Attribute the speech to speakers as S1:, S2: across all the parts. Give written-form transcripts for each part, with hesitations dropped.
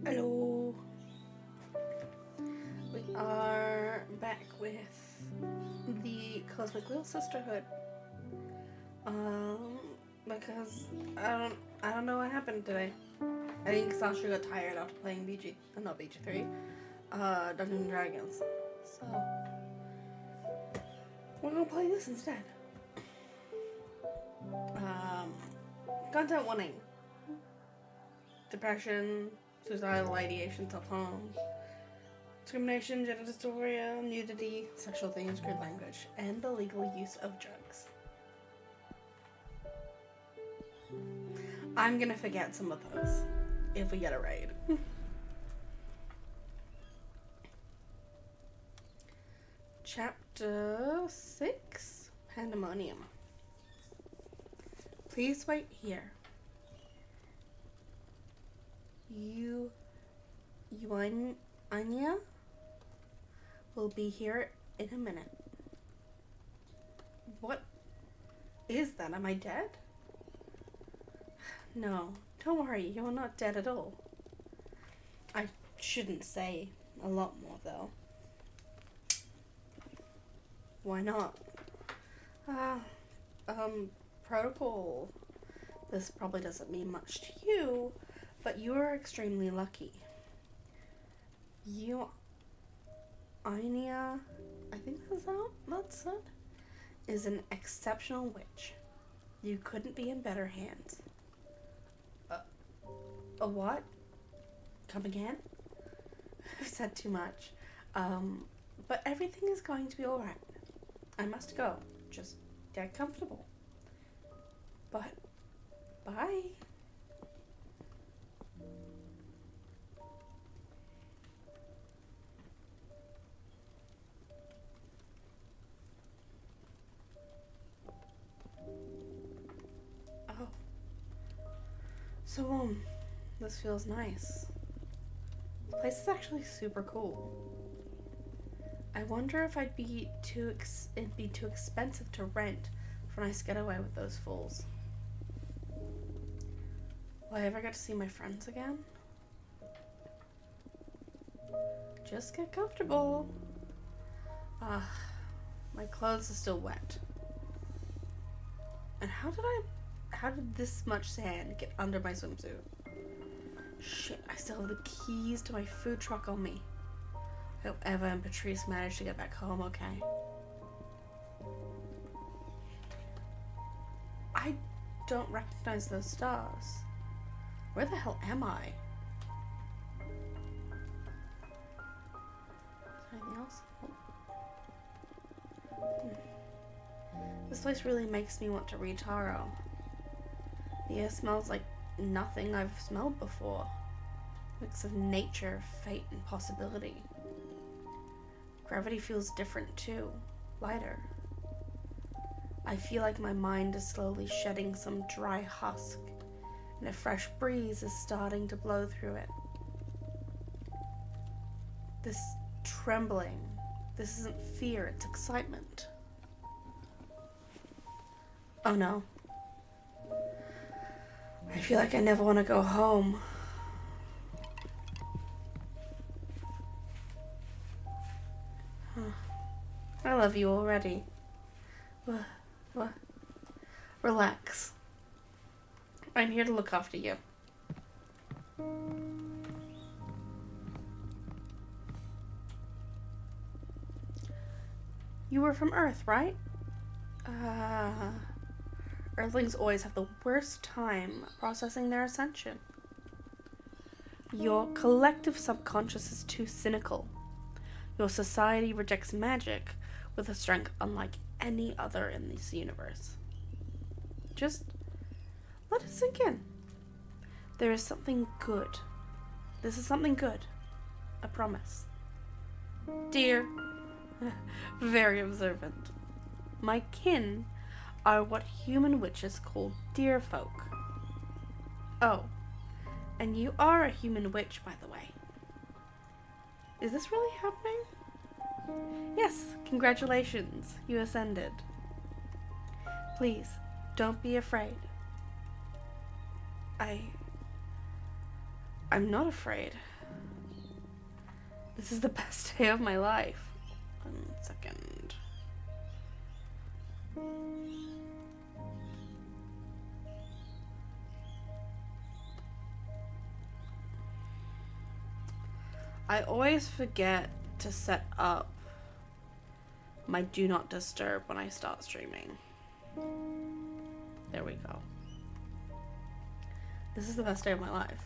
S1: Hello, we are back with the Cosmic Wheel Sisterhood. Because I don't know what happened today. I think Sasha got tired after playing not BG3, Dungeons and Dragons. So we're gonna play this instead. Content warning: depression, suicidal ideation, self-harm, discrimination, gender dysphoria, nudity, sexual themes, crude language, and the legal use of drugs. I'm gonna forget some of those if we get a raid. Chapter 6, Pandemonium. Please wait here. Anya will be here in a minute. What is that? Am I dead? No, don't worry, you're not dead at all. I shouldn't say a lot more, though. Why not? Protocol. This probably doesn't mean much to you, but you are extremely lucky. Anya, I think that's it, is an exceptional witch. You couldn't be in better hands. A what? Come again? I've said too much. But everything is going to be alright. I must go. Just get comfortable. But, bye. Oh. So, this feels nice. The place is actually super cool. I wonder if it'd be too expensive to rent for a nice getaway with those fools. Will I ever get to see my friends again? Just get comfortable. My clothes are still wet. And how did this much sand get under my swimsuit? Shit, I still have the keys to my food truck on me. I hope Eva and Patrice managed to get back home okay. I don't recognize those stars. Where the hell am I? Is there anything else? This place really makes me want to read tarot. The air smells like nothing I've smelled before. Mix of nature, fate, and possibility. Gravity feels different too, lighter. I feel like my mind is slowly shedding some dry husk, and a fresh breeze is starting to blow through it. This trembling, this isn't fear, it's excitement. Oh no. I feel like I never want to go home. I love you already. What? Relax. I'm here to look after you. You were from Earth, right? Earthlings always have the worst time processing their ascension. Your collective subconscious is too cynical. Your society rejects magic with a strength unlike any other in this universe. Just let it sink in. There is something good. This is something good. I promise. Dear, very observant. My kin are what human witches call deer folk. Oh, and you are a human witch, by the way. Is this really happening? Yes, congratulations, you ascended. Please, don't be afraid. I'm not afraid. This is the best day of my life. 1 second. I always forget to set up my do not disturb when I start streaming. There we go. This is the best day of my life.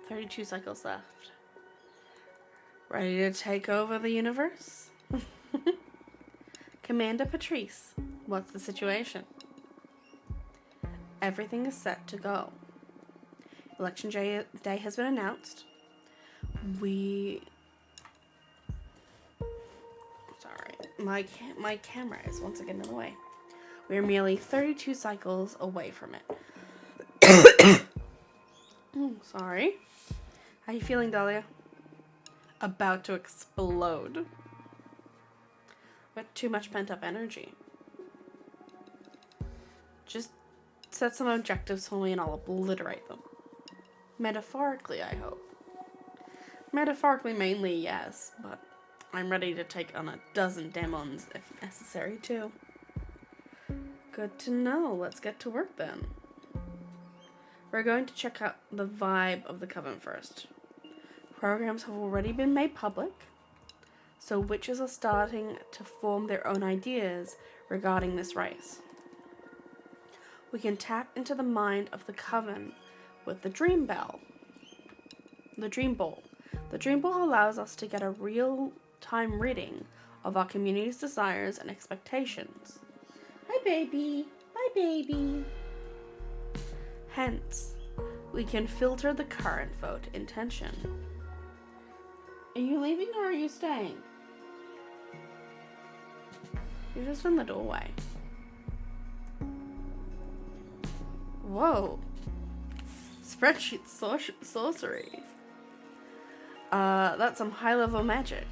S1: 32 cycles left. Ready to take over the universe? Commander Patrice, what's the situation? Everything is set to go. Election day has been announced. Sorry, my camera is once again in the way. We are merely 32 cycles away from it. Sorry. How you feeling, Dahlia? About to explode. But too much pent-up energy. Just set some objectives for me and I'll obliterate them. Metaphorically, I hope. Metaphorically, mainly, yes, but I'm ready to take on 12 demons if necessary, too. Good to know. Let's get to work, then. We're going to check out the vibe of the Coven first. Programs have already been made public, so witches are starting to form their own ideas regarding this race. We can tap into the mind of the Coven with the Dream Ball. The Dream Ball allows us to get a real-time reading of our community's desires and expectations. Hi, baby. Bye, baby. Hence, we can filter the current vote intention. Are you leaving or are you staying? You're just in the doorway. Whoa. Spreadsheet sorcery. That's some high-level magic.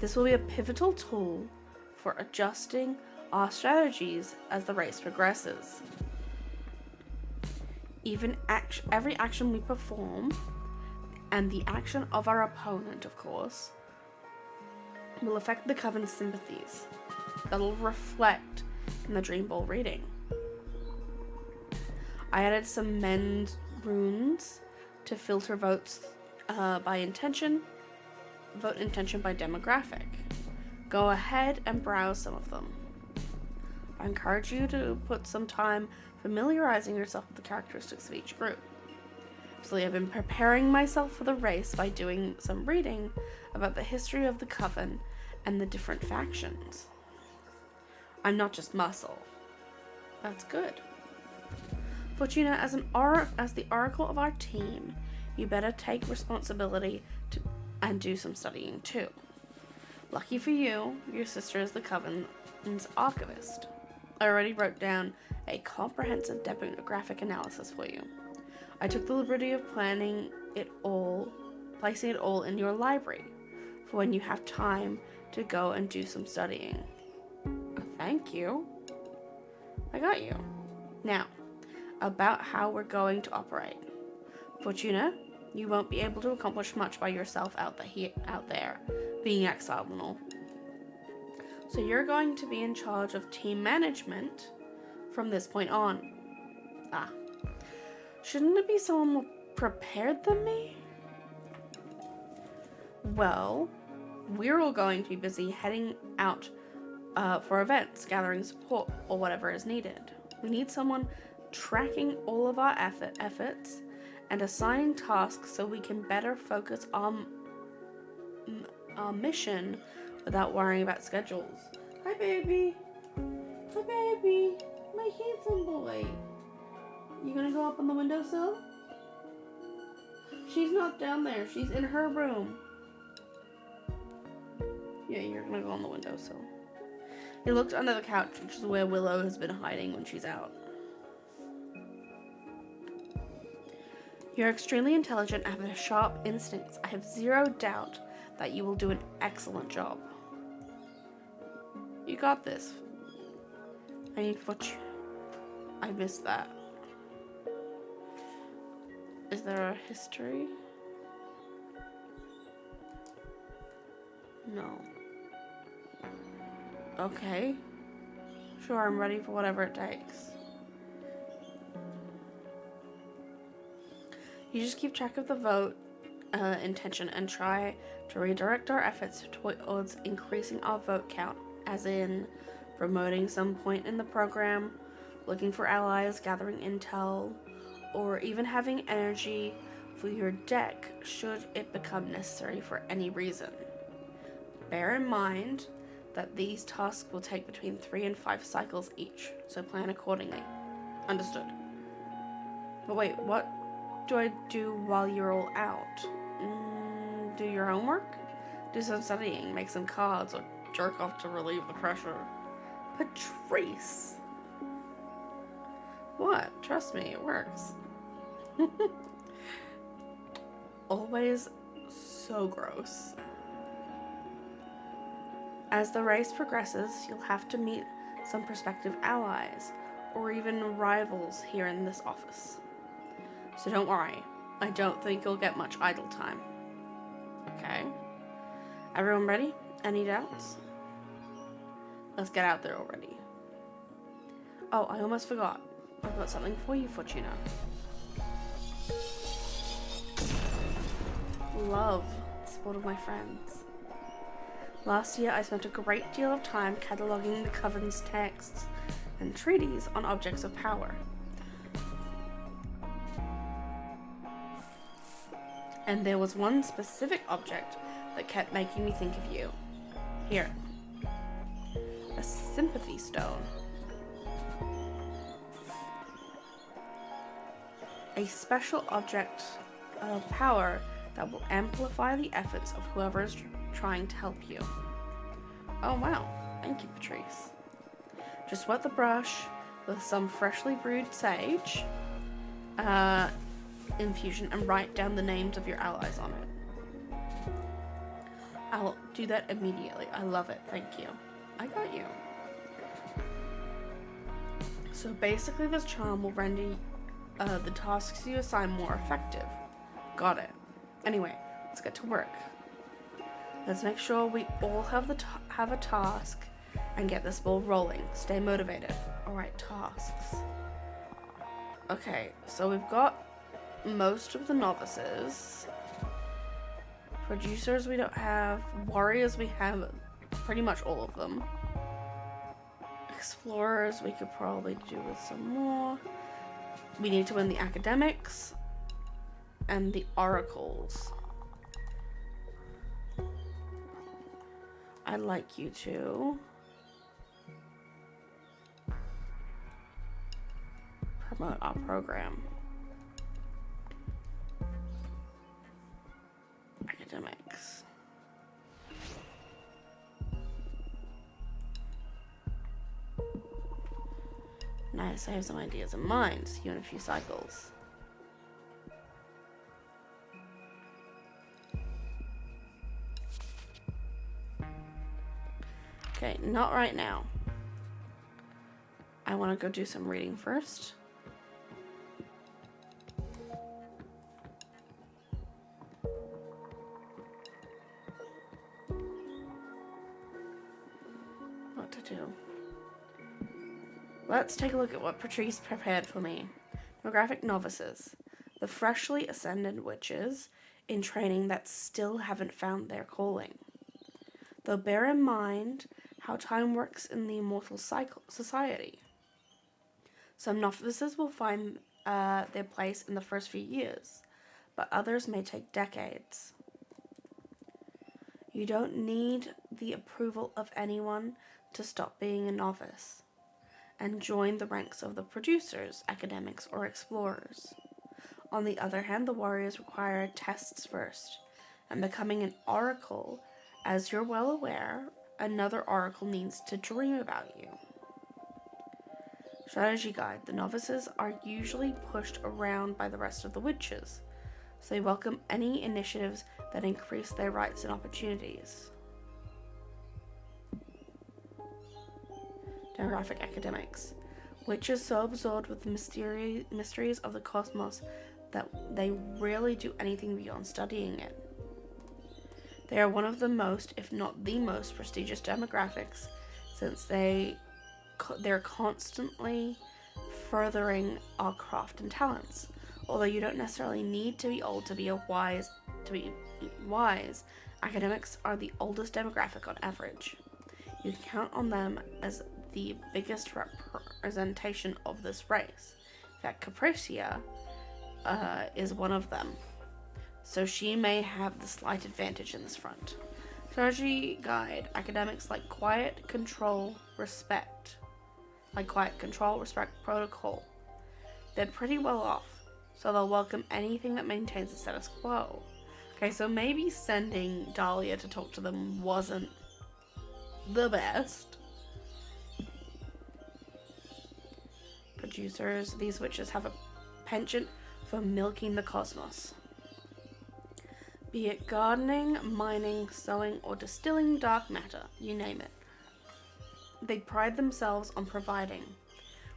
S1: This will be a pivotal tool for adjusting our strategies as the race progresses. Every action we perform, and the action of our opponent, of course, will affect the Coven's sympathies. That'll reflect in the Dream Ball reading. I added some mend runes to filter votes by intention, vote intention by demographic. Go ahead and browse some of them. I encourage you to put some time familiarizing yourself with the characteristics of each group. So I've been preparing myself for the race by doing some reading about the history of the Coven and the different factions. I'm not just muscle. That's good. Fortuna, as the oracle of our team, you better take responsibility and do some studying too. Lucky for you, your sister is the Coven's archivist. I already wrote down a comprehensive demographic analysis for you. I took the liberty of placing it all in your library for when you have time to go and do some studying. Thank you. I got you. Now, about how we're going to operate. Fortuna, you won't be able to accomplish much by yourself out there, being exiled and all. So you're going to be in charge of team management from this point on. Shouldn't it be someone more prepared than me? Well, we're all going to be busy heading out for events, gathering support, or whatever is needed. We need someone tracking all of our efforts and assigning tasks so we can better focus on our mission without worrying about schedules. Hi, baby. Hi, baby. My handsome boy. You gonna go up on the windowsill? She's not down there. She's in her room. Yeah, you're gonna go on the windowsill. He looked under the couch, which is where Willow has been hiding when she's out. You're extremely intelligent and have sharp instincts. I have zero doubt that you will do an excellent job. You got this. I need foot. I missed that. Is there a history? No. Okay. Sure, I'm ready for whatever it takes. You just keep track of the vote intention and try to redirect our efforts towards increasing our vote count, as in promoting some point in the program, looking for allies, gathering intel, or even having energy for your deck should it become necessary for any reason. Bear in mind that these tasks will take between 3 and 5 cycles each, so plan accordingly. Understood. But wait, what do I do while you're all out? Do your homework? Do some studying, make some cards, or jerk off to relieve the pressure. Patrice! What? Trust me, it works. Always so gross. As the race progresses, you'll have to meet some prospective allies, or even rivals here in this office. So don't worry, I don't think you'll get much idle time. Okay? Everyone ready? Any doubts? Let's get out there already. Oh, I almost forgot. I've got something for you, Fortuna. Love, sport of my friends. Last year, I spent a great deal of time cataloging the Coven's texts and treaties on objects of power. And there was one specific object that kept making me think of you. Here. A sympathy stone. A special object of power that will amplify the efforts of whoever is trying to help you. Oh wow, thank you, Patrice. Just wet the brush with some freshly brewed sage infusion and write down the names of your allies on it. I'll do that immediately. I love it, thank you. I got you. So basically this charm will render the tasks you assign more effective. Got it. Anyway, let's get to work. Let's make sure we all have a task and get this ball rolling. Stay motivated. Alright, tasks. Okay, so we've got most of the novices. Producers we don't have. Warriors we have pretty much all of them. Explorers we could probably do with some more. We need to win the academics and the oracles. I'd like you to promote our program. Academics. Nice, I have some ideas in mind. See you in a few cycles. Okay, not right now. I want to go do some reading first. What to do? Let's take a look at what Patrice prepared for me. Demographic novices. The freshly ascended witches in training that still haven't found their calling. Though bear in mind how time works in the immortal society. Some novices will find their place in the first few years, but others may take decades. You don't need the approval of anyone to stop being a novice and join the ranks of the producers, academics, or explorers. On the other hand, the warriors require tests first, and becoming an oracle, as you're well aware, another oracle needs to dream about you. Strategy guide. The novices are usually pushed around by the rest of the witches, so they welcome any initiatives that increase their rights and opportunities. Demographic academics. Witches so absorbed with the mysteries of the cosmos that they rarely do anything beyond studying it. They are one of the most, if not the most, prestigious demographics, since they're constantly furthering our craft and talents. Although you don't necessarily need to be old to be wise, academics are the oldest demographic on average. You can count on them as the biggest representation of this race. In fact, Capricia is one of them, so she may have the slight advantage in this front. Strategy guide. Academics like quiet, control, respect, protocol. They're pretty well off, so they'll welcome anything that maintains the status quo. Okay, so maybe sending Dahlia to talk to them wasn't the best. Producers. These witches have a penchant for milking the cosmos. Be it gardening, mining, sewing, or distilling dark matter, you name it. They pride themselves on providing.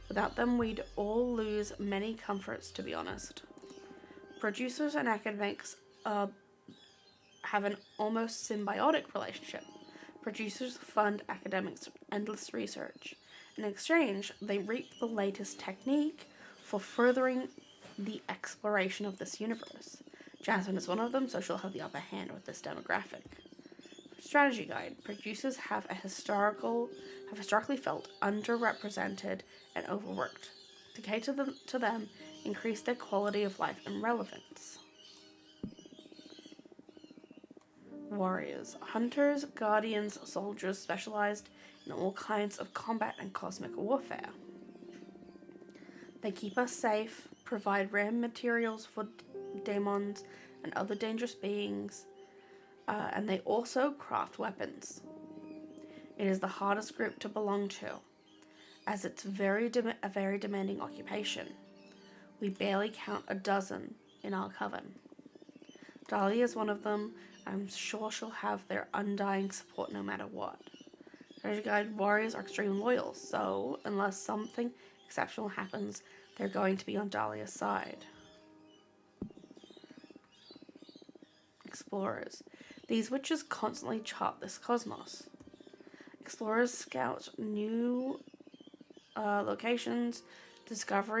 S1: Without them, we'd all lose many comforts, to be honest. Producers and academics have an almost symbiotic relationship. Producers fund academics' endless research. In exchange, they reap the latest technique for furthering the exploration of this universe. Jasmine is one of them, so she'll have the upper hand with this demographic. Strategy guide. Producers have historically felt underrepresented and overworked. To cater to them, increase their quality of life and relevance. Warriors. Hunters, guardians, soldiers specialized in all kinds of combat and cosmic warfare. They keep us safe, provide rare materials for demons and other dangerous beings, and they also craft weapons. It is the hardest group to belong to, as it's a very demanding occupation. We barely count a dozen in our coven. Dahlia is one of them. I'm sure she'll have their undying support no matter what. Treasure Guide warriors are extremely loyal, so unless something exceptional happens, they're going to be on Dahlia's side. Explorers. These witches constantly chart this cosmos. Explorers scout new locations, discover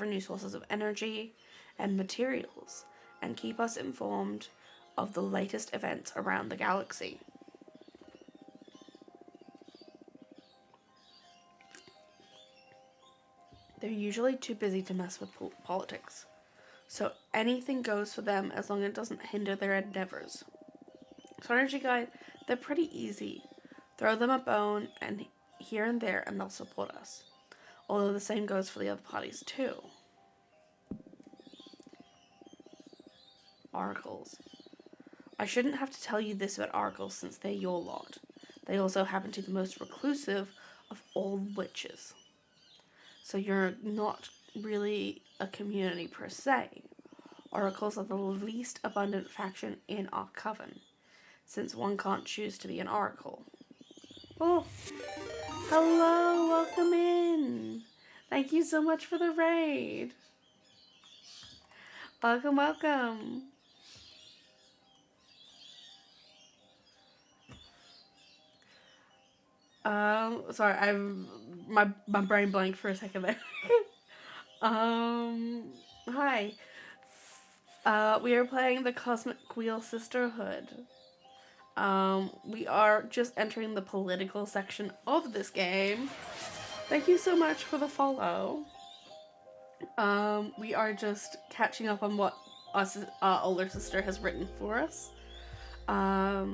S1: new sources of energy and materials, and keep us informed of the latest events around the galaxy. They're usually too busy to mess with politics, so anything goes for them as long as it doesn't hinder their endeavors. Strategy Guide, they're pretty easy. Throw them a bone and here and there and they'll support us. Although the same goes for the other parties too. Oracles. I shouldn't have to tell you this about oracles since they're your lot. They also happen to be the most reclusive of all witches. So you're not really a community per se. Oracles are the least abundant faction in our coven, since one can't choose to be an oracle. Oh, hello, welcome in. Thank you so much for the raid. Welcome, welcome. Sorry, my brain blanked for a second there. Hi. We are playing the Cosmic Wheel Sisterhood. We are just entering the political section of this game. Thank you so much for the follow. We are just catching up on what our older sister has written for us. I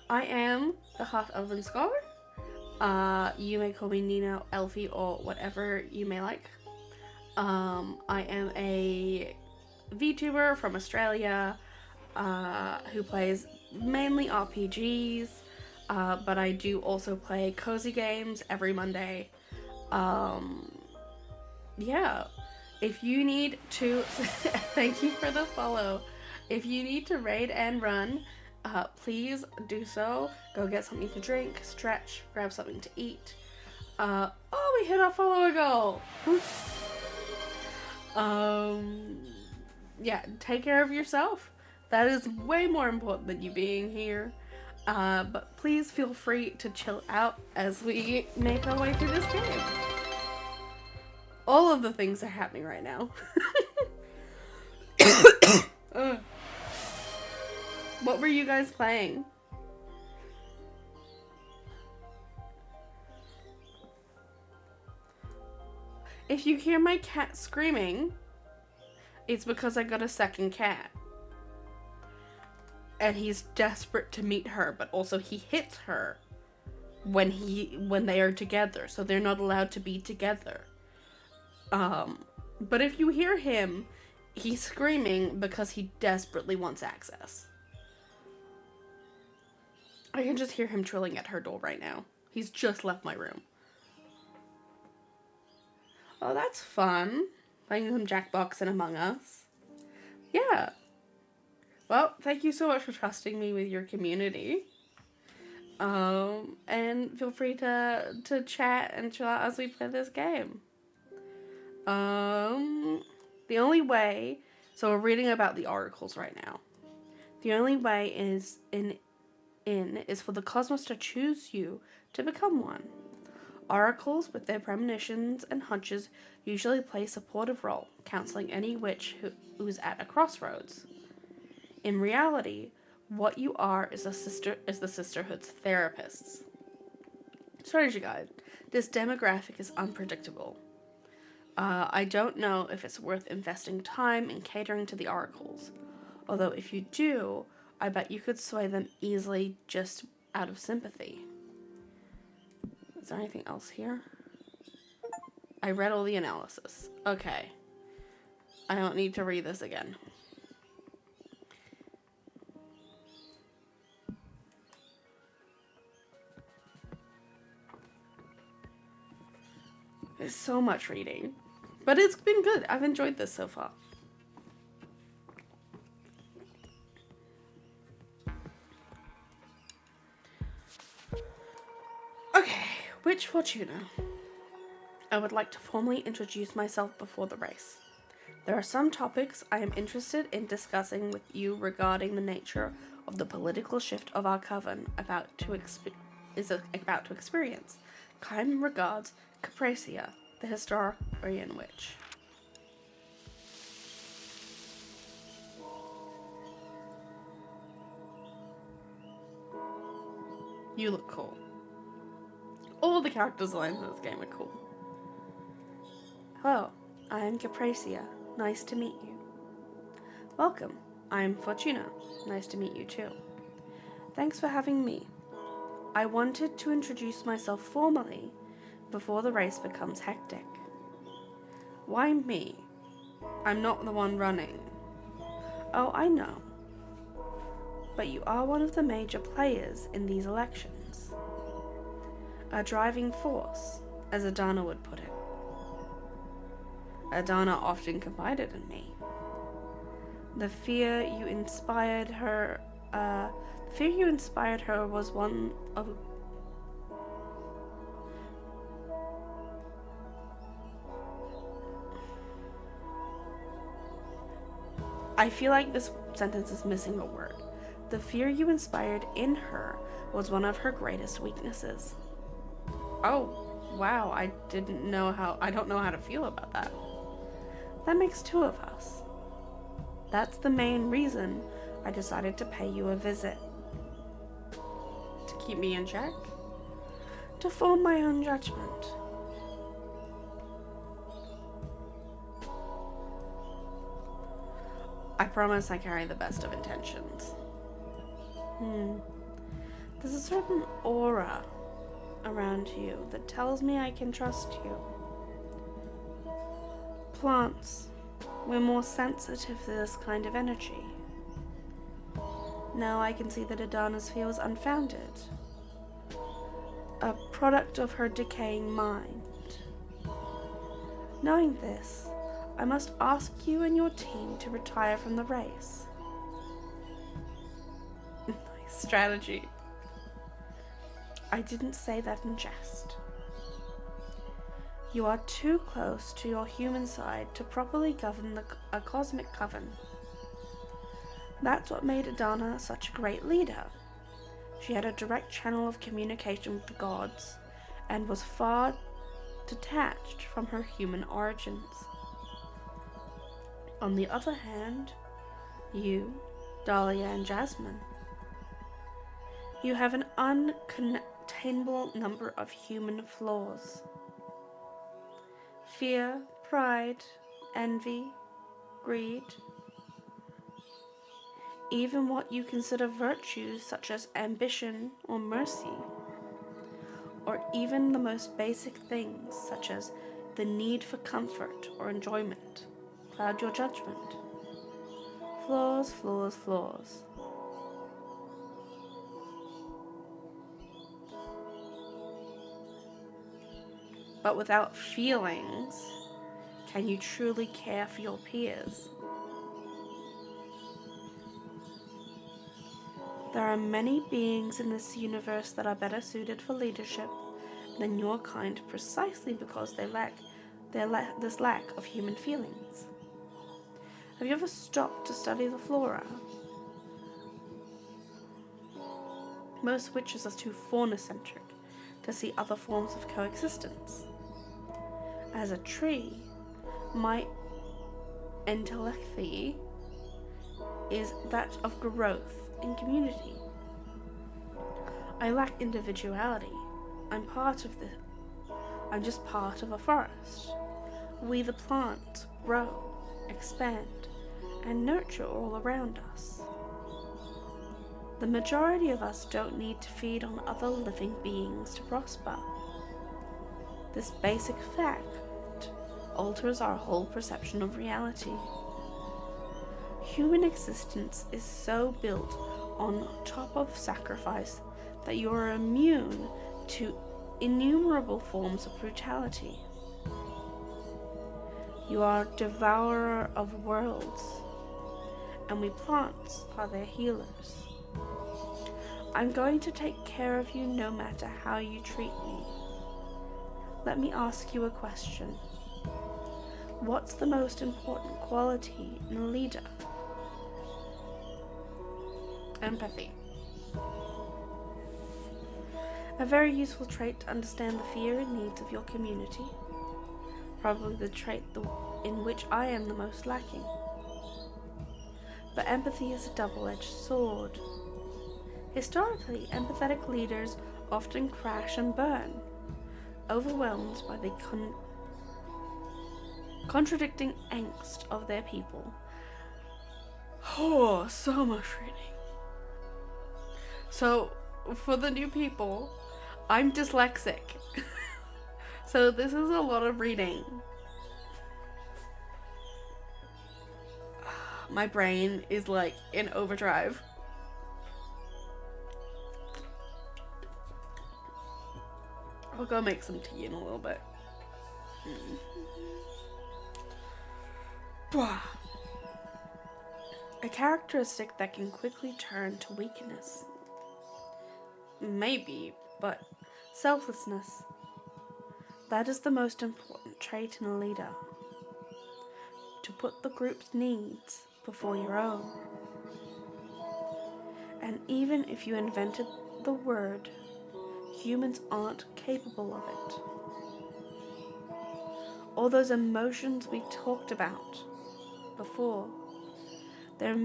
S1: am the Half-Elven Scholar. You may call me Nina, Elfie, or whatever you may like. I am a VTuber from Australia who plays mainly RPGs, but I do also play cozy games every Monday. Yeah. If you need to, thank you for the follow. If you need to raid and run, please do so. Go get something to drink, stretch, grab something to eat. Oh, we hit our follower goal. Yeah, take care of yourself. That is way more important than you being here. But please feel free to chill out as we make our way through this game. All of the things are happening right now. What were you guys playing? If you hear my cat screaming, it's because I got a second cat. And he's desperate to meet her, but also he hits her when they are together, so they're not allowed to be together. But if you hear him, he's screaming because he desperately wants access. I can just hear him trilling at her door right now. He's just left my room. Oh, that's fun. Playing some Jackbox and Among Us. Yeah. Well, thank you so much for trusting me with your community. And feel free to chat and chill out as we play this game. The only way, so we're reading about the oracles right now. The only way is for the cosmos to choose you to become one. Oracles, with their premonitions and hunches, usually play a supportive role, counseling any witch who's at a crossroads. In reality, what you are is the Sisterhood's therapists. Strategy guide. This demographic is unpredictable. I don't know if it's worth investing time in catering to the oracles. Although if you do, I bet you could sway them easily just out of sympathy. Is there anything else here? I read all the analysis. Okay. I don't need to read this again. There's so much reading. But it's been good. I've enjoyed this so far. Okay, Witch Fortuna. I would like to formally introduce myself before the race. There are some topics I am interested in discussing with you regarding the nature of the political shift of our coven about to experience. Kind regards, Capracia, the historian witch. You look cool. All the character designs in this game are cool. Hello, I am Capracia. Nice to meet you. Welcome, I am Fortuna. Nice to meet you too. Thanks for having me. I wanted to introduce myself formally before the race becomes hectic. Why me? I'm not the one running. Oh, I know. But you are one of the major players in these elections. A driving force, as Adana would put it. Adana often confided in me. The fear you inspired her was one of... I feel like this sentence is missing a word. The fear you inspired in her was one of her greatest weaknesses. Oh, wow, I don't know how to feel about that. That makes two of us. That's the main reason I decided to pay you a visit. To keep me in check? To form my own judgment. I promise I carry the best of intentions. There's a certain aura around you that tells me I can trust you. Plants, we're more sensitive to this kind of energy. Now I can see that Adana's fear was unfounded, a product of her decaying mind. Knowing this, I must ask you and your team to retire from the race. Nice strategy. I didn't say that in jest. You are too close to your human side to properly govern a cosmic coven. That's what made Adana such a great leader. She had a direct channel of communication with the gods and was far detached from her human origins. On the other hand, you, Dahlia and Jasmine, you have an uncontainable number of human flaws. Fear, pride, envy, greed, even what you consider virtues such as ambition or mercy, or even the most basic things such as the need for comfort or enjoyment, cloud your judgment. Flaws, flaws, flaws. But without feelings, can you truly care for your peers? There are many beings in this universe that are better suited for leadership than your kind precisely because they lack this lack of human feelings. Have you ever stopped to study the flora? Most witches are too fauna-centric to see other forms of coexistence. As a tree, my entelechy is that of growth and community. I lack individuality. I'm just part of a forest. We the plants grow, expand, and nurture all around us. The majority of us don't need to feed on other living beings to prosper. This basic fact alters our whole perception of reality. Human existence is so built on top of sacrifice that you are immune to innumerable forms of brutality. You are a devourer of worlds, and we plants are their healers. I'm going to take care of you no matter how you treat me. Let me ask you a question. What's the most important quality in a leader? Empathy. A very useful trait to understand the fear and needs of your community. Probably the trait in which I am the most lacking. But empathy is a double-edged sword. Historically, empathetic leaders often crash and burn, overwhelmed by the contradicting angst of their people. Oh, so much reading. So, for the new people, I'm dyslexic. So this is a lot of reading. My brain is like in overdrive. I'll go make some tea in a little bit. A characteristic that can quickly turn to weakness. Maybe, but selflessness. That is the most important trait in a leader. To put the group's needs before your own. And even if you invented the word, humans aren't capable of it. All those emotions we talked about before, they're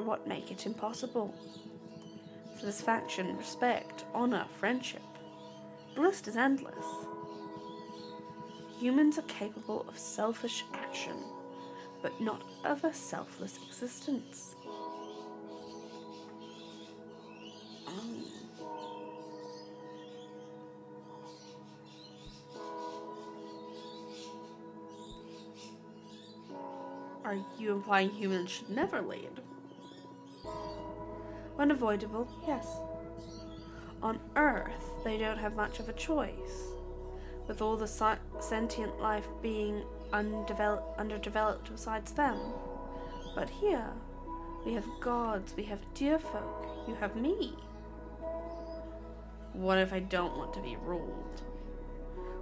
S1: what make it impossible. Satisfaction, respect, honor, friendship. The list is endless. Humans are capable of selfish action, but not of a selfless existence. Are you implying humans should never lead? Unavoidable, yes. On Earth, they don't have much of a choice, with all the sentient life being underdeveloped besides them. But here, we have gods, we have dear folk, you have me. What if I don't want to be ruled?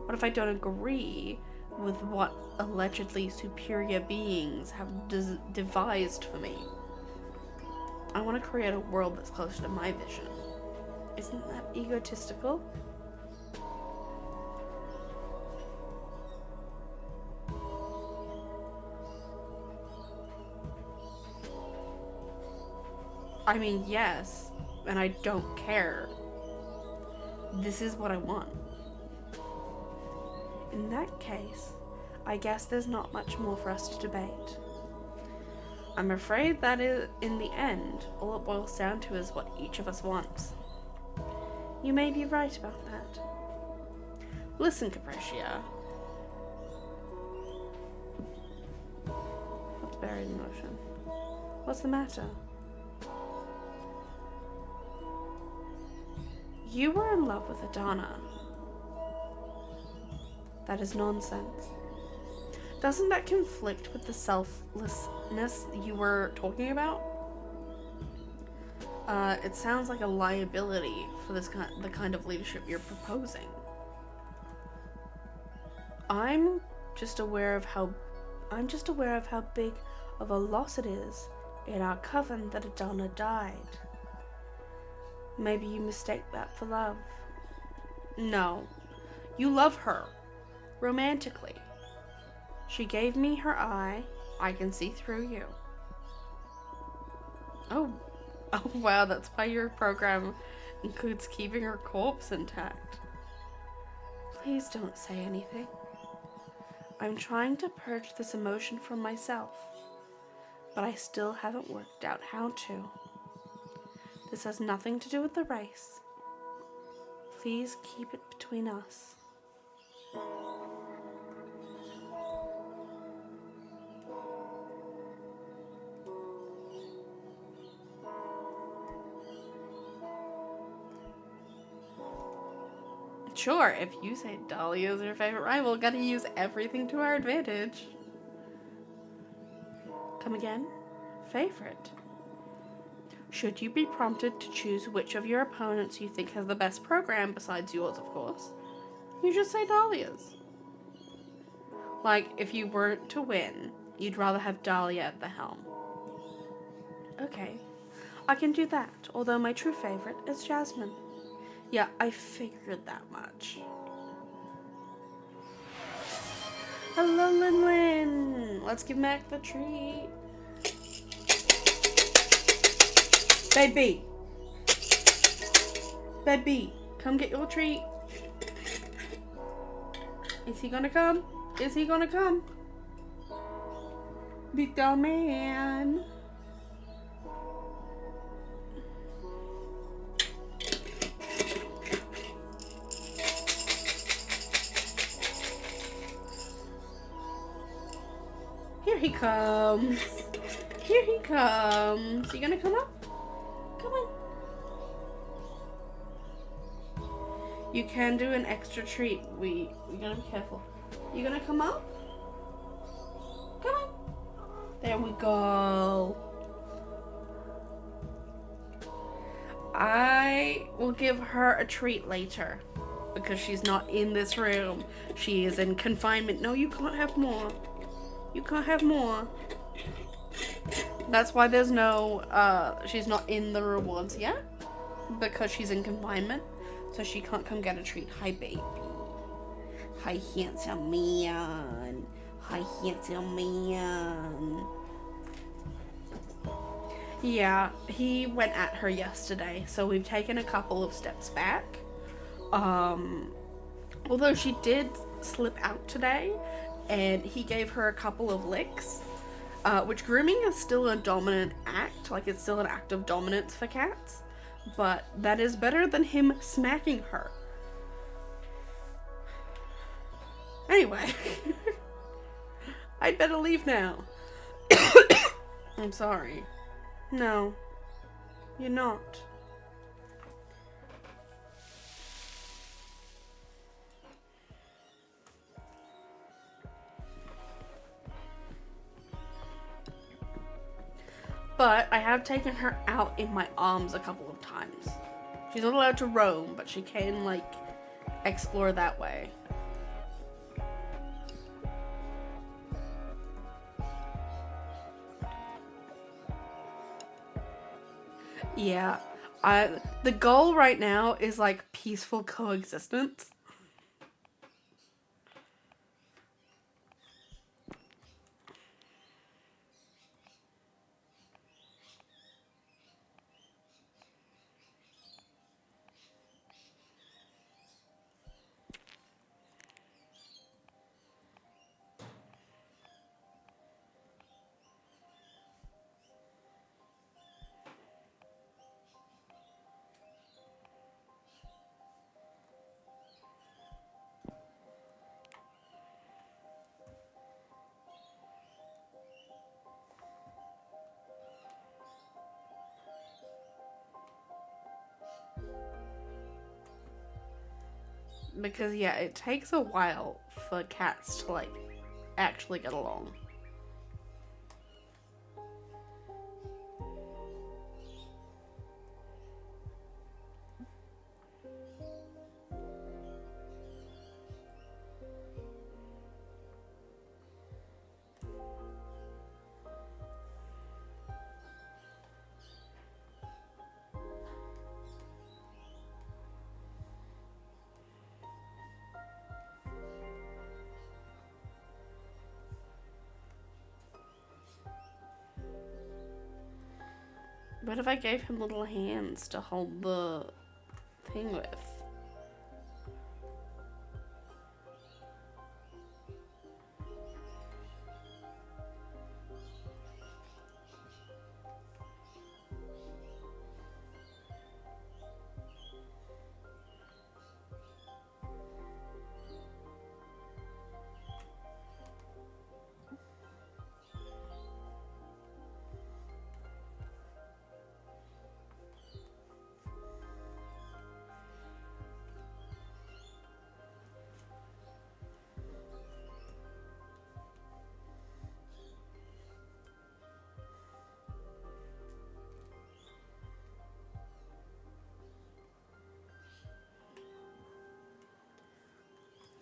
S1: What if I don't agree with what allegedly superior beings have devised for me? I want to create a world that's closer to my vision. Isn't that egotistical? I mean, yes, and I don't care. This is what I want. In that case, I guess there's not much more for us to debate. I'm afraid that in the end, all it boils down to is what each of us wants. You may be right about that. Listen, Capricia. What's buried in motion? What's the matter? You were in love with Adana. That is nonsense. Doesn't that conflict with the selflessness you were talking about? It sounds like a liability for the kind of leadership you're proposing. I'm just aware of how big of a loss it is in our coven that Adana died. Maybe you mistake that for love. No, you love her. Romantically. She gave me her eye. I can see through you. Oh wow, that's why your program includes keeping her corpse intact. Please don't say anything. I'm trying to purge this emotion from myself, but I still haven't worked out how to. This has nothing to do with the race. Please keep it between us. Sure, if you say Dahlia is your favorite rival, gotta use everything to our advantage. Come again? Favorite. Should you be prompted to choose which of your opponents you think has the best program, besides yours, of course, you just say Dahlia's. Like, if you weren't to win, you'd rather have Dahlia at the helm. Okay, I can do that, although my true favorite is Jasmine. Yeah, I figured that much. Hello, Lin. Let's give Mac the treat. Baby, come get your treat. Is he gonna come? Little man. Here he comes. You gonna come up? Come on. You can do an extra treat. We gotta be careful. You gonna come up? Come on. There we go. I will give her a treat later because she's not in this room. She is in confinement. No, you can't have more. You can't have more. That's why there's no, she's not in the rewards yet. Because she's in confinement. So she can't come get a treat. Hi, baby. Hi, handsome man. Hi, handsome man. Yeah, he went at her yesterday, so we've taken a couple of steps back. Although she did slip out today, and he gave her a couple of licks, which grooming is still a dominant act, like it's still an act of dominance for cats, but that is better than him smacking her. Anyway, I'd better leave now. I'm sorry. No, you're not. But I have taken her out in my arms a couple of times. She's not allowed to roam, but she can, like, explore that way. Yeah. The goal right now is, like, peaceful coexistence. Because, yeah, it takes a while for cats to, like, actually get along. What if I gave him little hands to hold the thing with?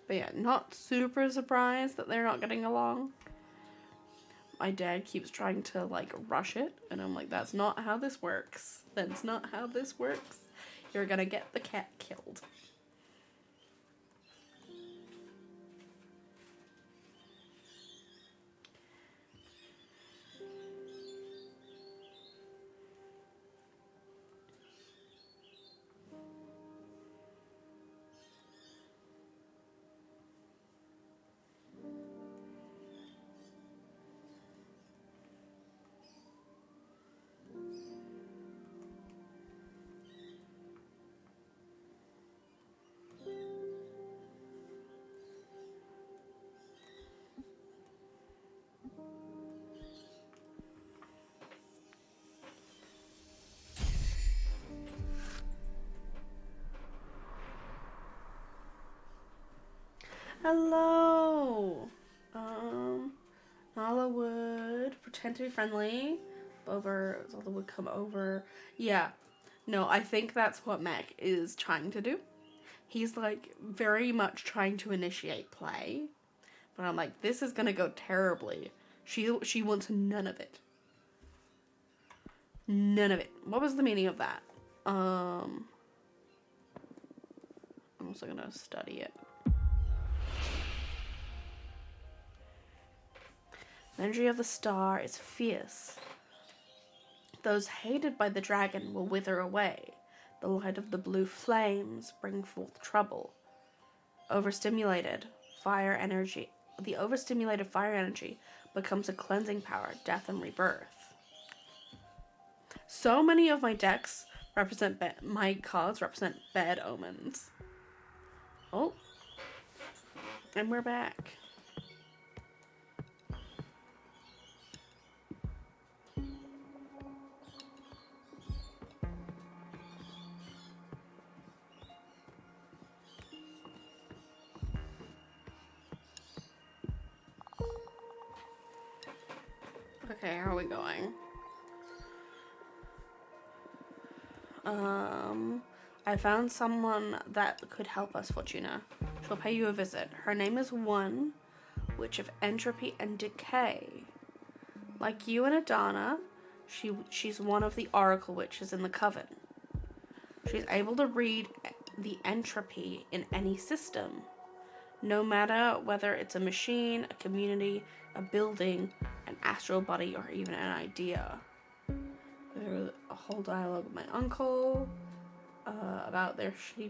S1: But yeah, not super surprised that they're not getting along. My dad keeps trying to, like, rush it, and I'm like, that's not how this works. That's not how this works. You're gonna get the cat killed. Hello. Nala would pretend to be friendly. Zelda would come over. Yeah. No, I think that's what Mac is trying to do. He's, like, very much trying to initiate play. But I'm like, this is gonna go terribly. She wants none of it. None of it. What was the meaning of that? I'm also gonna study it. The energy of the star is fierce. Those hated by the dragon will wither away. The light of the blue flames bring forth trouble. Overstimulated fire energy. The overstimulated fire energy becomes a cleansing power, death and rebirth. So many of my decks represent my cards represent bad omens. Oh, and we're back. Okay, how are we going? I found someone that could help us, Fortuna. She'll pay you a visit. Her name is One, Witch of Entropy and Decay. Like you and Adana, she's one of the Oracle Witches in the Coven. She's able to read the entropy in any system, no matter whether it's a machine, a community, a building, an astral body, or even an idea. There's a whole dialogue with my uncle about their shitty...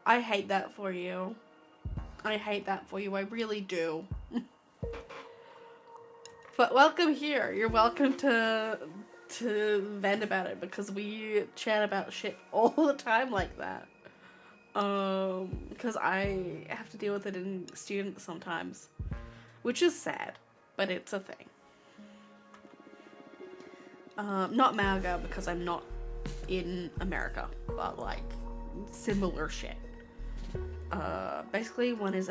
S1: I hate that for you. I hate that for you. I really do. But welcome here. You're welcome to vent about it, because we chat about shit all the time like that. Because I have to deal with it in students sometimes, which is sad, but it's a thing. Not MAGA, because I'm not in America, but like similar shit. Basically, one is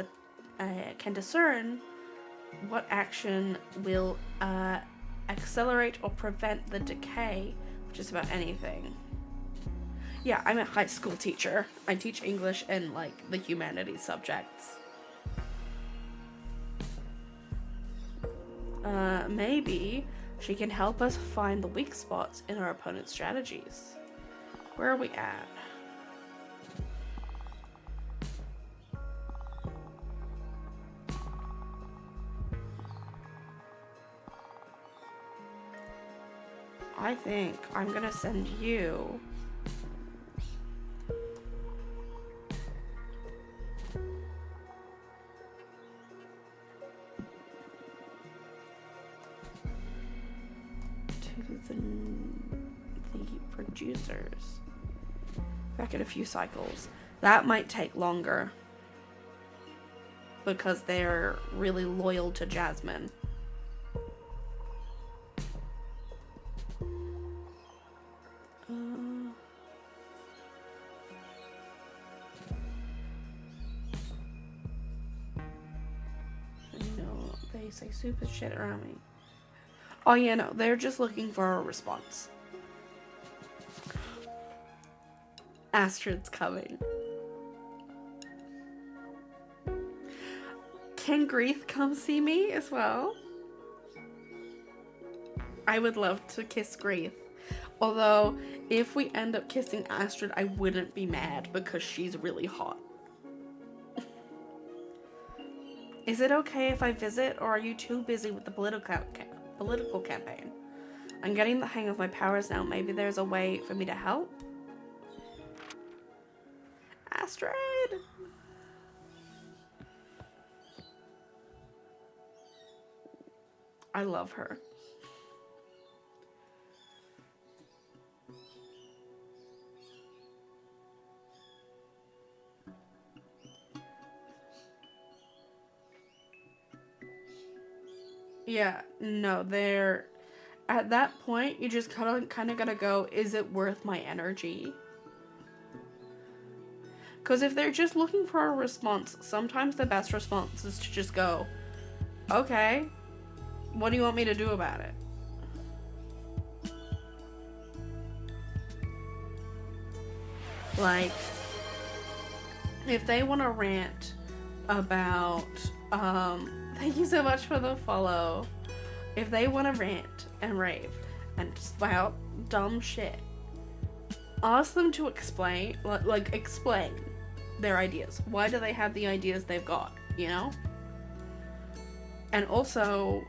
S1: can discern what action will accelerate or prevent the decay, which is about anything. Yeah, I'm a high school teacher. I teach English and like the humanities subjects. Maybe she can help us find the weak spots in our opponent's strategies. Where are we at? I think I'm gonna send you to the producers. Back in a few cycles. That might take longer, because they're really loyal to Jasmine. They say super shit around me. Oh yeah, no, they're just looking for a response. Astrid's coming. Can Greeth come see me as well? I would love to kiss Greeth. Although, if we end up kissing Astrid, I wouldn't be mad, because she's really hot. Is it okay if I visit, or are you too busy with the political campaign? I'm getting the hang of my powers now. Maybe there's a way for me to help? Astrid! I love her. Yeah, no, they're... At that point, you just kind of gotta go, is it worth my energy? Because if they're just looking for a response, sometimes the best response is to just go, okay, what do you want me to do about it? Like, if they want to rant about, thank you so much for the follow. If they want to rant and rave and spout dumb shit, ask them to explain, explain their ideas. Why do they have the ideas they've got, you know? And also,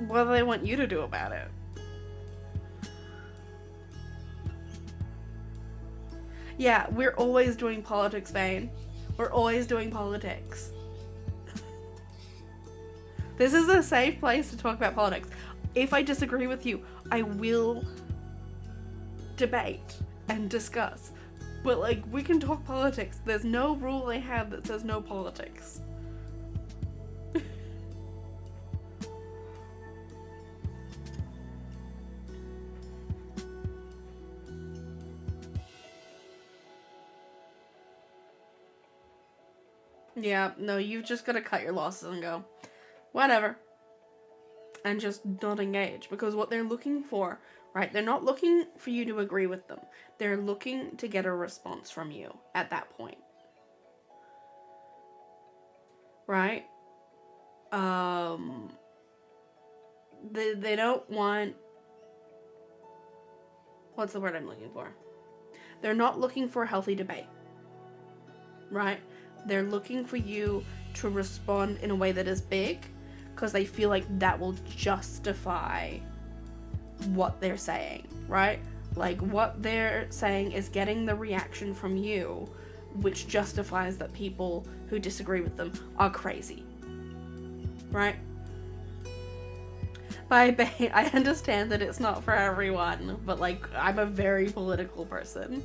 S1: what do they want you to do about it? Yeah, we're always doing politics, Bane. We're always doing politics. This is a safe place to talk about politics. If I disagree with you, I will debate and discuss. But, like, we can talk politics. There's no rule they have that says no politics. Yeah, no, you've just got to cut your losses and go, whatever. And just not engage. Because what they're looking for, right? They're not looking for you to agree with them. They're looking to get a response from you at that point. Right? They don't want... What's the word I'm looking for? They're not looking for a healthy debate. Right? They're looking for you to respond in a way that is big, because they feel like that will justify what they're saying, right? Like, what they're saying is getting the reaction from you, which justifies that people who disagree with them are crazy, right? I understand that it's not for everyone, but, like, I'm a very political person.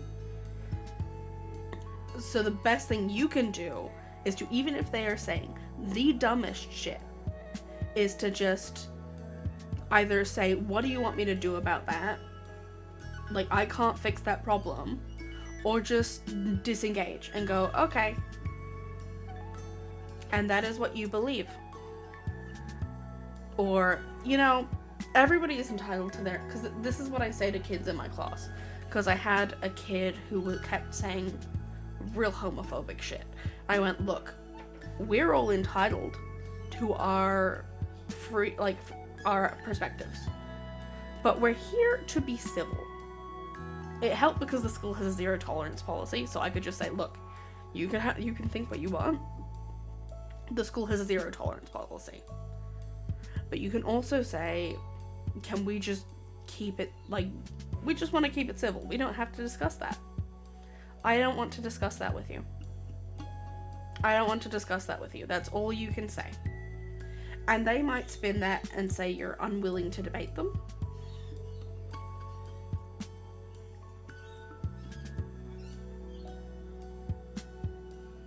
S1: So the best thing you can do is to, even if they are saying the dumbest shit, is to just either say, what do you want me to do about that? Like, I can't fix that problem. Or just disengage and go, okay. And that is what you believe. Or, you know, everybody is entitled to their... Because this is what I say to kids in my class. Because I had a kid who kept saying real homophobic shit. I went, look, we're all entitled to our our perspectives, but we're here to be civil. It helped because the school has a zero tolerance policy, so I could just say, look, you can think what you want. The school has a zero tolerance policy. But you can also say, can we just keep it, like, we just want to keep it civil. We don't have to discuss that. I don't want to discuss that with you. I don't want to discuss that with you. That's all you can say. And they might spin that and say you're unwilling to debate them.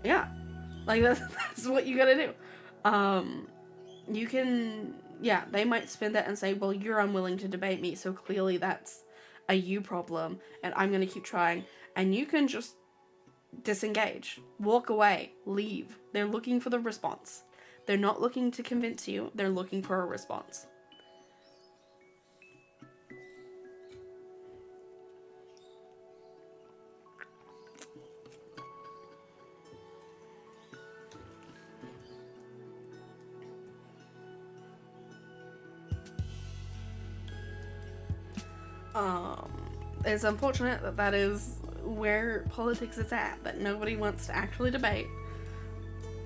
S1: Yeah. Like, that's what you gotta do. You can... Yeah, they might spin that and say, well, you're unwilling to debate me, so clearly that's a you problem, and I'm gonna keep trying. And you can just disengage. Walk away. Leave. They're looking for the response. They're not looking to convince you. They're looking for a response. It's unfortunate that that is where politics is at, that nobody wants to actually debate.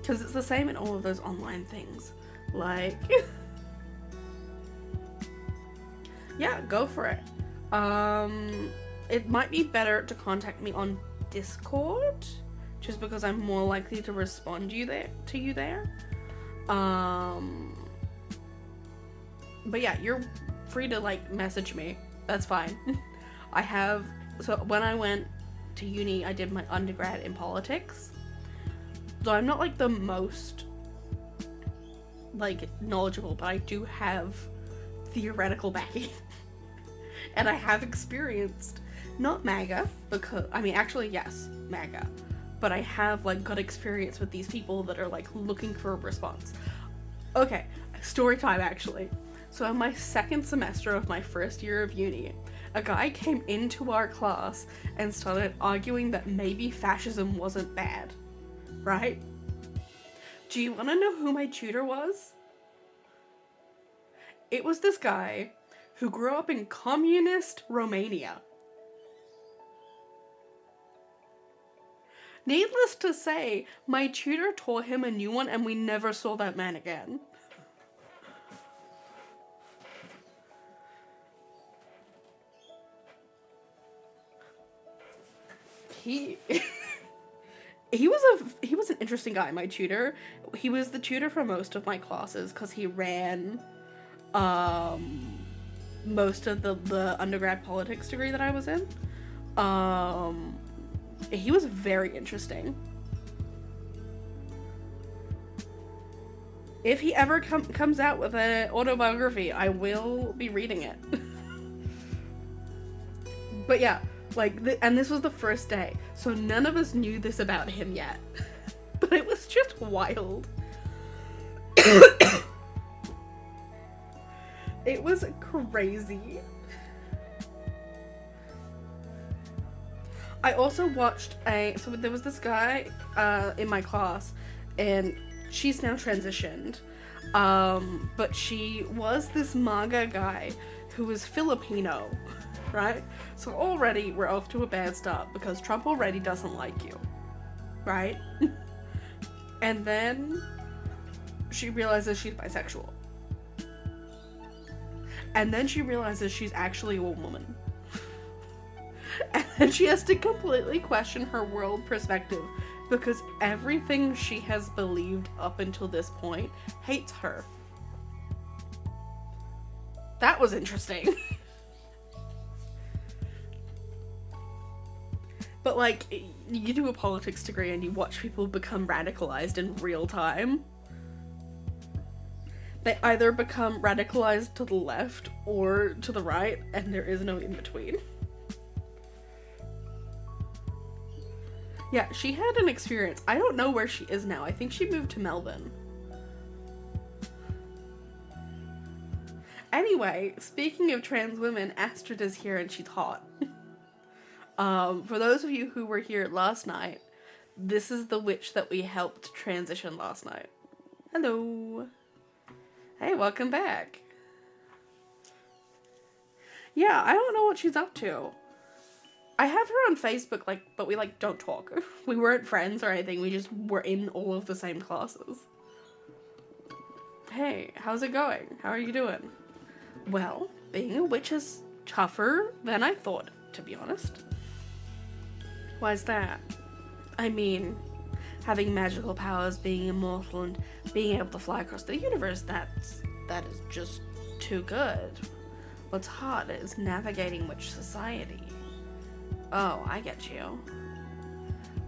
S1: Because it's the same in all of those online things. Like, yeah, go for it. It might be better to contact me on Discord, just because I'm more likely to respond to you there. But yeah, you're free to, like, message me. That's fine. So when I went to uni, I did my undergrad in politics. So I'm not, like, the most, like, knowledgeable, but I do have theoretical backing. And I have experienced, not MAGA, because, I mean, actually, yes, MAGA. But I have, like, got experience with these people that are, like, looking for a response. Okay, story time, actually. So in my second semester of my first year of uni, a guy came into our class and started arguing that maybe fascism wasn't bad. Right? Do you want to know who my tutor was? It was this guy who grew up in communist Romania. Needless to say, my tutor taught him a new one and we never saw that man again. he he was an interesting guy, my tutor. He was the tutor for most of my classes because he ran most of the undergrad politics degree that I was in. He was very interesting. If he ever comes out with an autobiography, I will be reading it. But yeah, like, and this was the first day, so none of us knew this about him yet. But it was just wild. It was crazy. I also watched so there was this guy in my class, and she's now transitioned, but she was this MAGA guy who was Filipino, right? So already we're off to a bad start because Trump already doesn't like you, right? And then she realizes she's bisexual. And then she realizes she's actually a woman. And then she has to completely question her world perspective because everything she has believed up until this point hates her. That was interesting. But, like, you do a politics degree and you watch people become radicalized in real time. They either become radicalized to the left or to the right, and there is no in-between. Yeah, she had an experience. I don't know where she is now. I think she moved to Melbourne. Anyway, speaking of trans women, Astrid is here and she's hot. For those of you who were here last night, this is the witch that we helped transition last night. Hello. Hey, welcome back. Yeah, I don't know what she's up to. I have her on Facebook, like, but we, like, don't talk. We weren't friends or anything, we just were in all of the same classes. Hey, how's it going? How are you doing? Well, being a witch is tougher than I thought, to be honest. Why's that? I mean, having magical powers, being immortal, and being able to fly across the universe, that is just too good. What's hard is navigating witch society. Oh, I get you.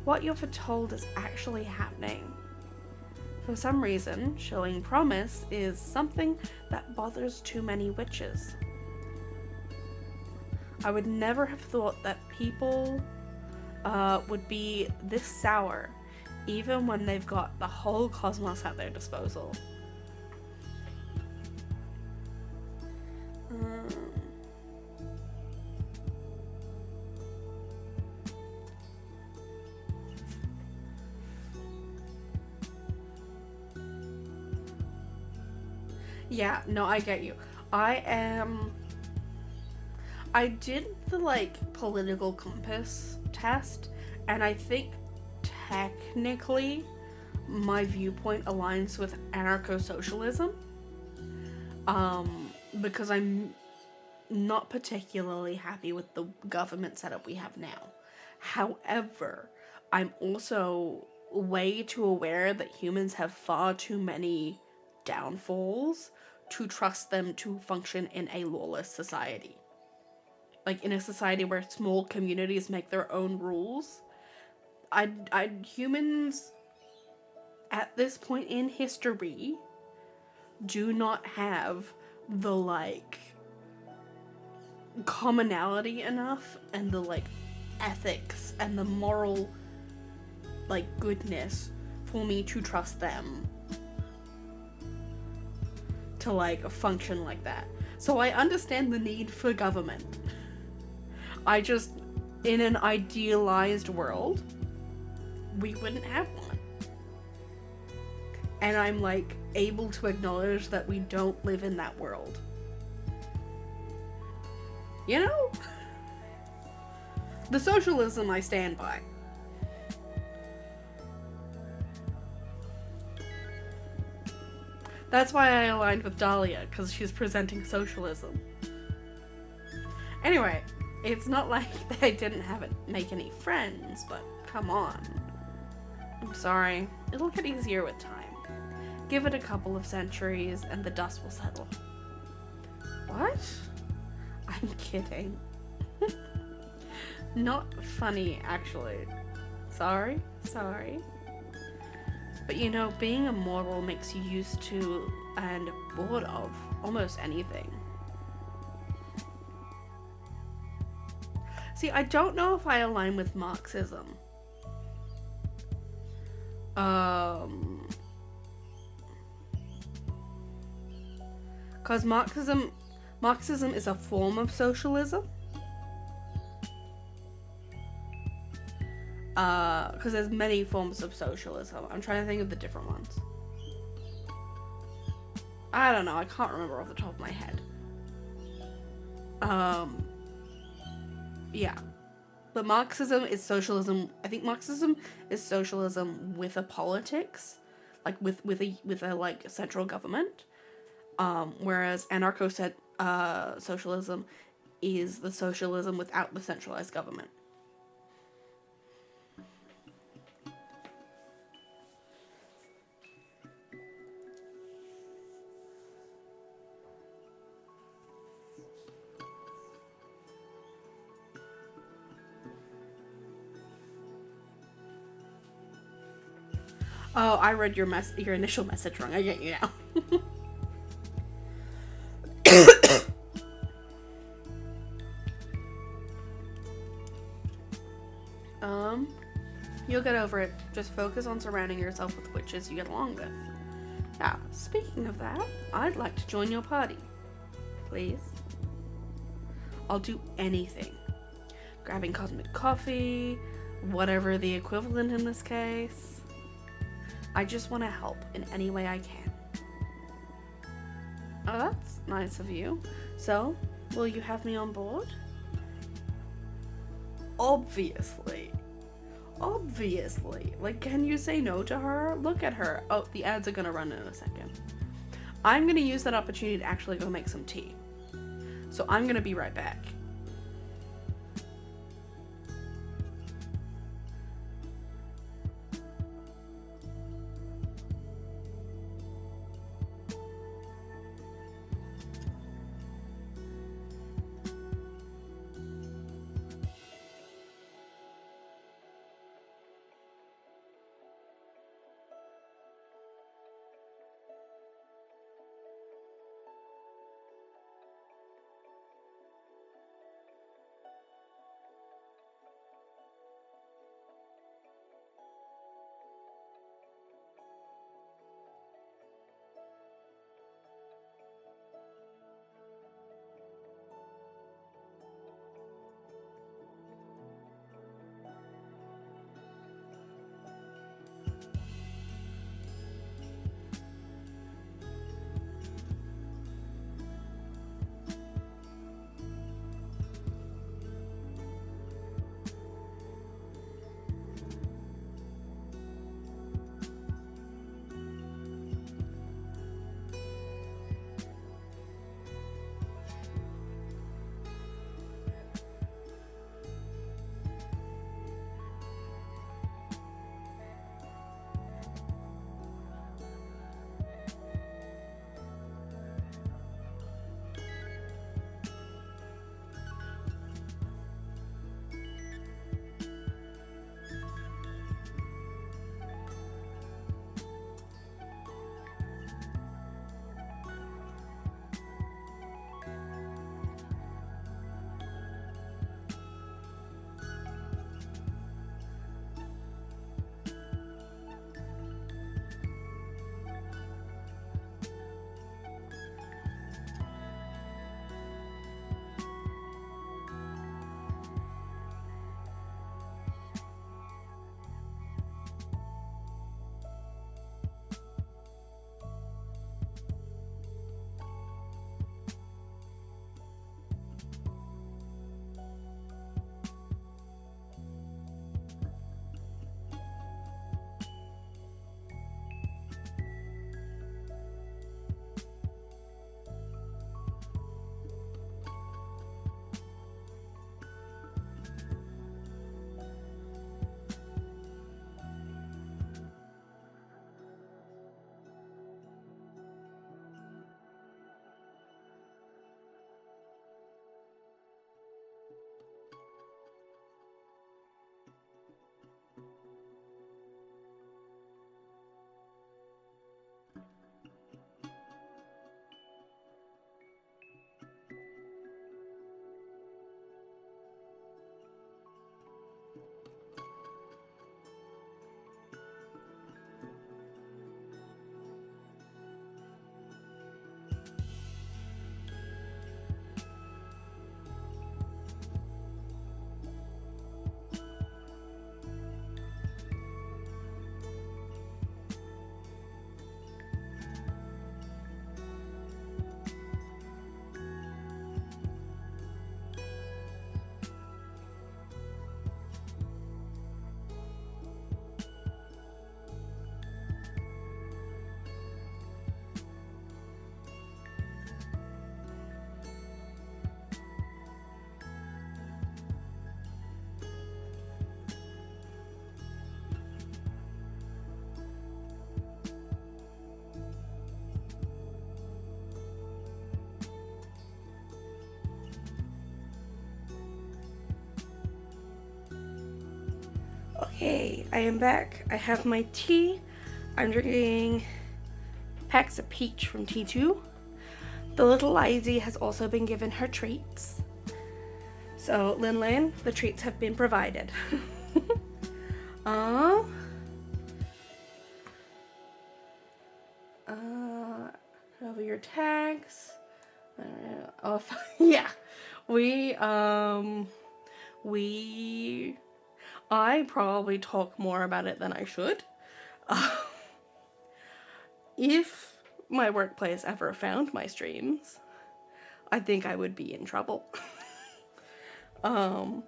S1: What you're told is actually happening. For some reason, showing promise is something that bothers too many witches. I would never have thought that people would be this sour, even when they've got the whole cosmos at their disposal. Yeah, no, I get you. I did the, like, political compass test, and I think technically my viewpoint aligns with anarcho-socialism. Because I'm not particularly happy with the government setup we have now. However, I'm also way too aware that humans have far too many downfalls to trust them to function in a lawless society. Like, in a society where small communities make their own rules. Humans, at this point in history, do not have the, like, commonality enough and the, like, ethics and the moral, like, goodness for me to trust them to, like, function like that. So I understand the need for government. I just, in an idealized world, we wouldn't have one. And I'm, like, able to acknowledge that we don't live in that world. You know? The socialism I stand by. That's why I aligned with Dahlia, because she's presenting socialism. Anyway, It's not like they didn't make any friends, but come on. I'm sorry. It'll get easier with time. Give it a couple of centuries and the dust will settle. What? I'm kidding. Not funny, actually. Sorry. But you know, being immortal makes you used to and bored of almost anything. See, I don't know if I align with Marxism. Because Marxism is a form of socialism. Because there's many forms of socialism. I'm trying to think of the different ones. I don't know. I can't remember off the top of my head. Yeah. But Marxism is socialism. I think Marxism is socialism with a politics, like with a like central government. Whereas socialism is the socialism without the centralized government. Oh, I read your initial message wrong. I get you now. You'll get over it. Just focus on surrounding yourself with witches you get along with. Now, speaking of that, I'd like to join your party. Please. I'll do anything. Grabbing cosmic coffee, whatever the equivalent in this case. I just want to help in any way I can. Oh, that's nice of you. So, will you have me on board? Obviously. Like, can you say no to her? Look at her. Oh, the ads are gonna run in a second. I'm gonna use that opportunity to actually go make some tea. So I'm gonna be right back. Okay, I am back. I have my tea. I'm drinking packs of peach from T2. The little lazy has also been given her treats. So, Lin, the treats have been provided. Over your tags. Oh, yeah. I probably talk more about it than I should. If my workplace ever found my streams, I think I would be in trouble. Not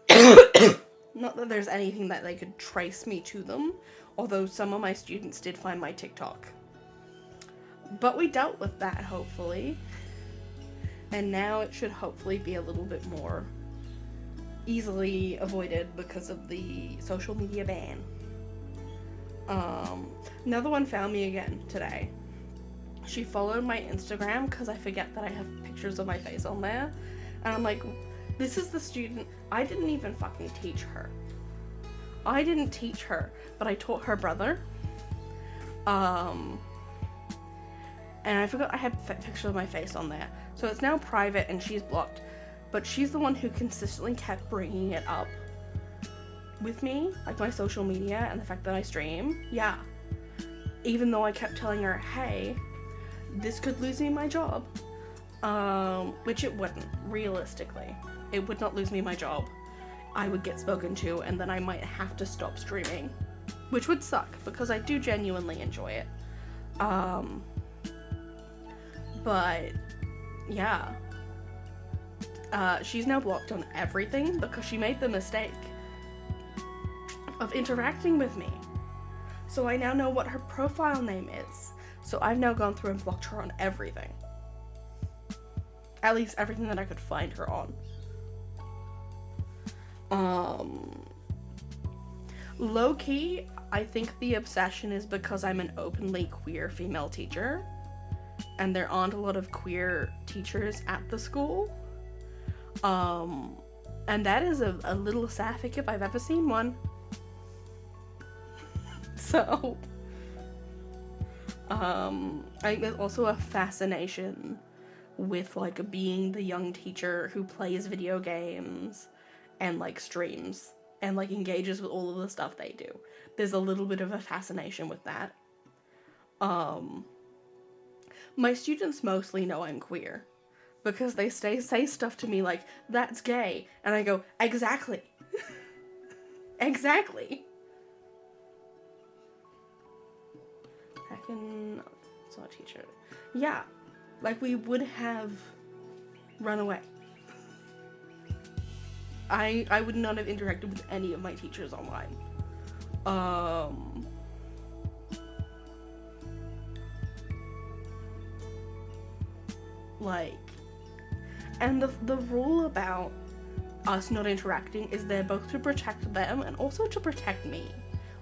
S1: that there's anything that they could trace me to them, although some of my students did find my TikTok. But we dealt with that, hopefully. And now it should hopefully be a little bit more easily avoided because of the social media ban. Another one found me again today. She followed my Instagram because I forget that I have pictures of my face on there. And I'm like, this is the student. I didn't even fucking teach her. I didn't teach her, but I taught her brother. And I forgot I had a picture of my face on there. So it's now private and she's blocked. But she's the one who consistently kept bringing it up with me, like my social media and the fact that I stream. Yeah. Even though I kept telling her, hey, this could lose me my job. Which it wouldn't, realistically. It would not lose me my job. I would get spoken to and then I might have to stop streaming. Which would suck, because I do genuinely enjoy it. But, yeah. She's now blocked on everything because she made the mistake of interacting with me. So I now know what her profile name is. So I've now gone through and blocked her on everything. At least everything that I could find her on. Low-key, I think the obsession is because I'm an openly queer female teacher. And there aren't a lot of queer teachers at the school. And that is a little sapphic if I've ever seen one. So, I think there's also a fascination with, like, being the young teacher who plays video games and, like, streams and, like, engages with all of the stuff they do. There's a little bit of a fascination with that. My students mostly know I'm queer because they say stuff to me like, that's gay, and I go, exactly. Exactly. It's not a teacher. Yeah, like we would have run away. I would not have interacted with any of my teachers online. And the rule about us not interacting is there both to protect them and also to protect me.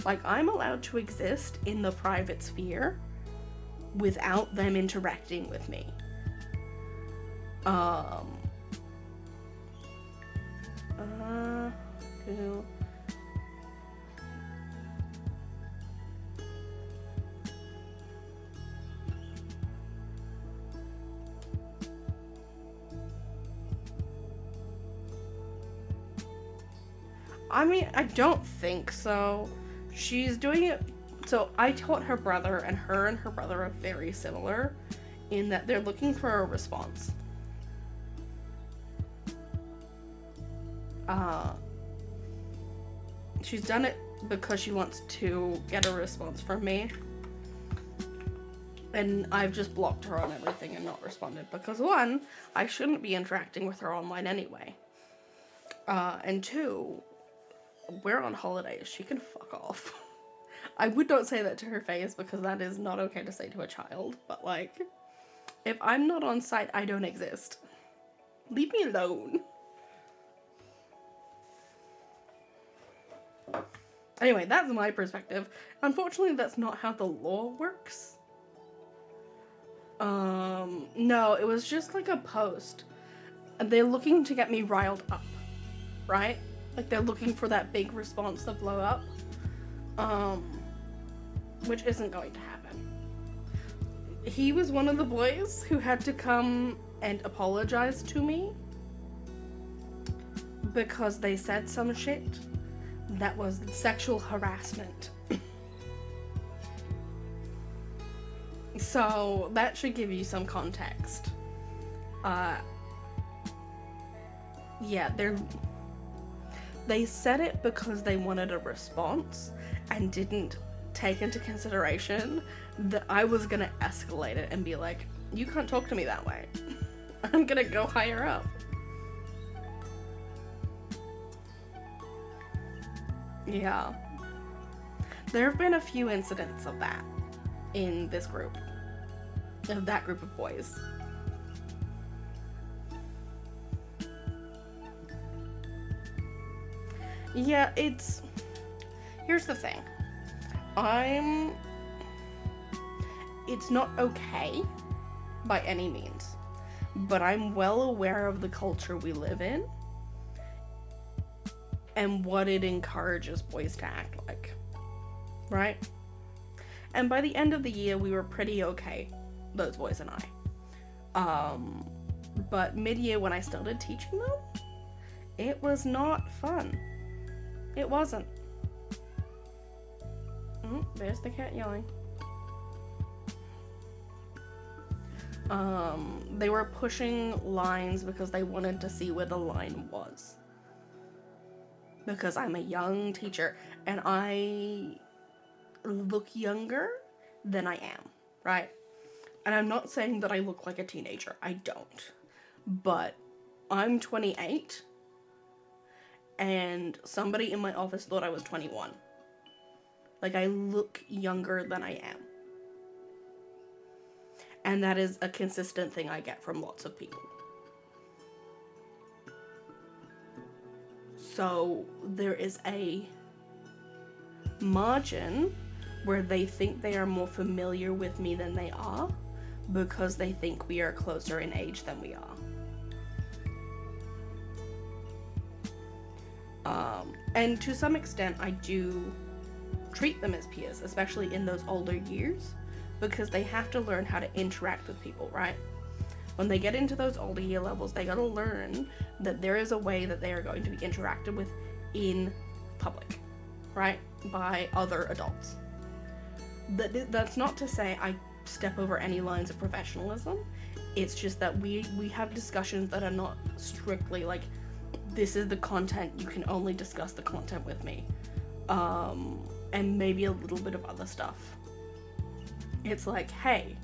S1: Like, I'm allowed to exist in the private sphere without them interacting with me. I mean, I don't think so. She's doing it. So I taught her brother, and her brother are very similar in that they're looking for a response. She's done it because she wants to get a response from me. And I've just blocked her on everything and not responded because, one, I shouldn't be interacting with her online anyway. And two, we're on holidays. She can fuck off. I would not say that to her face because that is not okay to say to a child. But, like, if I'm not on site, I don't exist. Leave me alone. Anyway, that's my perspective. Unfortunately, that's not how the law works. No, it was just like a post. And they're looking to get me riled up, right?
S2: Like, they're looking for that big response to blow up. Which isn't going to happen. He was one of the boys who had to come and apologize to me because they said some shit that was sexual harassment. So that should give you some context. Yeah, they said it because they wanted a response and didn't take into consideration that I was gonna escalate it and be like, you can't talk to me that way. I'm gonna go higher up. Yeah. There have been a few incidents of that in this group. Of that group of boys. Yeah, here's the thing. It's not okay by any means, but I'm well aware of the culture we live in and what it encourages boys to act like, right? And by the end of the year, we were pretty okay, those boys and I. But mid-year, when I started teaching them, it was not fun. It wasn't. There's the cat yelling. They were pushing lines because they wanted to see where the line was. Because I'm a young teacher and I look younger than I am, right? And I'm not saying that I look like a teenager. I don't. But I'm 28 and somebody in my office thought I was 21. Like, I look younger than I am. And that is a consistent thing I get from lots of people. So there is a margin where they think they are more familiar with me than they are because they think we are closer in age than we are. And to some extent, I do treat them as peers, especially in those older years, because they have to learn how to interact with people, right? When they get into those older year levels, they gotta learn that there is a way that they are going to be interacted with in public, right? By other adults. That's not to say I step over any lines of professionalism. It's just that we have discussions that are not strictly like, this is the content, you can only discuss the content with me. And maybe a little bit of other stuff. It's like, hey,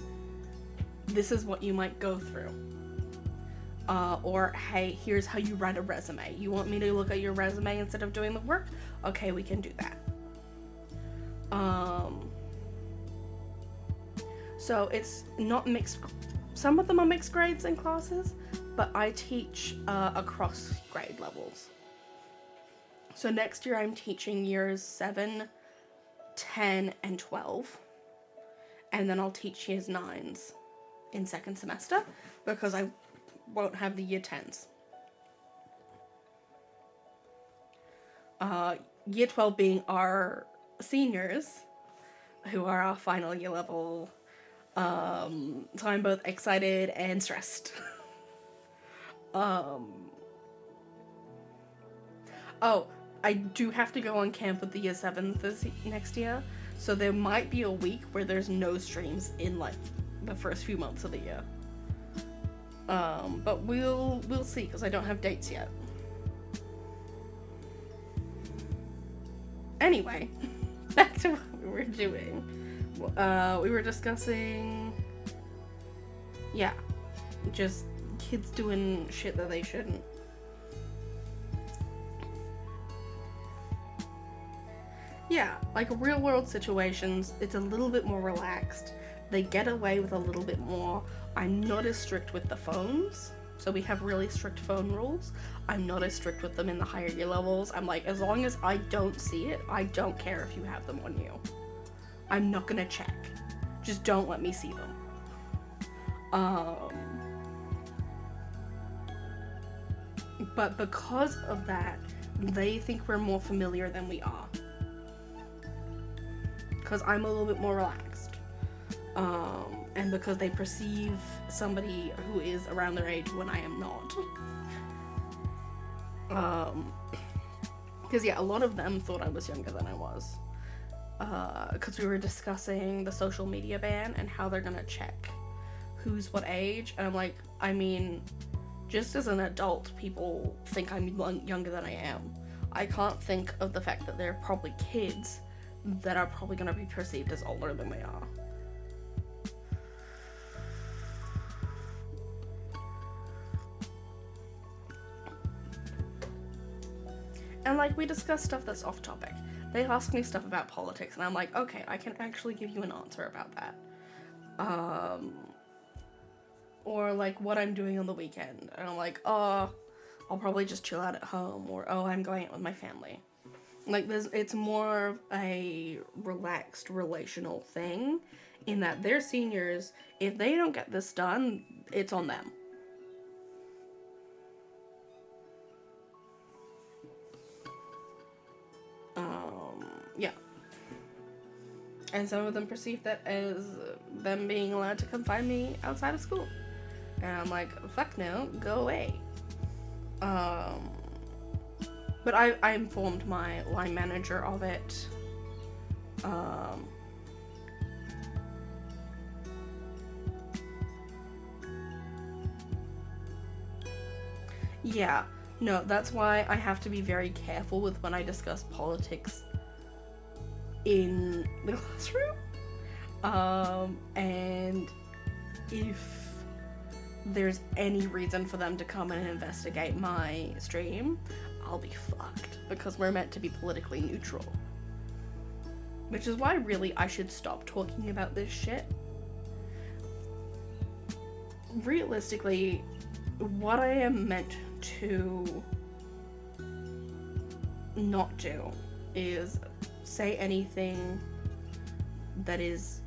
S2: this is what you might go through. Or, hey, here's how you write a resume. You want me to look at your resume instead of doing the work? Okay, we can do that. So it's not mixed. Some of them are mixed grades in classes, but I teach across grade levels. So next year I'm teaching years 7, 10, and 12. And then I'll teach years 9s in second semester because I won't have the year 10s. Year 12 being our seniors, who are our final year level. So I'm both excited and stressed. Oh, I do have to go on camp with the year 7s next year, so there might be a week where there's no streams in like the first few months of the year. But we'll see, because I don't have dates yet. Anyway, back to what we were doing. We were discussing, yeah, just kids doing shit that they shouldn't. Yeah, like real world situations, it's a little bit more relaxed. They get away with a little bit more. I'm not as strict with the phones, so we have really strict phone rules. I'm not as strict with them in the higher year levels. I'm like, as long as I don't see it, I don't care if you have them on you. I'm not gonna check. Just don't let me see them. But because of that, they think we're more familiar than we are. Because I'm a little bit more relaxed. And because they perceive somebody who is around their age when I am not. Because, yeah, a lot of them thought I was younger than I was. Because we were discussing the social media ban and how they're gonna check who's what age. And I'm like, I mean, just as an adult, people think I'm younger than I am. I can't think of the fact that there are probably kids that are probably gonna be perceived as older than they are. And, like, we discuss stuff that's off topic. They ask me stuff about politics, and I'm like, okay, I can actually give you an answer about that. Or, like, what I'm doing on the weekend. And I'm like, oh, I'll probably just chill out at home. Or, oh, I'm going out with my family. Like, it's more of a relaxed, relational thing. In that they're seniors. If they don't get this done, it's on them. Yeah. And some of them perceive that as them being allowed to come find me outside of school. And I'm like, fuck no, go away. But I informed my line manager of it. Yeah, no, that's why I have to be very careful with when I discuss politics in the classroom. And if there's any reason for them to come and investigate my stream, I'll be fucked, because we're meant to be politically neutral. Which is why really I should stop talking about this shit. Realistically, what I am meant to not do is say anything that is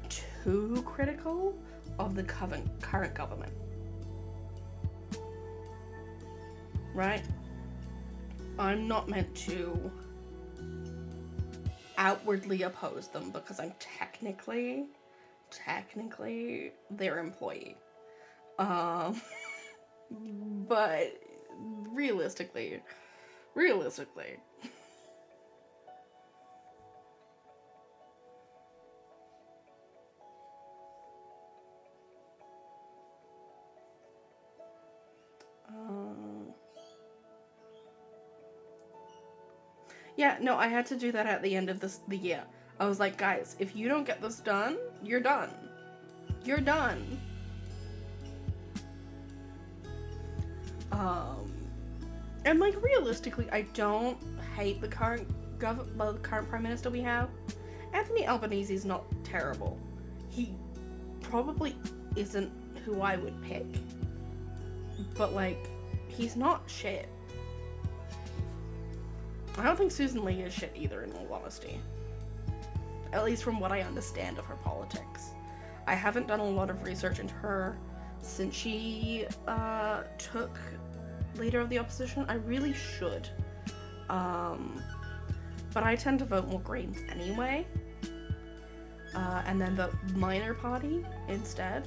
S2: too critical of the current government. Right? I'm not meant to outwardly oppose them because I'm technically their employee. But realistically. Yeah, no, I had to do that at the end of the year. I was like, guys, if you don't get this done, you're done. You're done. And like realistically, I don't hate the current prime minister we have. Anthony Albanese is not terrible. He probably isn't who I would pick. But like, he's not shit. I don't think Susan Lee is shit either, in all honesty. At least from what I understand of her politics. I haven't done a lot of research into her since she took leader of the opposition. I really should. But I tend to vote more Greens anyway. And then vote minor party instead.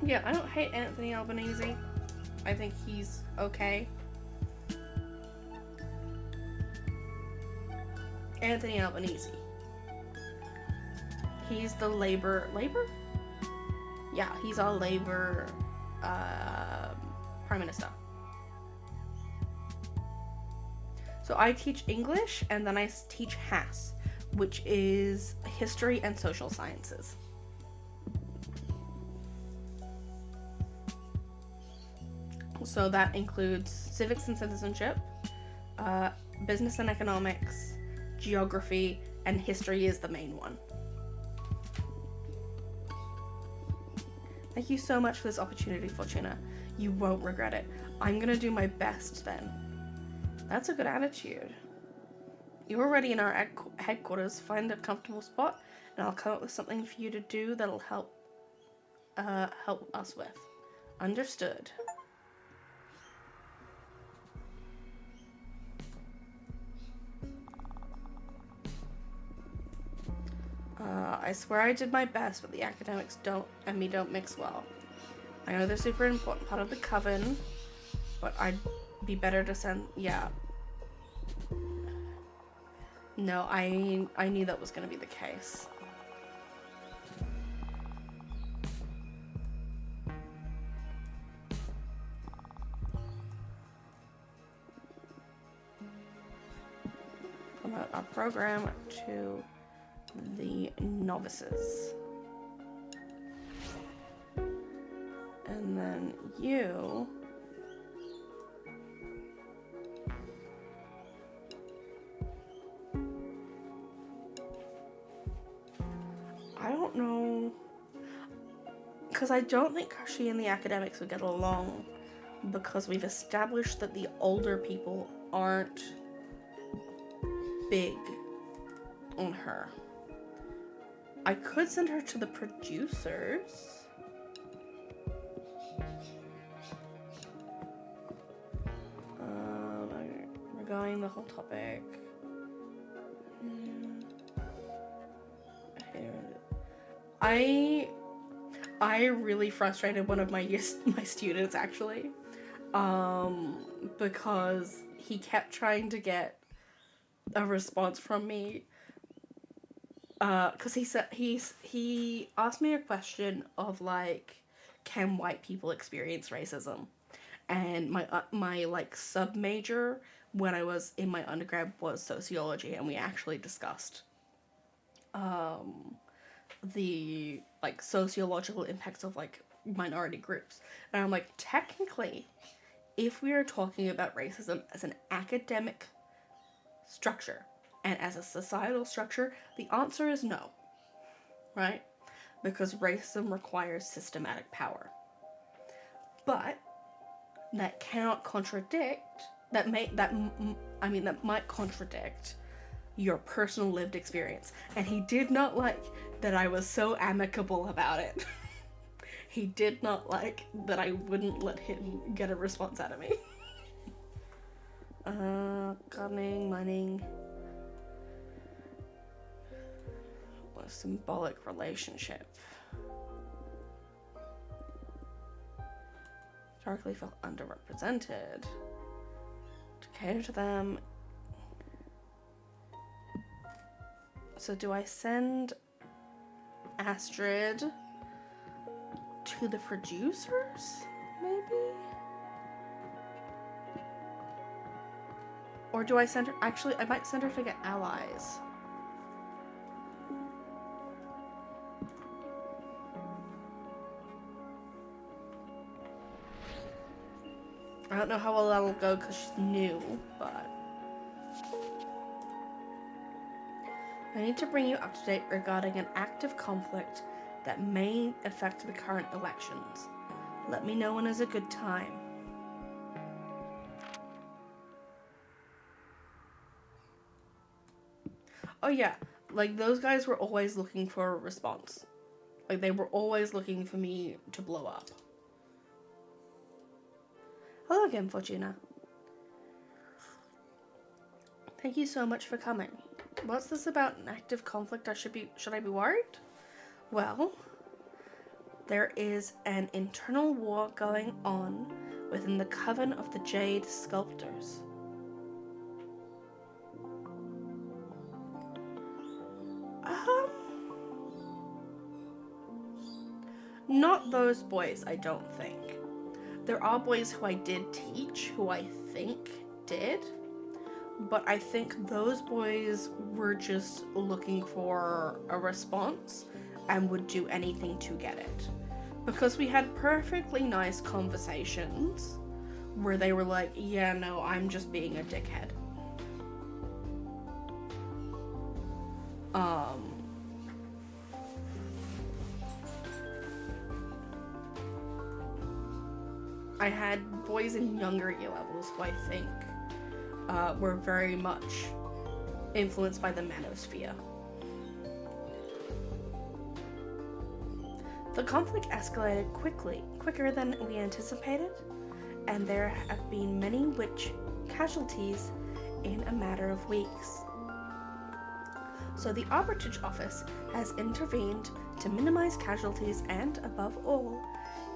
S2: Yeah, I don't hate Anthony Albanese. I think he's okay. Anthony Albanese. He's the Labour? Yeah, he's our Labour Prime Minister. So I teach English and then I teach HASS, which is History and Social Sciences. So that includes civics and citizenship, business and economics, geography, and history is the main one. Thank you so much for this opportunity, Fortuna. You won't regret it. I'm gonna do my best then. That's a good attitude. You're already in our headquarters. Find a comfortable spot. and I'll come up with something for you to do that'll help us with. Understood. I swear I did my best, but the academics don't mix well. I know they're super important part of the coven, but I'd be better to send. Yeah. No, I knew that was gonna be the case. Promote our program to the novices. And then you... I don't know... Because I don't think she and the academics would get along, because we've established that the older people aren't big on her. I could send her to the producers. Regarding the whole topic. I really frustrated one of my students actually, because he kept trying to get a response from me. Because he asked me a question of like, can white people experience racism? And my like sub major when I was in my undergrad was sociology, and we actually discussed the like sociological impacts of like minority groups. And I'm like, technically, if we are talking about racism as an academic structure and as a societal structure, the answer is no, right? Because racism requires systematic power. But that cannot contradict, that might contradict your personal lived experience. And he did not like that I was so amicable about it. He did not like that I wouldn't let him get a response out of me. Gardening, mining. What a symbolic relationship. Historically felt underrepresented. To cater to them. So do I send Astrid to the producers, maybe? Or do I send her... Actually, I might send her to get allies. I don't know how well that'll go because she's new, but... I need to bring you up to date regarding an active conflict that may affect the current elections. Let me know when is a good time. Oh yeah, like those guys were always looking for a response. Like they were always looking for me to blow up. Hello again, Fortuna. Thank you so much for coming. What's this about an active conflict? Should I be worried? Well, there is an internal war going on within the Coven of the Jade Sculptors. Not those boys, I don't think. There are boys who I did teach, who I think did, but I think those boys were just looking for a response and would do anything to get it. Because we had perfectly nice conversations where they were like, yeah, no, I'm just being a dickhead. I had boys in younger year levels who I think were very much influenced by the manosphere. The conflict escalated quicker than we anticipated, and there have been many witch casualties in a matter of weeks. So the Arbitrage Office has intervened to minimize casualties and, above all,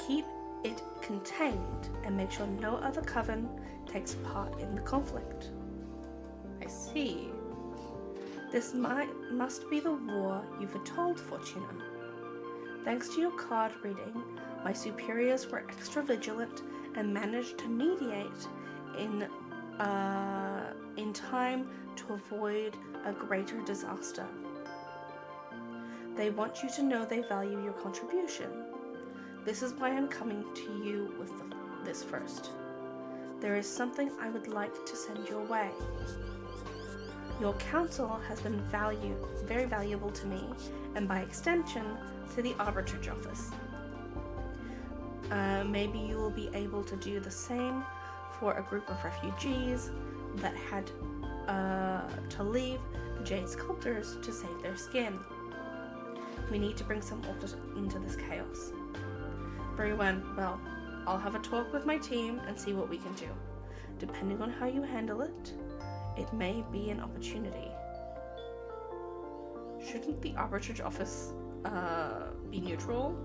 S2: keep it contained and make sure no other coven takes part in the conflict. I see. This must be the war you foretold, Fortuna. Thanks to your card reading, my superiors were extra vigilant and managed to mediate in time to avoid a greater disaster. They want you to know they value your contribution. This is why I'm coming to you with this first. There is something I would like to send your way. Your counsel has been very valuable to me, and by extension, to the Arbitrage Office. Maybe you will be able to do the same for a group of refugees that had to leave the Jade Sculptors to save their skin. We need to bring some order into this chaos. Very well, I'll have a talk with my team and see what we can do. Depending on how you handle it, it may be an opportunity. Shouldn't the Arbitrage Office be neutral?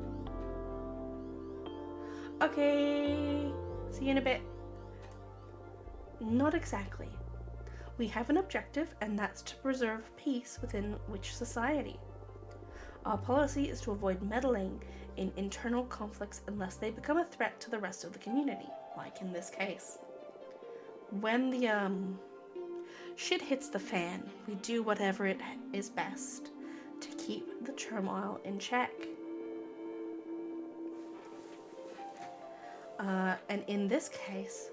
S2: Okay, see you in a bit. Not exactly. We have an objective, and that's to preserve peace within witch society. Our policy is to avoid meddling in internal conflicts unless they become a threat to the rest of the community, like in this case. When the shit hits the fan, we do whatever it is best to keep the turmoil in check. And in this case,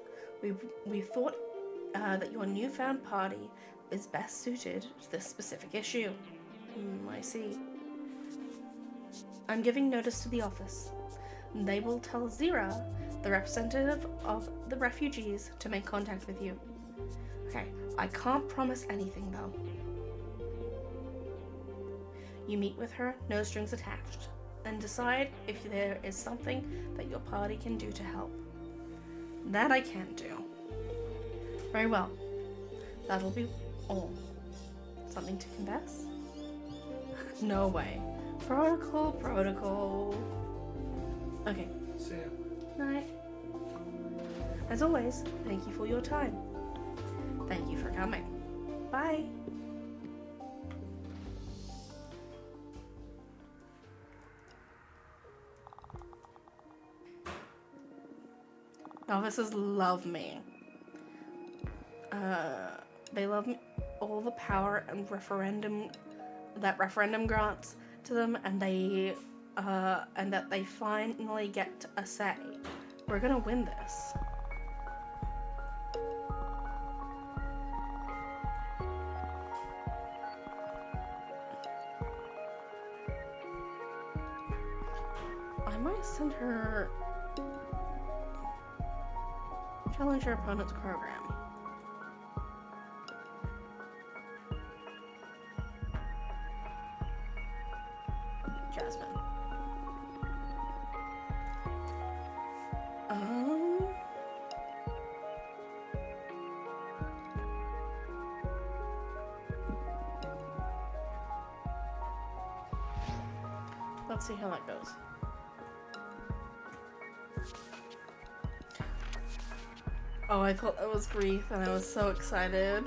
S2: we thought that your newfound party is best suited to this specific issue. I see. I'm giving notice to the office. They will tell Zira, the representative of the refugees, to make contact with you. Okay, I can't promise anything though. You meet with her, no strings attached, and decide if there is something that your party can do to help. That I can't do. Very well. That'll be all. Something to confess? No way. Protocol. Okay.
S3: See ya.
S2: Night. As always, thank you for your time. Thank you for coming. Bye. Novices love me. They love me, all the power and referendum grants to them, and and that they finally get a say. We're gonna win this. I might send her challenge your opponent's program. Jasmine. Let's see how that goes. Oh, I thought that was Grief, and I was so excited.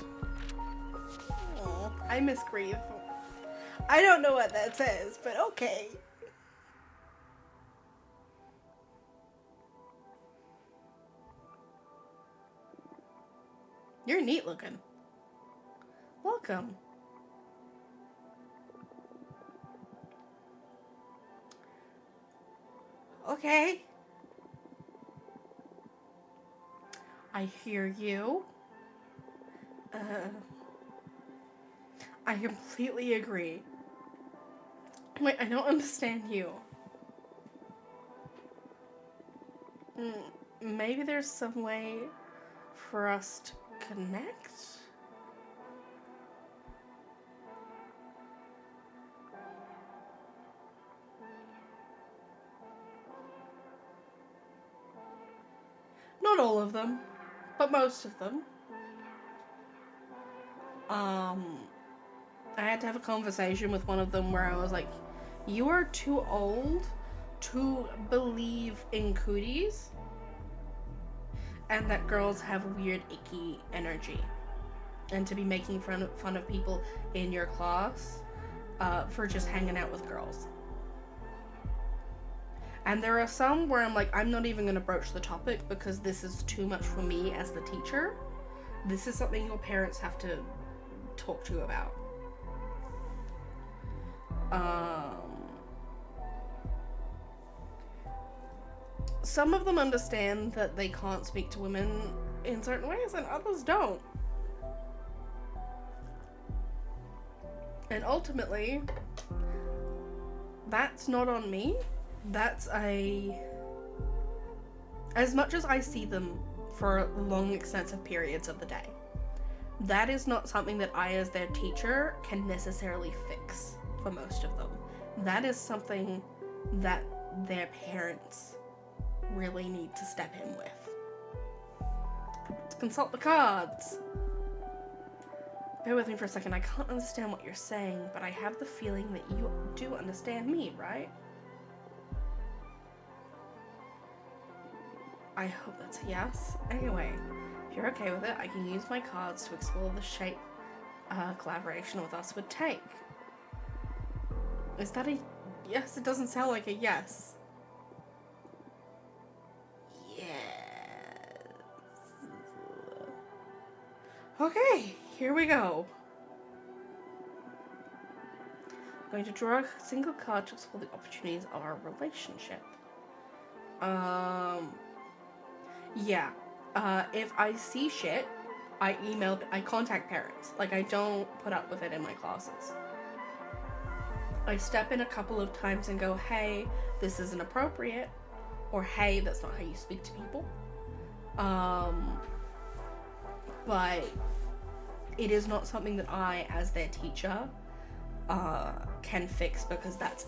S2: Oh, I miss Grief. I don't know what that says, but okay. You're neat looking. Welcome. Okay. I hear you. I completely agree. Wait, I don't understand you. Maybe there's some way for us to connect? of them, but most of them. I had to have a conversation with one of them where I was like, you are too old to believe in cooties and that girls have weird, icky energy, and to be making fun of people in your class for just hanging out with girls. And there are some where I'm like, I'm not even going to broach the topic because this is too much for me as the teacher. This is something your parents have to talk to you about. Some of them understand that they can't speak to women in certain ways, and others don't. And ultimately, that's not on me. That's as much as I see them for long, extensive periods of the day, that is not something that I, as their teacher, can necessarily fix for most of them. That is something that their parents really need to step in with. Let's consult the cards. Bear with me for a second. I can't understand what you're saying, but I have the feeling that you do understand me, right? I hope that's a yes. Anyway, if you're okay with it, I can use my cards to explore the shape collaboration with us would take. Is that a yes? It doesn't sound like a yes. Yes. Okay, here we go. I'm going to draw a single card to explore the opportunities of our relationship. Yeah. If I see shit, I contact parents. Like, I don't put up with it in my classes. I step in a couple of times and go, hey, this isn't appropriate. Or, hey, that's not how you speak to people. But it is not something that I, as their teacher, can fix, because that's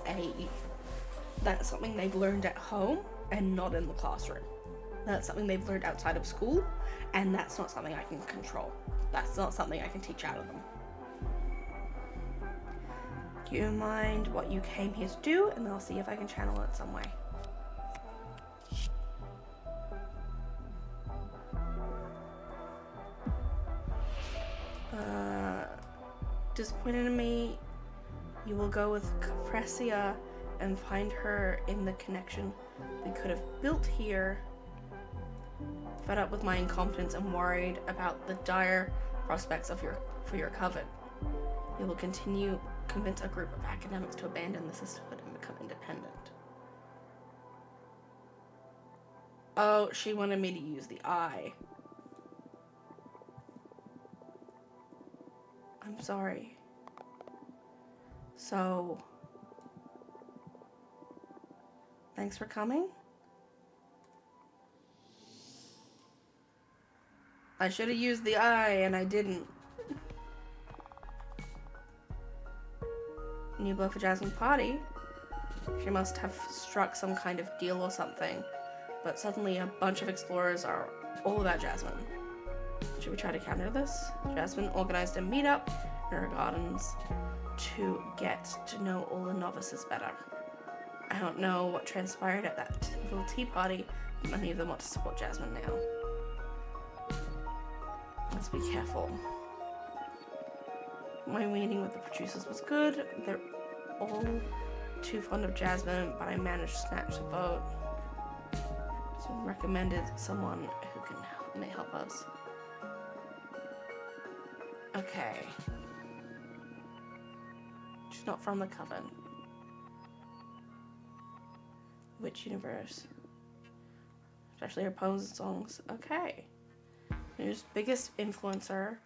S2: something they've learned at home and not in the classroom. That's something they've learned outside of school, and that's not something I can control. That's not something I can teach out of them. Keep in mind what you came here to do, and I'll see if I can channel it some way. Disappointed in me, you will go with Caprecia and find her in the connection we could have built here. Fed up with my incompetence and worried about the dire prospects for your coven. You will convince a group of academics to abandon the sisterhood and become independent. Oh, she wanted me to use the I. I'm sorry. So, thanks for coming. I should have used the I, and I didn't. New blow for Jasmine party. She must have struck some kind of deal or something. But suddenly a bunch of explorers are all about Jasmine. Should we try to counter this? Jasmine organized a meetup in her gardens to get to know all the novices better. I don't know what transpired at that little tea party, but many of them want to support Jasmine now. Let's be careful. My meeting with the producers was good. They're all too fond of Jasmine, but I managed to snatch the vote. So recommended someone who may help us. Okay. She's not from the Coven. Which universe? Especially her poems and songs. Okay. Who's biggest influencer?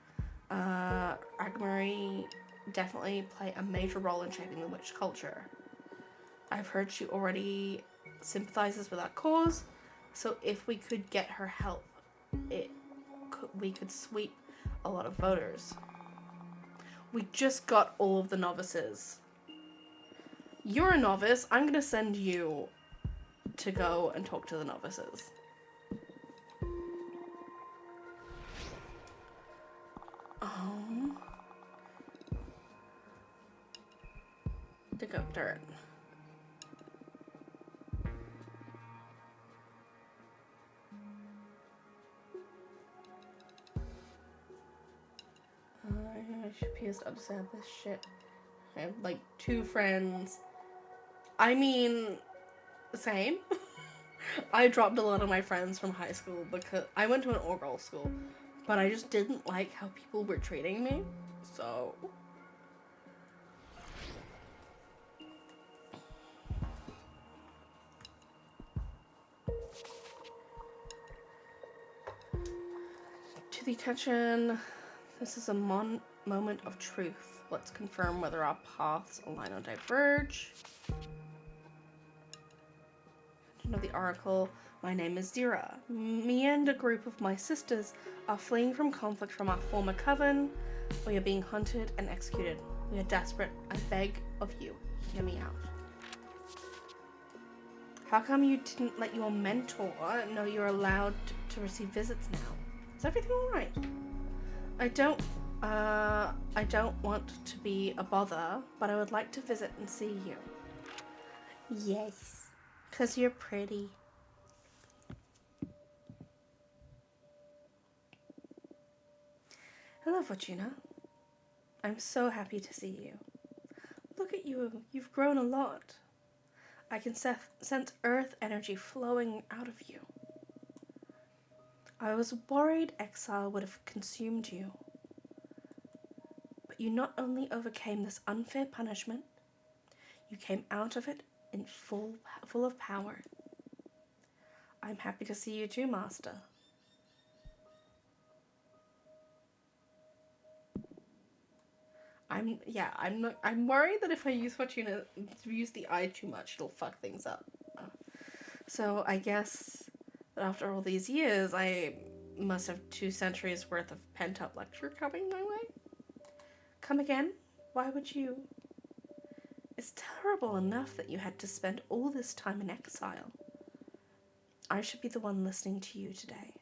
S2: Agmarie definitely play a major role in shaping the witch culture. I've heard she already sympathizes with our cause, so if we could get her help, we could sweep a lot of voters. We just got all of the novices. You're a novice. I'm gonna send you to go and talk to the novices. Um, dig up dirt. I should be as upset this shit. I have like 2 friends. I mean, same. I dropped a lot of my friends from high school because I went to an all-girls school, but I just didn't like how people were treating me. So to the attention, this is a moment of truth. Let's confirm whether our paths align or diverge. Of the oracle, my name is Zira. Me and a group of my sisters are fleeing from conflict from our former coven. We are being hunted and executed. We are desperate. I beg of you, hear me out. How come you didn't let your mentor know you're allowed to receive visits now? Is everything alright? I don't want to be a bother, but I would like to visit and see you. Yes. 'Cause you're pretty. Hello, Fortuna. I'm so happy to see you. Look at you. You've grown a lot. I can sense earth energy flowing out of you. I was worried exile would have consumed you. But you not only overcame this unfair punishment, you came out of it in full of power. I'm happy to see you too, Master. I'm worried that if I use the I too much, it'll fuck things up. So I guess that after all these years, I must have 2 centuries worth of pent-up lecture coming my way. Come again? Why would you? It's terrible enough that you had to spend all this time in exile. I should be the one listening to you today.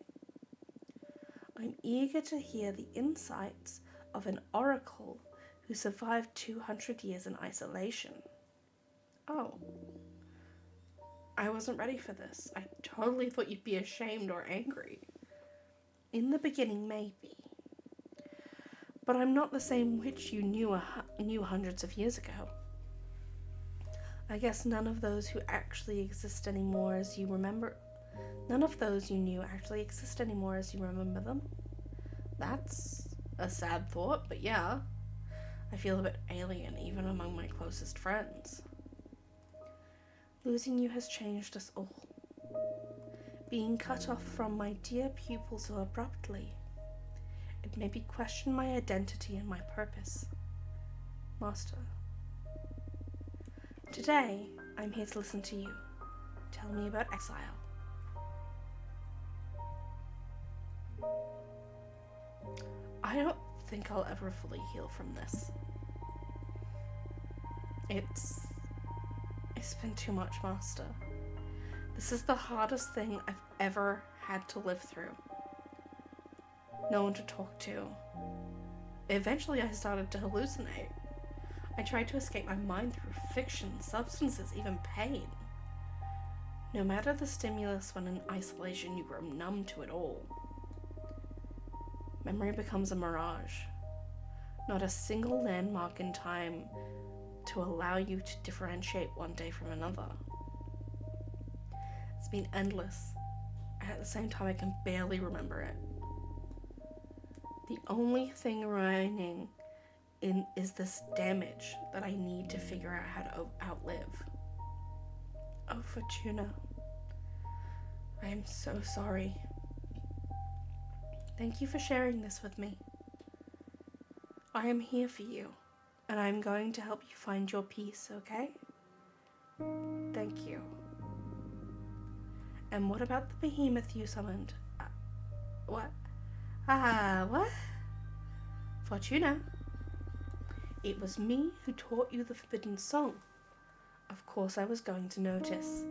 S2: I'm eager to hear the insights of an oracle who survived 200 years in isolation. Oh. I wasn't ready for this. I totally thought you'd be ashamed or angry. In the beginning, maybe. But I'm not the same witch you knew hundreds of years ago. I guess none of those who actually exist anymore as you remember. None of those you knew actually exist anymore as you remember them. That's a sad thought, but yeah. I feel a bit alien even among my closest friends. Losing you has changed us all. Being cut off from my dear pupils so abruptly, it made me question my identity and my purpose. Master. Today, I'm here to listen to you. Tell me about exile. I don't think I'll ever fully heal from this. It's been too much, Master. This is the hardest thing I've ever had to live through. No one to talk to. Eventually I started to hallucinate. I tried to escape my mind through fiction, substances, even pain. No matter the stimulus, when in isolation you grow numb to it all. Memory becomes a mirage. Not a single landmark in time to allow you to differentiate one day from another. It's been endless, and at the same time I can barely remember it. The only thing remaining is this damage that I need to figure out how to outlive. Oh, Fortuna. I am so sorry. Thank you for sharing this with me. I am here for you, and I'm going to help you find your peace, okay? Thank you. And what about the behemoth you summoned? What? What? Fortuna. It was me who taught you the forbidden song. Of course I was going to notice.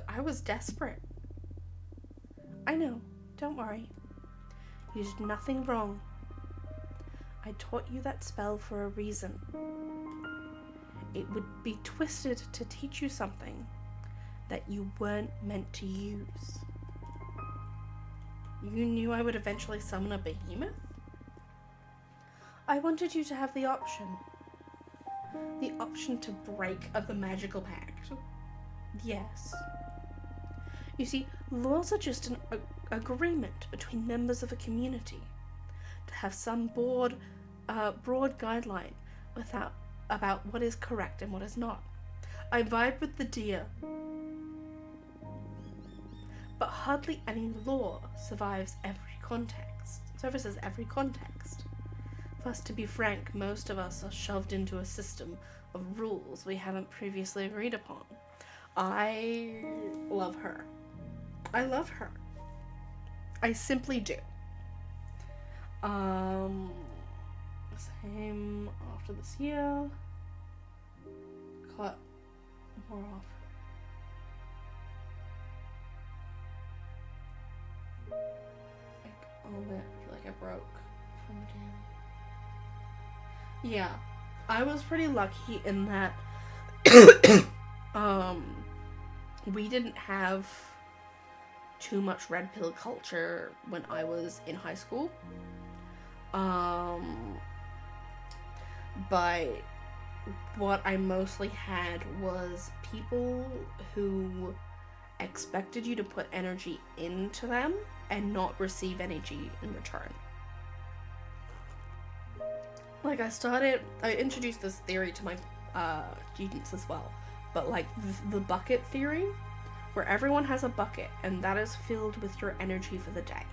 S2: I was desperate. I know, don't worry. You did nothing wrong. I taught you that spell for a reason. It would be twisted to teach you something that you weren't meant to use. You knew I would eventually summon a behemoth? I wanted you to have the option. The option to break the magical pact. Yes. You see, laws are just an agreement between members of a community to have some broad guideline about what is correct and what is not. I vibe with the deer, but hardly any law survives every context. Services every context. Plus, to be frank, most of us are shoved into a system of rules we haven't previously agreed upon. I love her. I love her. I simply do. Same after this year. Cut more off. Like, all of it, I feel like I broke from the game. Yeah, I was pretty lucky in that we didn't have too much red pill culture when I was in high school. But what I mostly had was people who expected you to put energy into them and not receive energy in return. Like, I introduced this theory to my students as well, but like the bucket theory, where everyone has a bucket and that is filled with your energy for the day.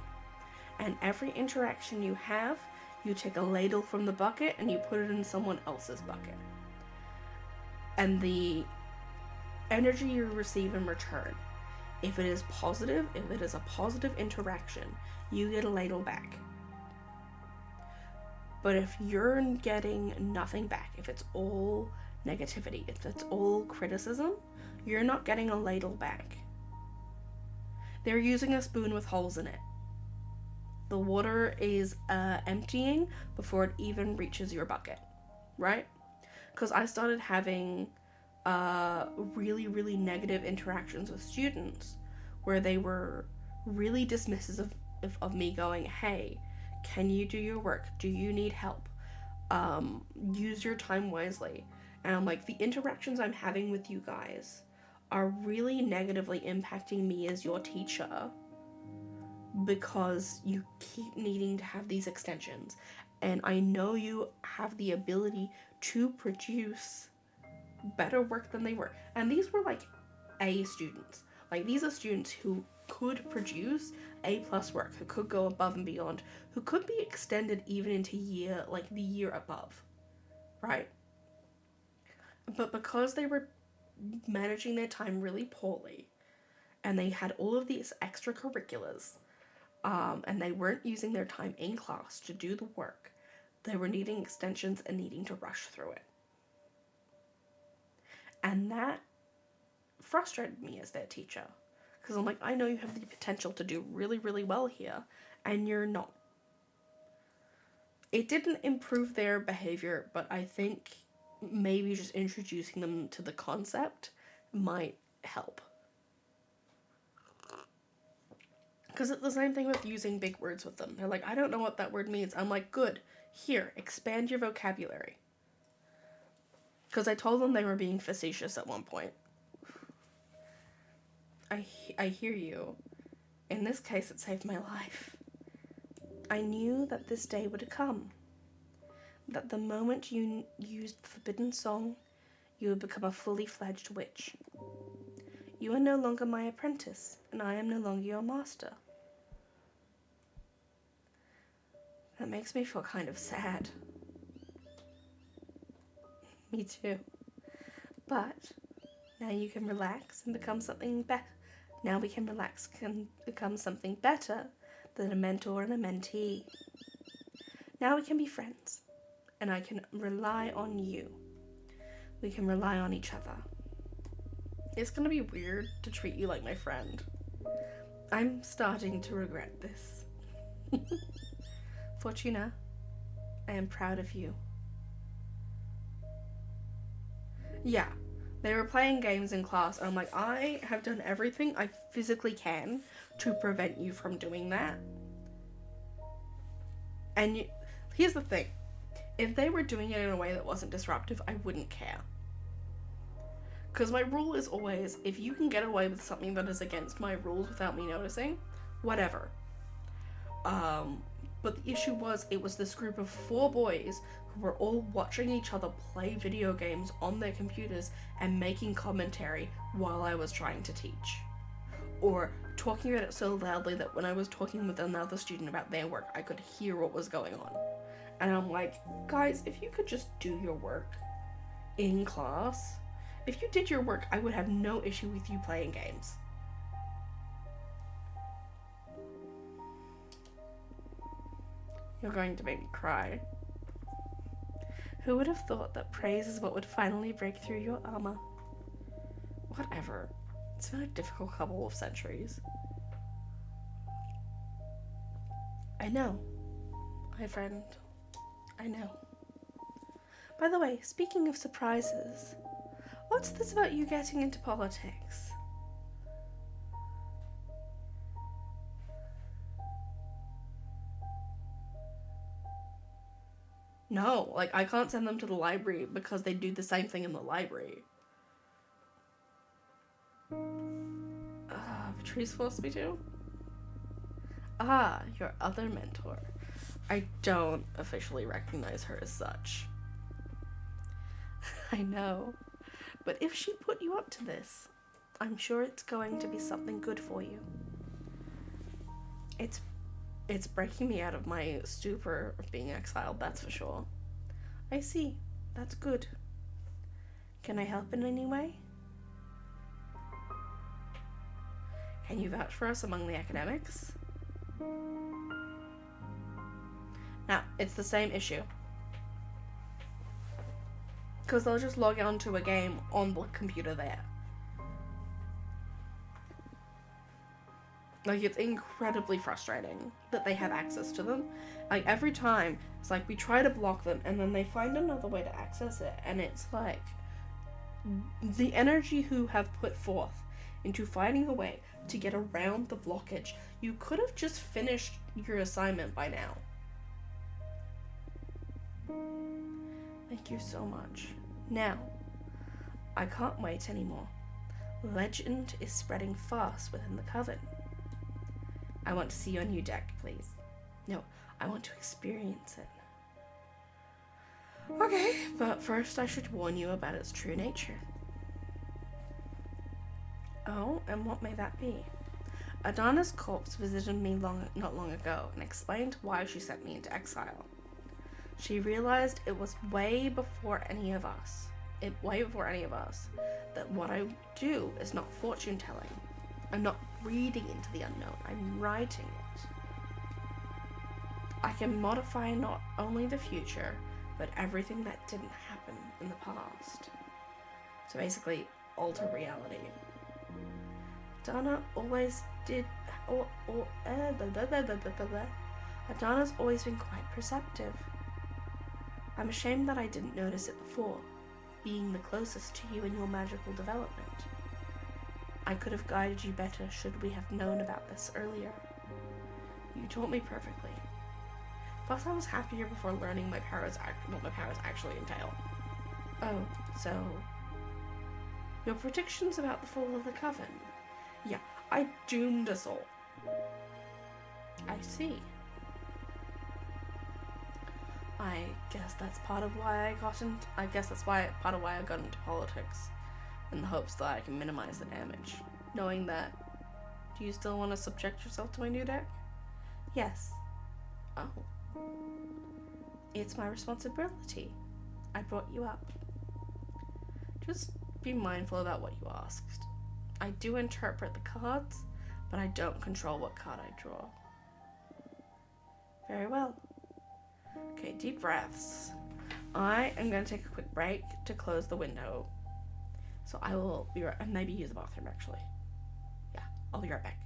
S2: And every interaction you have, you take a ladle from the bucket and you put it in someone else's bucket. And the energy you receive in return, if it is positive, if it is a positive interaction, you get a ladle back. But if you're getting nothing back, if it's all negativity, if it's all criticism, you're not getting a ladle back. They're using a spoon with holes in it. The water is emptying before it even reaches your bucket, right? Because I started having really, really negative interactions with students where they were really dismissive of me going, hey, can you do your work? Do you need help? Use your time wisely. And I'm like, the interactions I'm having with you guys are really negatively impacting me as your teacher because you keep needing to have these extensions. And I know you have the ability to produce better work than they were. And these were like A students. Like, these are students who could produce A+ work, who could go above and beyond, who could be extended even into the year above, right? But because they were managing their time really poorly, and they had all of these extracurriculars, and they weren't using their time in class to do the work, they were needing extensions and needing to rush through it. And that frustrated me as their teacher. Because I'm like, I know you have the potential to do really, really well here, and you're not. It didn't improve their behavior, but I think maybe just introducing them to the concept might help. Because it's the same thing with using big words with them. They're like, I don't know what that word means. I'm like, good. Here, expand your vocabulary. Because I told them they were being facetious at one point. I hear you. In this case, it saved my life. I knew that this day would come. That the moment you used the forbidden song, you would become a fully fledged witch. You are no longer my apprentice, and I am no longer your master. That makes me feel kind of sad. Me too. But now you can relax and become something better. Now we can relax and become something better than a mentor and a mentee. Now we can be friends, and I can rely on you. We can rely on each other. It's gonna be weird to treat you like my friend. I'm starting to regret this. Fortuna, I am proud of you. Yeah, they were playing games in class, and I'm like, I have done everything I physically can to prevent you from doing that. And here's the thing. If they were doing it in a way that wasn't disruptive, I wouldn't care. Because my rule is always, if you can get away with something that is against my rules without me noticing, whatever. But the issue was, it was this group of 4 boys who were all watching each other play video games on their computers and making commentary while I was trying to teach. Or talking about it so loudly that when I was talking with another student about their work, I could hear what was going on. And I'm like, guys, if you could just do your work in class, if you did your work, I would have no issue with you playing games. You're going to make me cry. Who would have thought that praise is what would finally break through your armor? Whatever. It's been a difficult couple of centuries. I know, my friend. I know. By the way, speaking of surprises, what's this about you getting into politics? No, like, I can't send them to the library because they do the same thing in the library. Patrice forced me to? Ah, your other mentor. I don't officially recognize her as such. I know. But if she put you up to this, I'm sure it's going to be something good for you. It's breaking me out of my stupor of being exiled, that's for sure. I see. That's good. Can I help in any way? Can you vouch for us among the academics? Now, it's the same issue. Because they'll just log on to a game on the computer there. Like, it's incredibly frustrating that they have access to them. Like, every time, it's like we try to block them and then they find another way to access it. And it's like, the energy who have put forth into finding a way to get around the blockage, you could have just finished your assignment by now. Thank you so much. Now, I can't wait anymore. Legend is spreading fast within the coven. I want to see your new deck, please. No, I want to experience it. Okay, but first I should warn you about its true nature. Oh, and what may that be? Adana's corpse visited me not long ago and explained why she sent me into exile. She realized it was way before any of us, that what I do is not fortune telling. I'm not reading into the unknown, I'm writing it. I can modify not only the future, but everything that didn't happen in the past. So basically, alter reality. Adana's always been quite perceptive. I'm ashamed that I didn't notice it before, being the closest to you in your magical development. I could have guided you better should we have known about this earlier. You taught me perfectly. Plus, I was happier before learning what my powers actually entail. Oh, so... your predictions about the fall of the Coven? Yeah, I doomed us all. I see. I guess that's part of why I got into politics, in the hopes that I can minimize the damage. Knowing that, do you still want to subject yourself to my new deck? Yes. Oh. It's my responsibility. I brought you up. Just be mindful about what you asked. I do interpret the cards, but I don't control what card I draw. Very well. Okay, deep breaths. I am going to take a quick break to close the window. So I will be right, and maybe use the bathroom actually. Yeah, I'll be right back.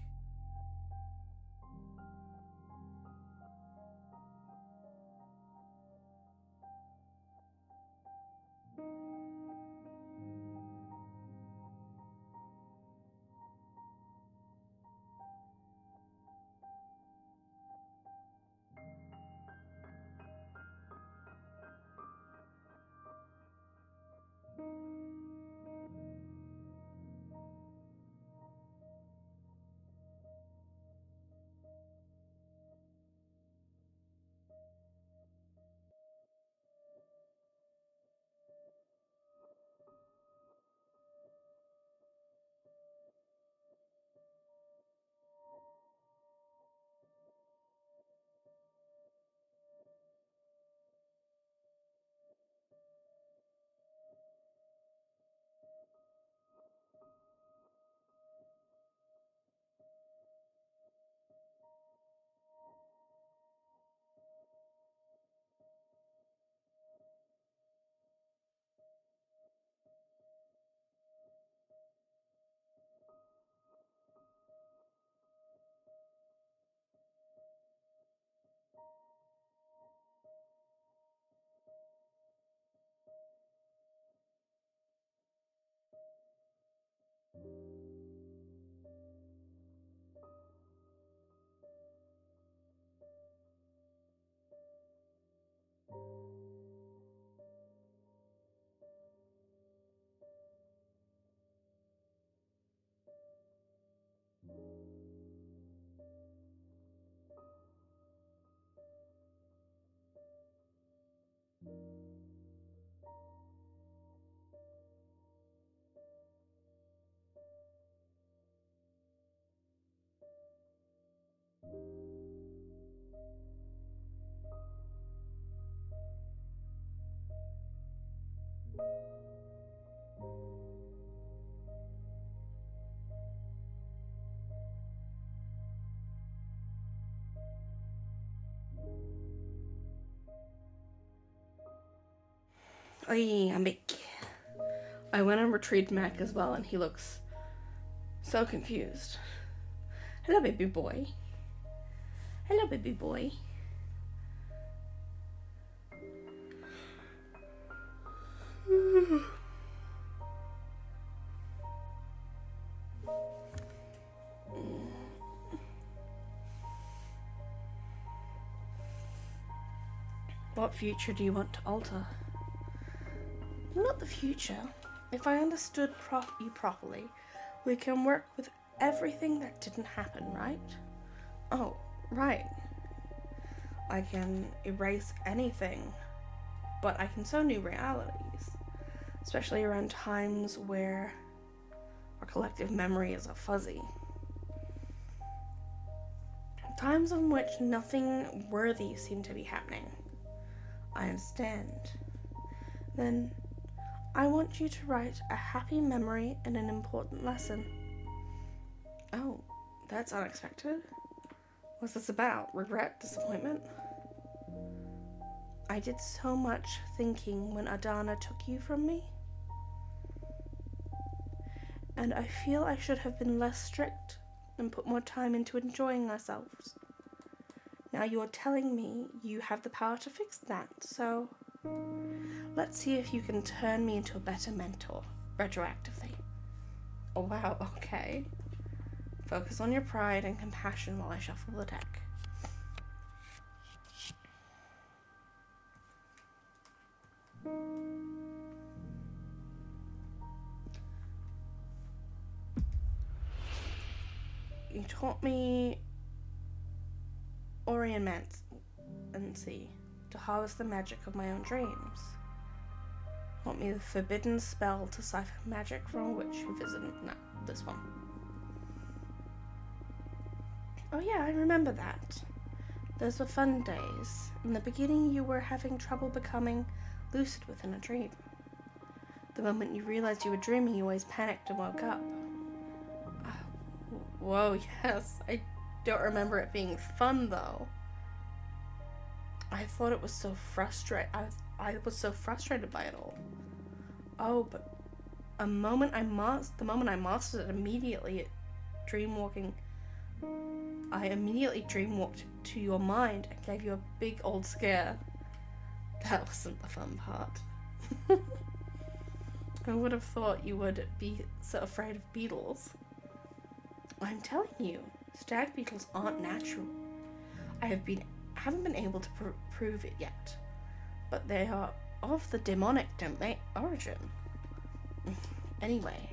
S2: Oi, I'm back. I went and retrieved Mac as well, and he looks so confused. Hello, baby boy. Hello, baby boy. What future do you want to alter? Not the future. If I understood you properly, we can work with everything that didn't happen, right? Oh, right. I can erase anything, but I can sow new realities, especially around times where our collective memory is a fuzzy. Times in which nothing worthy seemed to be happening. I understand. Then I want you to write a happy memory and an important lesson. Oh, that's unexpected. What's this about? Regret? Disappointment? I did so much thinking when Adana took you from me. And I feel I should have been less strict and put more time into enjoying ourselves. Now you're telling me you have the power to fix that, so let's see if you can turn me into a better mentor, retroactively. Oh wow, okay. Focus on your pride and compassion while I shuffle the deck. You taught me Orionmancy to harvest the magic of my own dreams. Taught me the forbidden spell to siphon magic from a witch who visited this one. Oh yeah, I remember that. Those were fun days. In the beginning, you were having trouble becoming lucid within a dream. The moment you realized you were dreaming, you always panicked and woke up. Whoa, yes. I don't remember it being fun, though. I thought it was so frustrating. I was so frustrated by it all. Oh, but the moment I mastered it, I immediately dreamwalked to your mind and gave you a big old scare. That wasn't the fun part. I would have thought you would be so afraid of beetles. I'm telling you, stag beetles aren't natural. I haven't been able to prove it yet, but they are of the demonic origin. Anyway,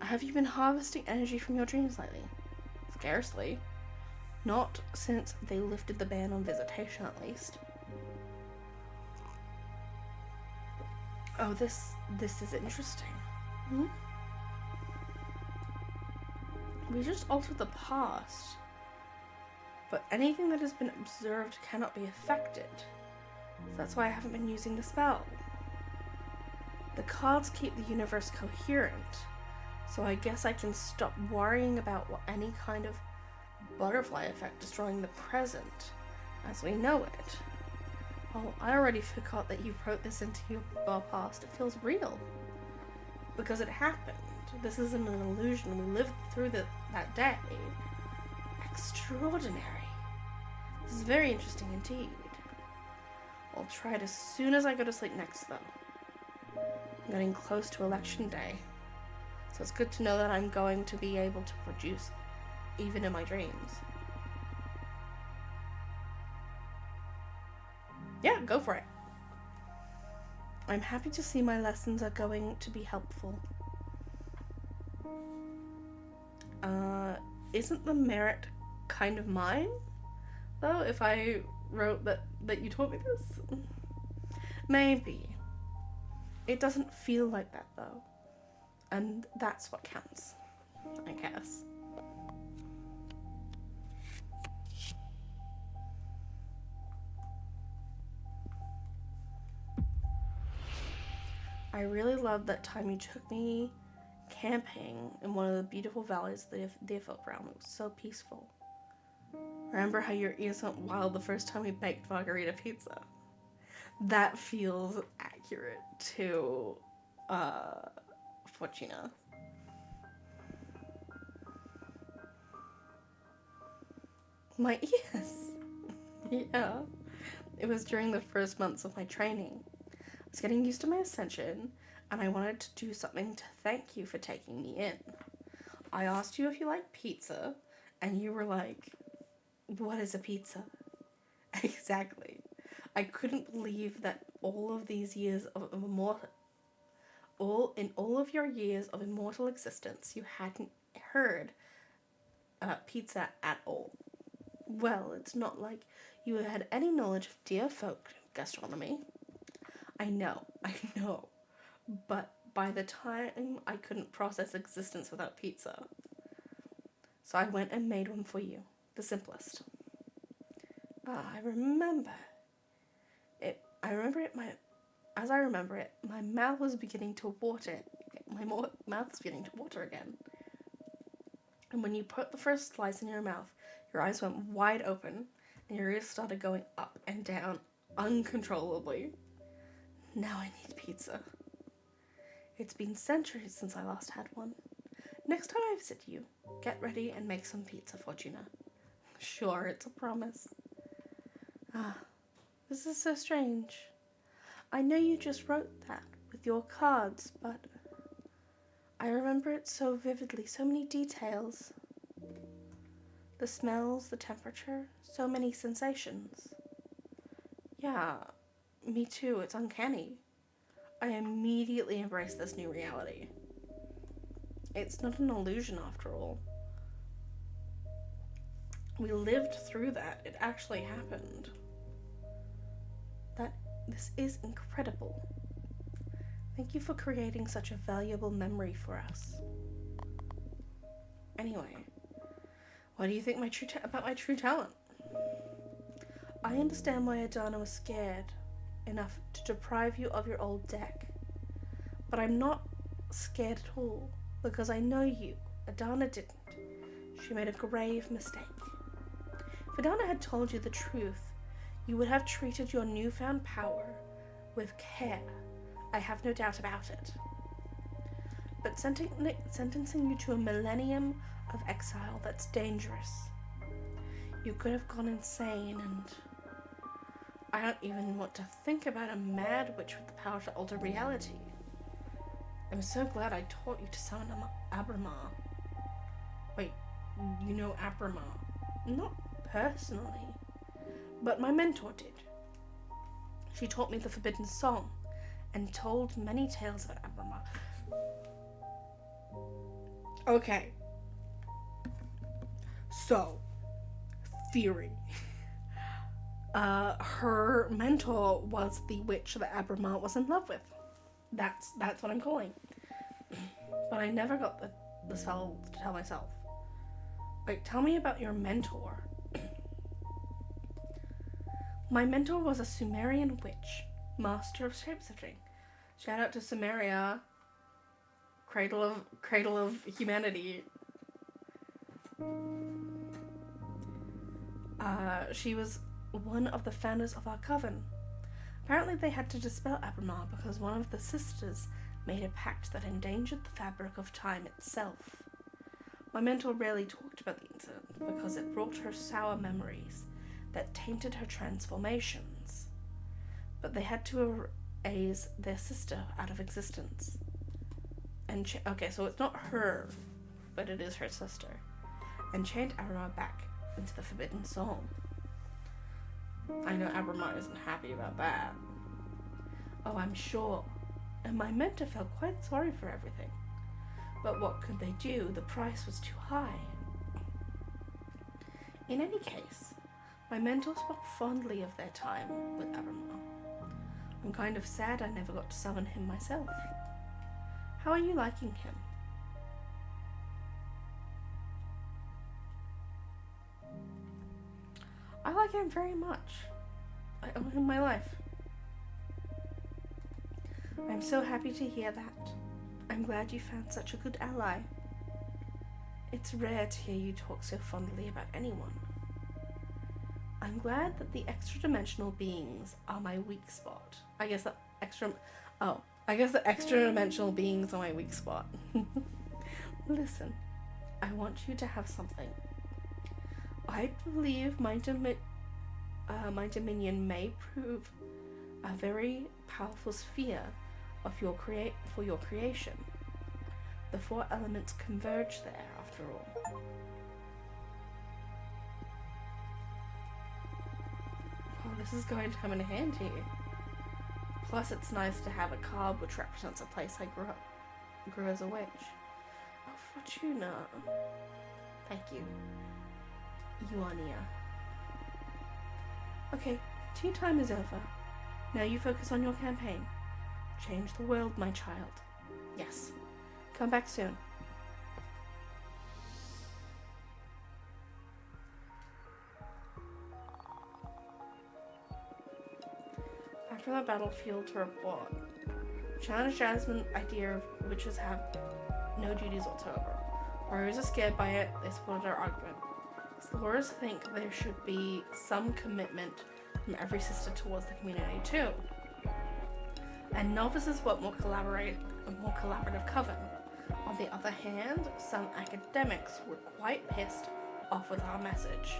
S2: have you been harvesting energy from your dreams lately? Scarcely. Not since they lifted the ban on visitation, at least. Oh, this is interesting. We just altered the past, but anything that has been observed cannot be affected. That's why I haven't been using the spell. The cards keep the universe coherent, so I guess I can stop worrying about any kind of butterfly effect destroying the present as we know it. Oh, I already forgot that you wrote this into your past. It feels real. Because it happened. This isn't an illusion. We lived through that day. Extraordinary. This is very interesting indeed. I'll try it as soon as I go to sleep next, though. I'm getting close to election day, so it's good to know that I'm going to be able to produce even in my dreams. Yeah, go for it. I'm happy to see my lessons are going to be helpful. Isn't the merit kind of mine, though, if I wrote that you taught me this? Maybe. It doesn't feel like that, though. And that's what counts, I guess. I really loved that time you took me camping in one of the beautiful valleys of the Deerfield realm. It was so peaceful. Remember how your ears went wild the first time we baked margarita pizza? That feels accurate to Fortuna. My ears. Yeah. It was during the first months of my training. I was getting used to my ascension, and I wanted to do something to thank you for taking me in. I asked you if you like pizza, and you were like, "What is a pizza?" Exactly. I couldn't believe that all of these years of all of your years of immortal existence, you hadn't heard pizza at all. Well, it's not like you had any knowledge of dear folk gastronomy. I know, but by the time I couldn't process existence without pizza. So I went and made one for you, the simplest. I remember it. As I remember it, my mouth was beginning to water. My mouth was beginning to water again. And when you put the first slice in your mouth, your eyes went wide open, and your ears started going up and down uncontrollably. Now I need pizza. It's been centuries since I last had one. Next time I visit you, get ready and make some pizza, Fortuna. Sure, it's a promise. This is so strange. I know you just wrote that with your cards, but I remember it so vividly, so many details. The smells, the temperature, so many sensations. Yeah, me too, it's uncanny. I immediately embraced this new reality. It's not an illusion after all. We lived through that. It actually happened. This is incredible. Thank you for creating such a valuable memory for us. Anyway, what do you think about my true talent? I understand why Adana was scared enough to deprive you of your old deck. But I'm not scared at all, because I know you. Adana didn't. She made a grave mistake. If Adana had told you the truth, you would have treated your newfound power with care. I have no doubt about it. but sentencing you to a millennium of exile, that's dangerous. You could have gone insane, and I don't even want to think about a mad witch with the power to alter reality. I'm so glad I taught you to summon Abramat. Wait, you know Abramat? Not personally, but my mentor did. She taught me the Forbidden Song and told many tales about Abramat. Okay. So, theory. Her mentor was the witch that Abramat was in love with. That's what I'm calling. But I never got the spell to tell myself. Wait, tell me about your mentor. My mentor was a Sumerian witch, master of shapeshifting. Shout out to Sumeria, cradle of humanity. She was one of the founders of our coven. Apparently they had to dispel Abramat because one of the sisters made a pact that endangered the fabric of time itself. My mentor rarely talked about the incident because it brought her sour memories that tainted her transformations. But they had to erase their sister out of existence. And okay, so it's not her, but it is her sister. And chained Abramat back into the Forbidden Song. I know Abramat isn't happy about that. Oh, I'm sure. And my mentor felt quite sorry for everything. But what could they do? The price was too high. In any case, my mentor spoke fondly of their time with Abramat. I'm kind of sad I never got to summon him myself. How are you liking him? I like him very much. I owe him my life. I'm so happy to hear that. I'm glad you found such a good ally. It's rare to hear you talk so fondly about anyone. I'm glad that the extra-dimensional beings are my weak spot. I guess the extra-dimensional beings are my weak spot. Listen, I want you to have something. I believe my dominion may prove a very powerful sphere of your creation. The 4 elements converge there, after all. Oh, this is going to come in handy. Plus, it's nice to have a card which represents a place I grew as a witch. Oh, Fortuna. Thank you. Ionia. Okay, tea time is over. Now you focus on your campaign. Change the world, my child. Yes. Come back soon. Back from the battlefield to report. Challenge Jasmine's idea of witches have no duties whatsoever. Warriors are scared by it, they supported our argument. Explorers think there should be some commitment from every sister towards the community too. And novices want a more collaborative coven. On the other hand, some academics were quite pissed off with our message.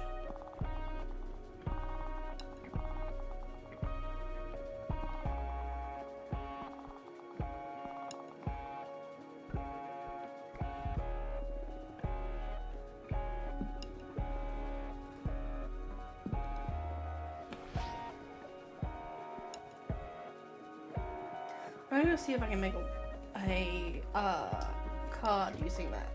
S2: I'm gonna see if I can make a card using that.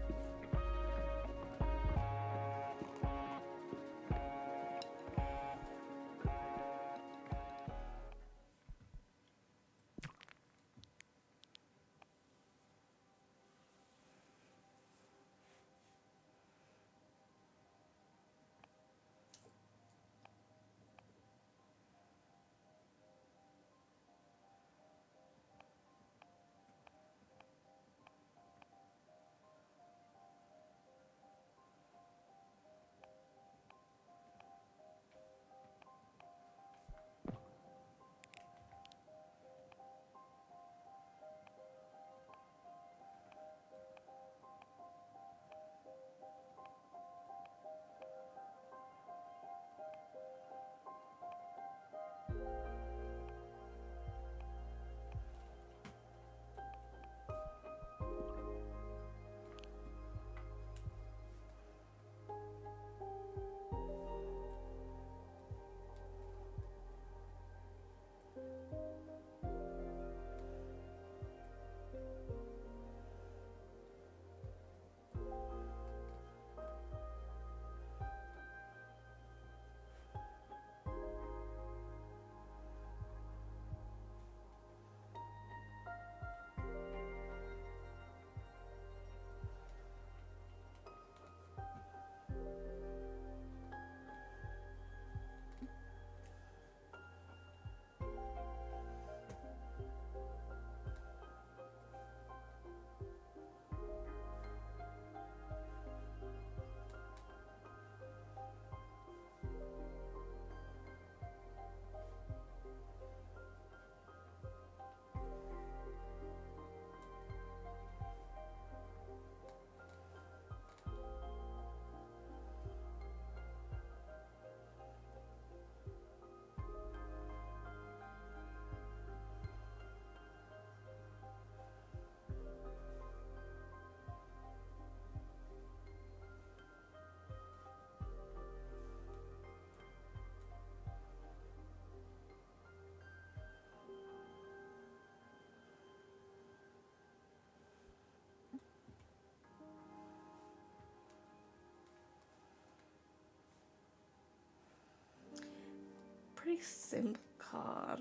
S2: pretty simple card.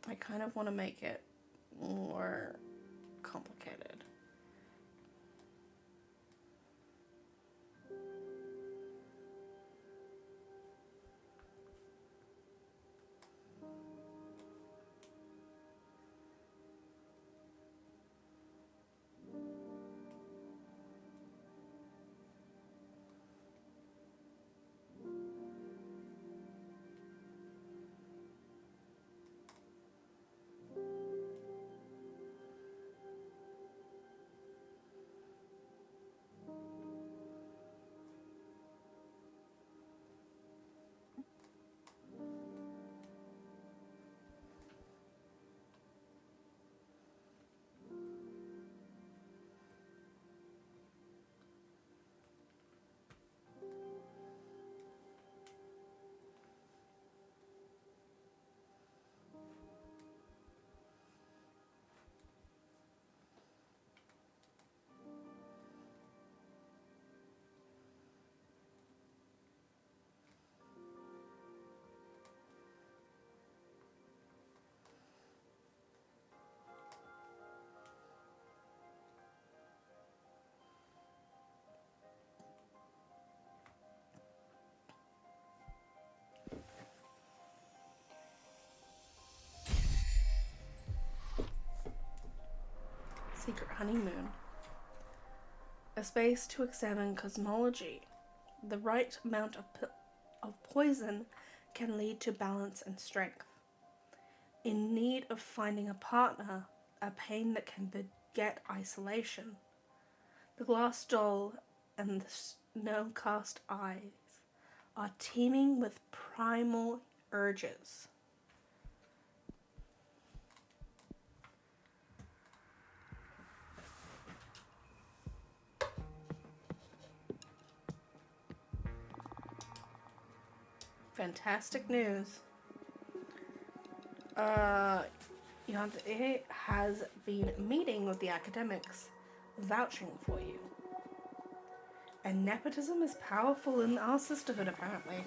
S2: I kind of want to make it more complicated. Secret honeymoon. A space to examine cosmology. The right amount of poison can lead to balance and strength. In need of finding a partner, a pain that can beget isolation. The glass doll and the snow-cast eyes are teeming with primal urges. Fantastic news. Yandere has been meeting with the academics, vouching for you. And nepotism is powerful in our sisterhood, apparently.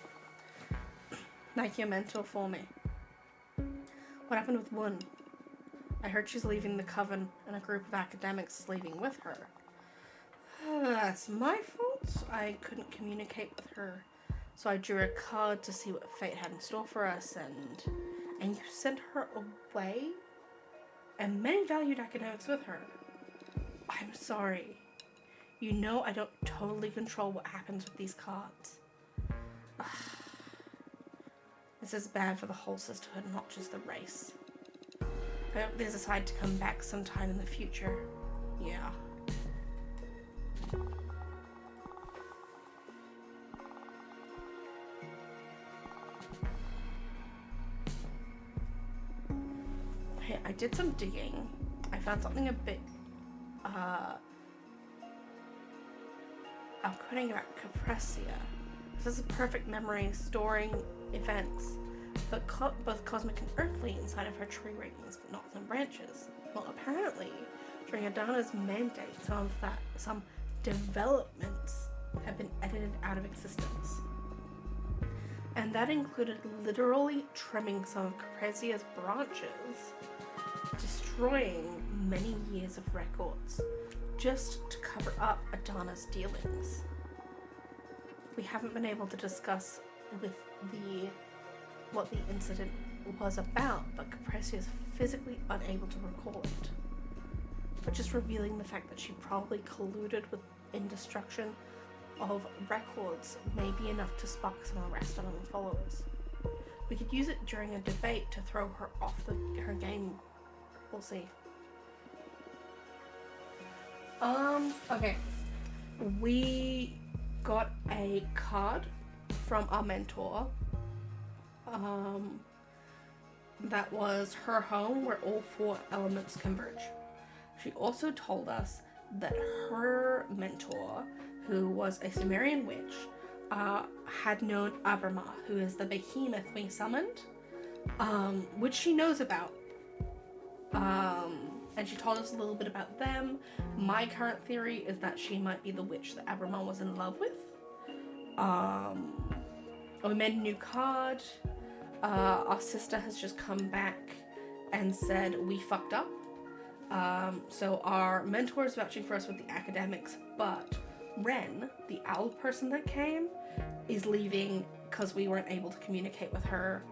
S2: Like your mentor for me. What happened with Wun? I heard she's leaving the Coven, and a group of academics is leaving with her. That's my fault. I couldn't communicate with her. So I drew a card to see what fate had in store for us, and you sent her away? And many valued academics with her. I'm sorry. You know I don't totally control what happens with these cards. Ugh. This is bad for the whole sisterhood, not just the race. I hope they decide to come back sometime in the future. Yeah. Hey, I did some digging. I found something a bit, outputting about Caprecia. This is a perfect memory storing events, but both cosmic and earthly inside of her tree rings, but not some branches. Well, apparently, during Adana's mandate, some developments have been edited out of existence. And that included literally trimming some of Caprecia's branches, destroying many years of records, just to cover up Adana's dealings. We haven't been able to discuss with what the incident was about, but Caprecia is physically unable to recall it. But just revealing the fact that she probably colluded in destruction of records may be enough to spark some arrest among followers. We could use it during a debate to throw her off her game. We'll see. Okay. We got a card from our mentor. That was her home where all 4 elements converge. She also told us that her mentor, who was a Sumerian witch, had known Abrama, who is the behemoth we summoned, which she knows about. And she told us a little bit about them. My current theory is that she might be the witch that Abrama was in love with. We made a new card. Our sister has just come back and said we fucked up. So our mentor is vouching for us with the academics, but Ren, the owl person that came, is leaving because we weren't able to communicate with her.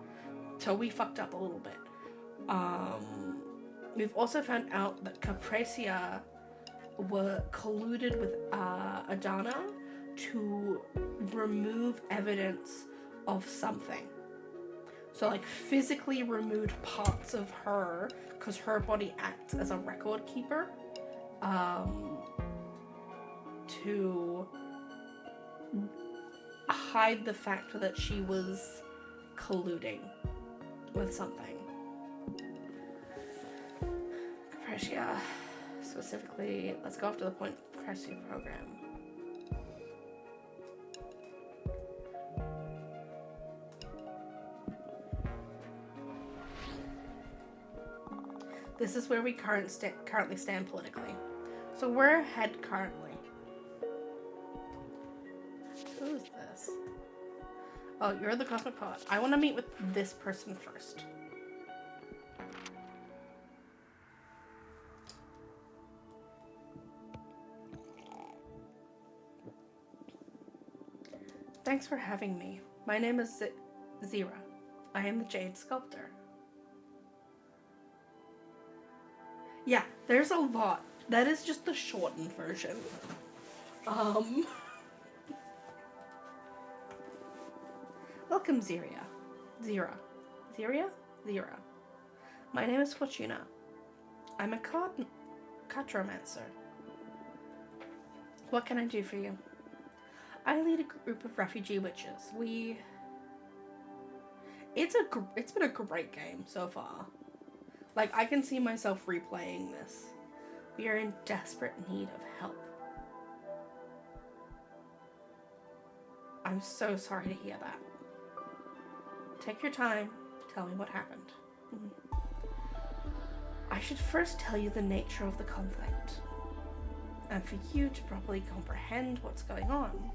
S2: So we fucked up a little bit. We've also found out that Caprecia were colluded with Adana to remove evidence of something. So, like, physically removed parts of her, because her body acts as a record keeper, to hide the fact that she was colluding with something. Caprecia, specifically, let's go off to the point of Caprecia program. This is where we currently stand politically. So we're ahead currently. Who is this? Oh, you're the Cosmic Poet. I want to meet with this person first. Thanks for having me. My name is Zira. I am the Jade Sculptor. Yeah, there's a lot. That is just the shortened version. Welcome, Zira. My name is Fortuna. I'm a cartomancer. What can I do for you? I lead a group of refugee witches. It's been a great game so far. Like, I can see myself replaying this. We are in desperate need of help. I'm so sorry to hear that. Take your time. Tell me what happened. I should first tell you the nature of the conflict. And for you to properly comprehend what's going on,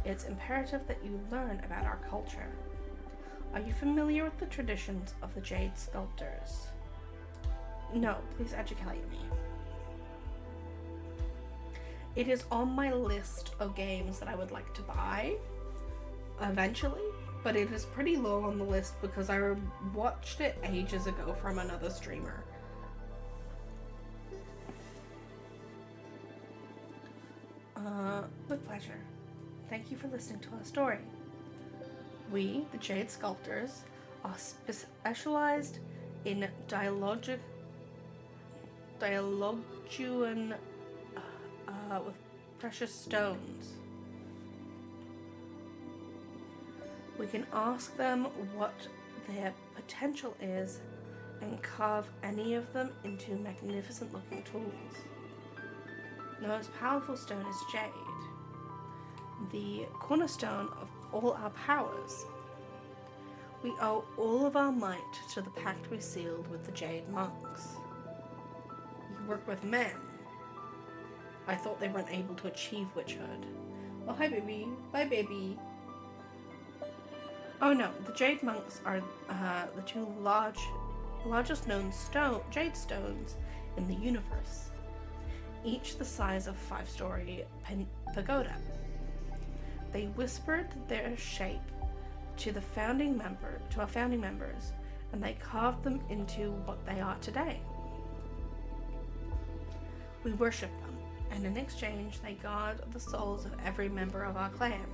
S2: it's imperative that you learn about our culture. Are you familiar with the traditions of the Jade Sculptors? No, please educate me. It is on my list of games that I would like to buy eventually, but it is pretty low on the list because I watched it ages ago from another streamer. With pleasure. Thank you for listening to our story. We, the Jade Sculptors, are specialized in dialoguan with precious stones. We can ask them what their potential is and carve any of them into magnificent looking tools. The most powerful stone is jade, the cornerstone of all our powers. We owe all of our might to the pact we sealed with the Jade Monks. You work with men. I thought they weren't able to achieve witchhood. Oh, hi, baby. Bye, baby. Oh, no. The Jade Monks are the two largest known jade stones in the universe, each the size of 5-story pagoda. They whispered their shape to our founding members, and they carved them into what they are today. We worship them, and in exchange, they guard the souls of every member of our clan.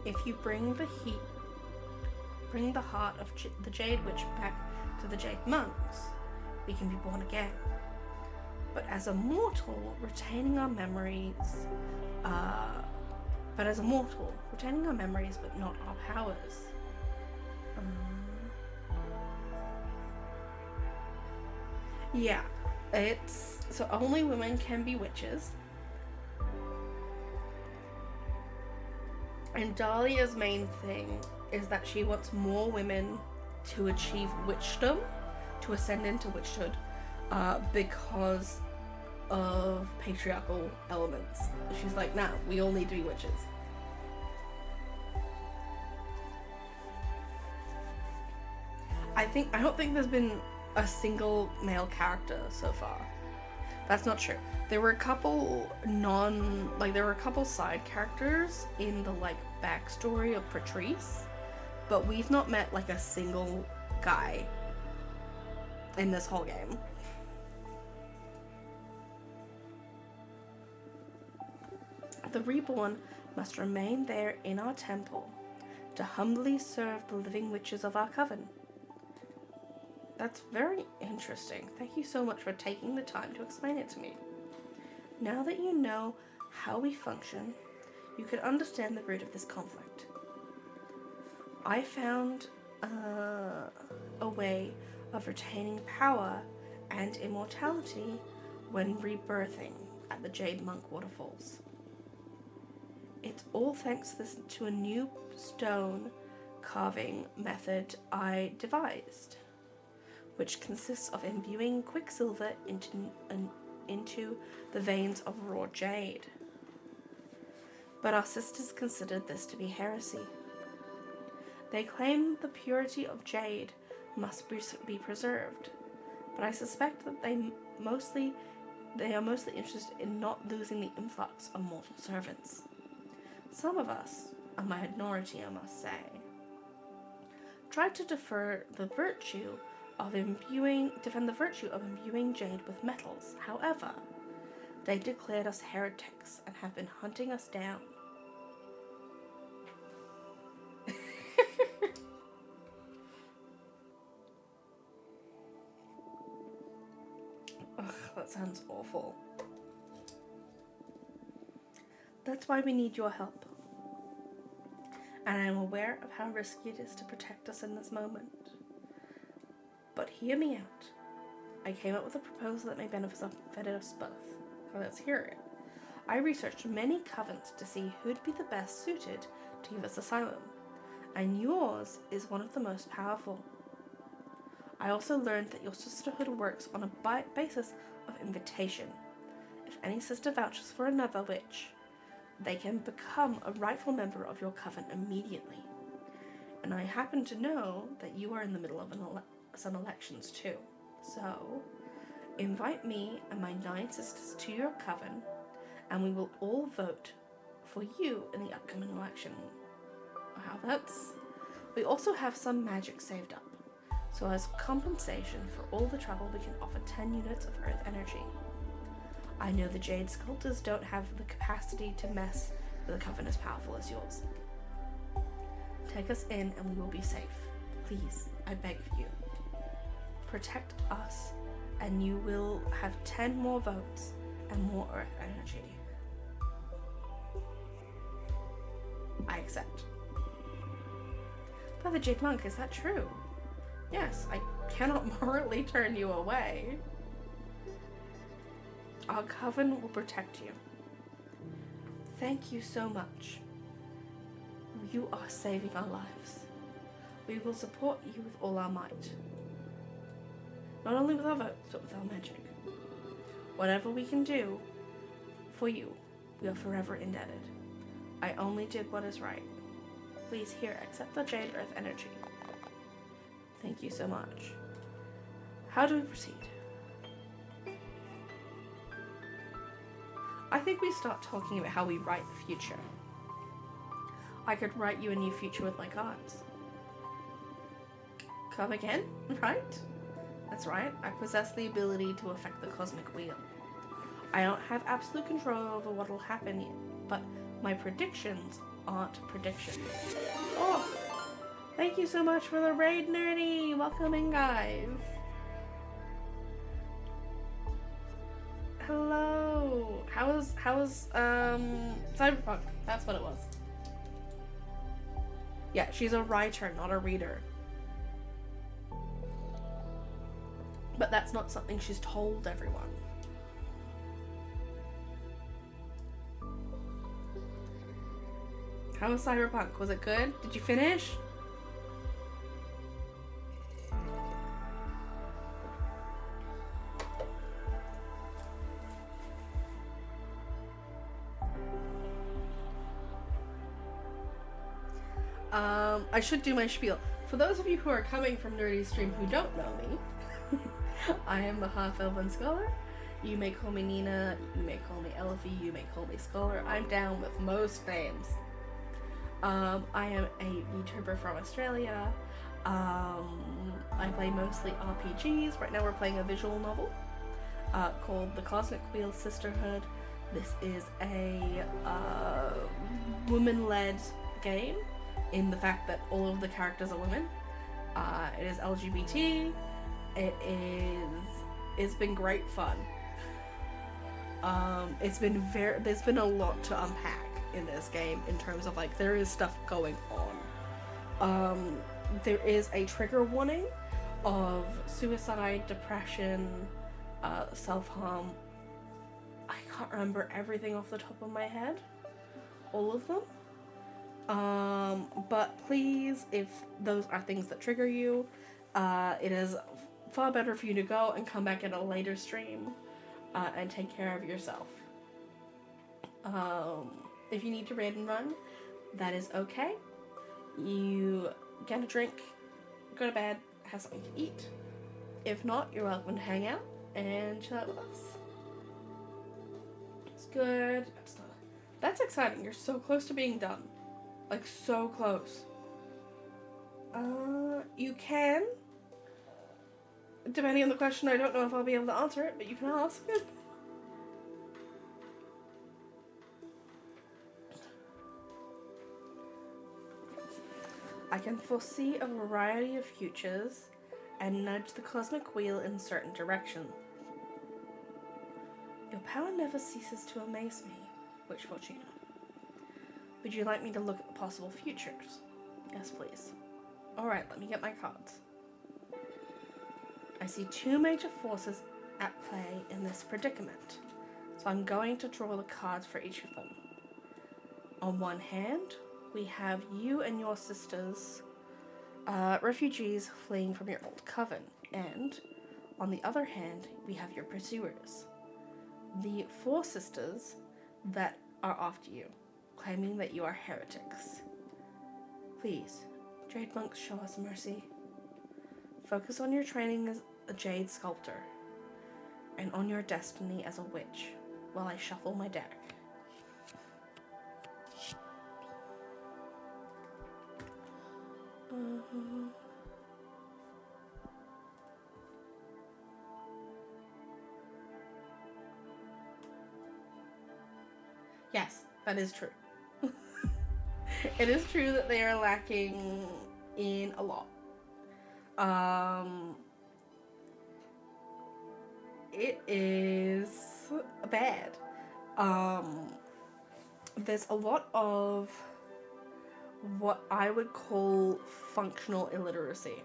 S2: If you bring the heart of the Jade Witch back to the Jade Monks, we can be born again. But as a mortal, retaining our memories, but not our powers. Yeah, it's so only women can be witches. And Dahlia's main thing is that she wants more women to achieve witchdom, to ascend into witchhood, because of patriarchal elements. She's like, nah, we all need to be witches. I don't think there's been a single male character so far. That's not true. There were a couple side characters in the like backstory of Patrice, but we've not met like a single guy in this whole game. The reborn must remain there in our temple to humbly serve the living witches of our coven. That's very interesting. Thank you so much for taking the time to explain it to me. Now that you know how we function, you can understand the root of this conflict. I found a way of retaining power and immortality when rebirthing at the Jade Monk Waterfalls. It's all thanks to a new stone carving method I devised, which consists of imbuing quicksilver into the veins of raw jade. But our sisters considered this to be heresy. They claim the purity of jade must be preserved, but I suspect that they are mostly interested in not losing the influx of mortal servants. Some of us, a minority I must say, tried to defend the virtue of imbuing jade with metals. However, they declared us heretics and have been hunting us down. Ugh, that sounds awful. That's why we need your help. And I am aware of how risky it is to protect us in this moment. But hear me out. I came up with a proposal that may benefit us both. So let's hear it. I researched many covens to see who'd be the best suited to give us asylum, and yours is one of the most powerful. I also learned that your sisterhood works on a basis of invitation. If any sister vouches for another witch, they can become a rightful member of your coven immediately. And I happen to know that you are in the middle of some elections too. So, invite me and my 9 sisters to your coven, and we will all vote for you in the upcoming election. Wow, we also have some magic saved up. So as compensation for all the trouble, we can offer 10 units of earth energy. I know the Jade Sculptors don't have the capacity to mess with a coven as powerful as yours. Take us in and we will be safe. Please, I beg of you. Protect us and you will have 10 more votes and more earth energy. I accept. Brother Jade Monk, is that true? Yes, I cannot morally turn you away. Our coven will protect you. Thank you so much. You are saving our lives. We will support you with all our might. Not only with our votes, but with our magic. Whatever we can do for you, we are forever indebted. I only did what is right. Please here, accept the Jade Earth energy. Thank you so much. How do we proceed? I think we start talking about how we write the future. I could write you a new future with my cards. Come again, right? That's right, I possess the ability to affect the cosmic wheel. I don't have absolute control over what will happen yet, but my predictions aren't predictions. Oh, thank you so much for the raid, Nerdy! Welcome in, guys. Hello. How was Cyberpunk? That's what it was. Yeah, she's a writer, not a reader. But that's not something she's told everyone. How was Cyberpunk? Was it good? Did you finish? I should do my spiel. For those of you who are coming from Nerdy Stream who don't know me, I am the half-elven scholar. You may call me Nina, you may call me Elfie, you may call me Scholar. I'm down with most names. I am a VTuber from Australia. I play mostly RPGs. Right now we're playing a visual novel called The Cosmic Wheel Sisterhood. This is a woman-led game in the fact that all of the characters are women. It is LGBT. It's been great fun. There's been a lot to unpack in this game in terms of like there is stuff going on. There is a trigger warning of suicide, depression, self-harm. I can't remember everything off the top of my head, all of them. But please, if those are things that trigger you, it is far better for you to go and come back at a later stream and take care of yourself. If you need to raid and run, that is okay. You get a drink, go to bed, have something to eat. If not, you're welcome to hang out and chill out with us. It's good. That's exciting. You're so close to being done. Like, so close. You can. Depending on the question, I don't know if I'll be able to answer it, but you can ask it. I can foresee a variety of futures and nudge the cosmic wheel in certain directions. Your power never ceases to amaze me, Witch Fortuna. Would you like me to look at the possible futures? Yes, please. Alright, let me get my cards. I see two major forces at play in this predicament, so I'm going to draw the cards for each of them. On one hand, we have you and your sisters, refugees fleeing from your old coven, and on the other hand, we have your pursuers, the four sisters that are after you, claiming that you are heretics. Please, Jade Monks, show us mercy. Focus on your training as a Jade Sculptor, and on your destiny as a witch, while I shuffle my deck. Yes, that is true. It is true that they are lacking in a lot. It is bad. There's a lot of what I would call functional illiteracy.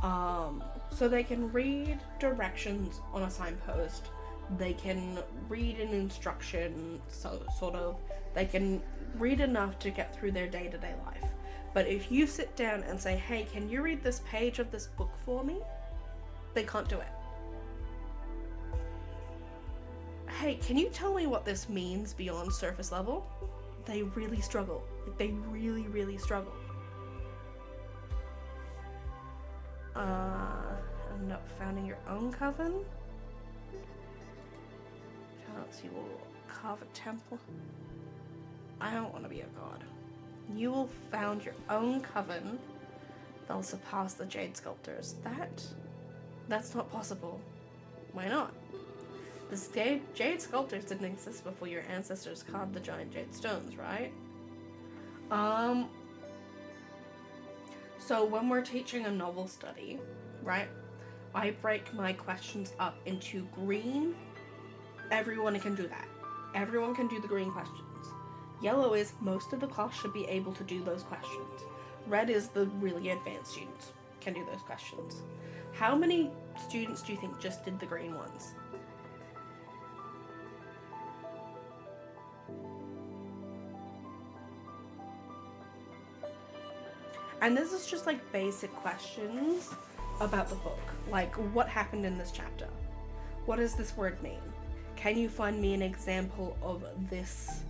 S2: So they can read directions on a signpost. They can read an instruction, so sort of. They can read enough to get through their day-to-day life. But if you sit down and say, hey, can you read this page of this book for me? They can't do it. Hey, can you tell me what this means beyond surface level? They really struggle. They really, really struggle. End up founding your own coven? Else you will carve a temple. I don't want to be a god. You will found your own coven. They'll surpass the Jade Sculptors. That's not possible. Why not? The Jade Sculptors didn't exist before your ancestors carved the giant jade stones, right? So when we're teaching a novel study, right, I break my questions up into green. Everyone can do that. Everyone can do the green questions. Yellow is most of the class should be able to do those questions. Red is the really advanced students can do those questions. How many students do you think just did the green ones? And this is just like basic questions about the book. Like, what happened in this chapter? What does this word mean? Can you find me an example of this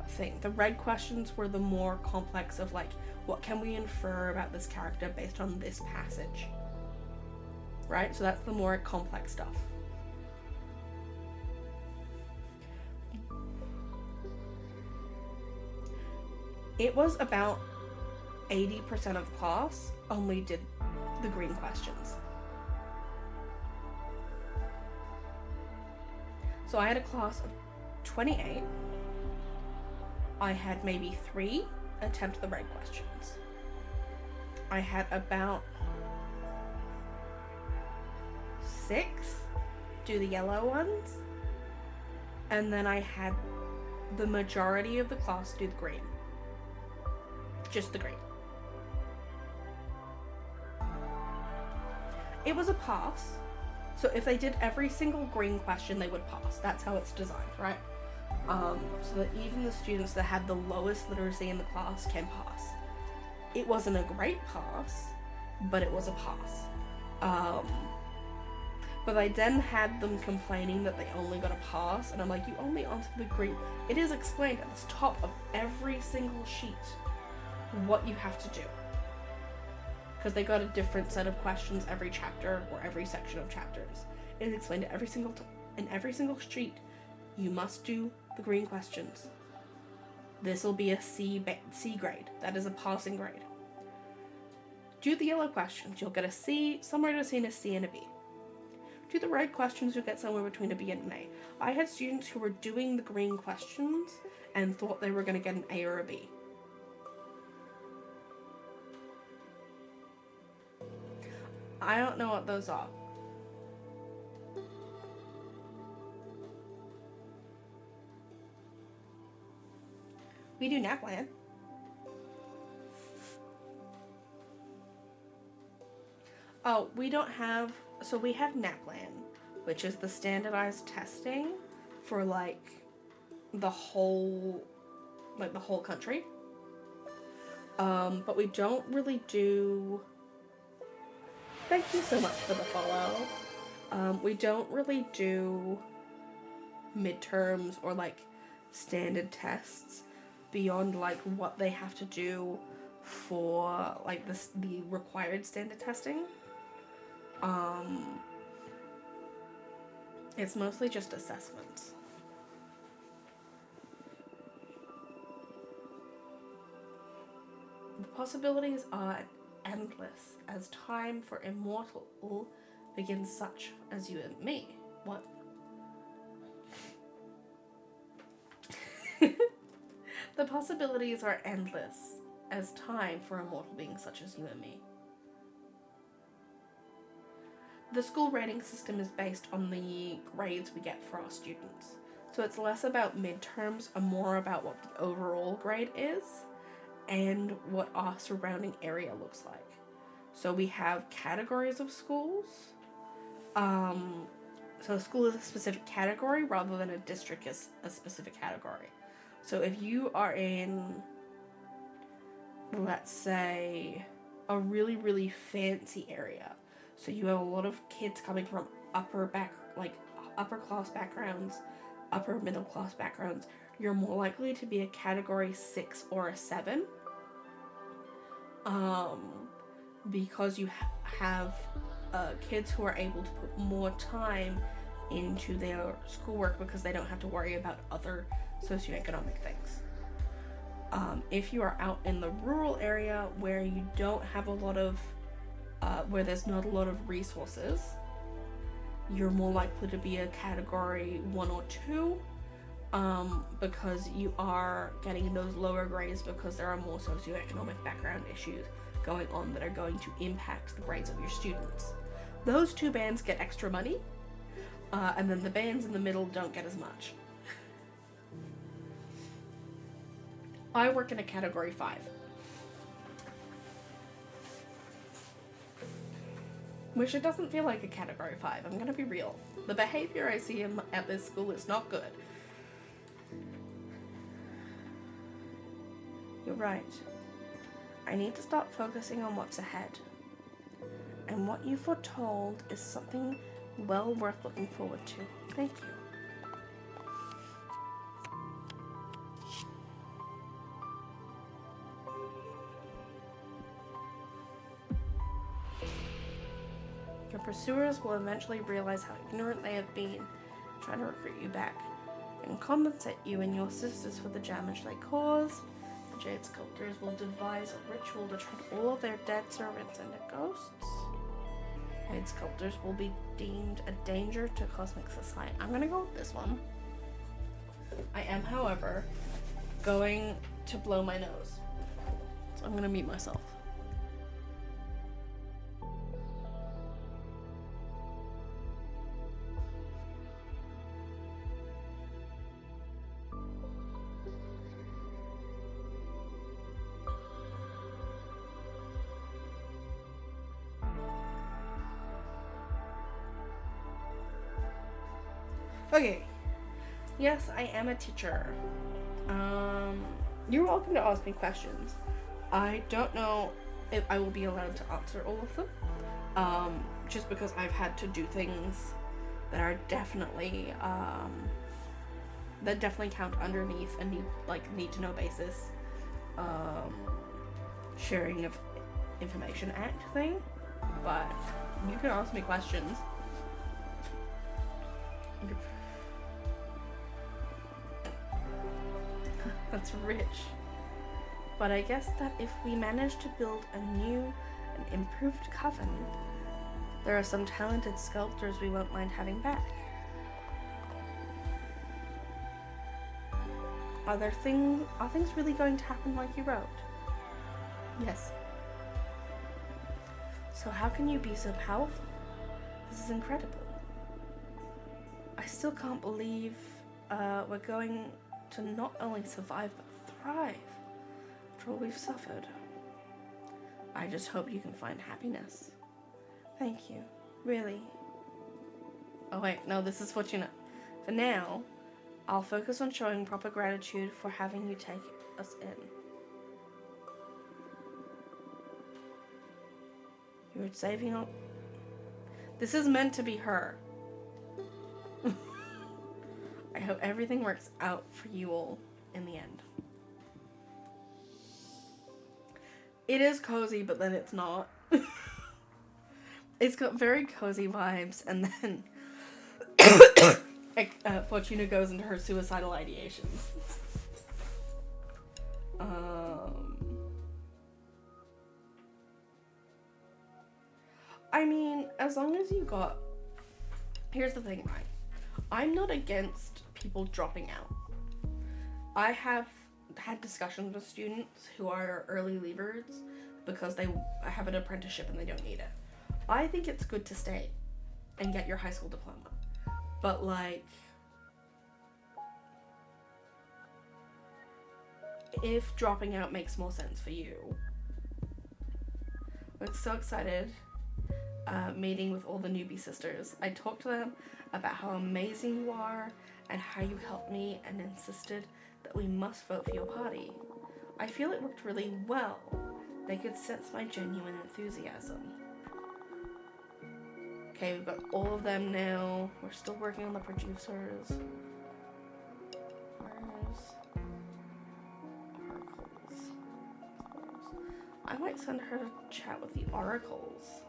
S2: thing. The red questions were the more complex of like, what can we infer about this character based on this passage? Right? So that's the more complex stuff. It was about 80% of class only did the green questions. So I had a class of 28. I had maybe 3 attempt the red questions. I had about 6 do the yellow ones. And then I had the majority of the class do the green. Just the green. It was a pass. So if they did every single green question, they would pass. That's how it's designed, right? So that even the students that had the lowest literacy in the class can pass. It wasn't a great pass, but it was a pass. But I then had them complaining that they only got a pass, and I'm like, you only answered the green. It is explained at the top of every single sheet what you have to do. Because they got a different set of questions every chapter or every section of chapters. It is explained at every single in every single sheet. You must do the green questions. This will be a C grade. That is a passing grade. Do the yellow questions. You'll get a C, somewhere between a C and a B. Do the red questions. You'll get somewhere between a B and an A. I had students who were doing the green questions and thought they were going to get an A or a B. I don't know what those are. We do NAPLAN. Oh, we don't have... So we have NAPLAN, which is the standardized testing for, like, the whole country. But we don't really do... Thank you so much for the follow. We don't really do midterms or, like, standard tests beyond, like, what they have to do for, like, the required standard testing. It's mostly just assessments. The possibilities are endless as time for immortal begins such as you and me. What? The possibilities are endless as time for immortal beings such as you and me. The school rating system is based on the grades we get for our students. So it's less about midterms and more about what the overall grade is and what our surrounding area looks like. So we have categories of schools. So a school is a specific category rather than a district is a specific category. So if you are in, let's say, a really, really fancy area, so you have a lot of kids coming from upper class backgrounds, upper middle class backgrounds, you're more likely to be a category 6 or a 7. Because you have kids who are able to put more time into their schoolwork because they don't have to worry about other socioeconomic things. If you are out in the rural area where you don't have a lot of where there's not a lot of resources, you're more likely to be a category 1 or 2, because you are getting those lower grades because there are more socioeconomic background issues going on that are going to impact the grades of your students. Those 2 bands get extra money, and then the bands in the middle don't get as much. I work in a category 5. Which it doesn't feel like a category 5, I'm gonna be real. The behavior I see at this school is not good. You're right. I need to start focusing on what's ahead. And what you foretold is something well worth looking forward to. Thank you. pursuers will eventually realize how ignorant they have been, trying to recruit you back, and compensate you and your sisters for the damage they cause. The Jade Sculptors will devise a ritual to turn all of their dead servants into ghosts. Jade Sculptors will be deemed a danger to cosmic society. I'm gonna go with this one. I am, however, going to blow my nose. So I'm gonna mute myself. Okay. Yes, I am a teacher. You're welcome to ask me questions. I don't know if I will be allowed to answer all of them. Just because I've had to do things that are definitely, that definitely count underneath a need to know basis, sharing of information act thing. But you can ask me questions. That's rich. But I guess that if we manage to build a new and improved coven, there are some talented sculptors we won't mind having back. Are things really going to happen like you wrote? Yes. So how can you be so powerful? This is incredible. I still can't believe we're going to not only survive but thrive after all we've suffered. I just hope you can find happiness. Thank you. Really. Oh wait, no, this is Fortuna. For now, I'll focus on showing proper gratitude for having you take us in. You're saving up. This is meant to be her. I hope everything works out for you all in the end. It is cozy, but then it's not. It's got very cozy vibes, and then Fortuna goes into her suicidal ideations. I mean, as long as you got... Here's the thing, right? I'm not against people dropping out. I have had discussions with students who are early leavers because they have an apprenticeship and they don't need it. I think it's good to stay and get your high school diploma. But like, if dropping out makes more sense for you. I'm so excited meeting with all the newbie sisters. I talked to them about how amazing you are and how you helped me and insisted that we must vote for your party. I feel it worked really well. They could sense my genuine enthusiasm. Okay, we've got all of them now. We're still working on the producers. Where's Oracles? I might send her to chat with the Oracles.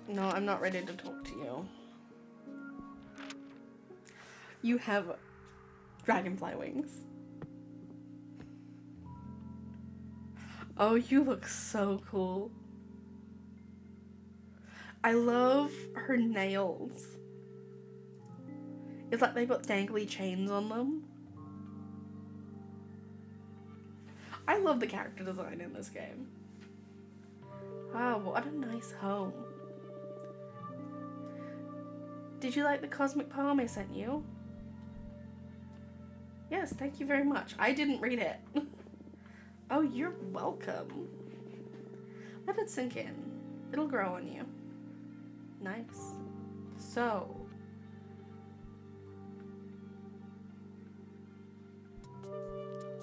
S2: No, I'm not ready to talk to you. You have dragonfly wings. Oh, you look so cool. I love her nails. It's like they put dangly chains on them. I love the character design in this game. Wow, what a nice home. Did you like the cosmic poem I sent you? Yes, thank you very much. I didn't read it. Oh, you're welcome. Let it sink in. It'll grow on you. Nice. So,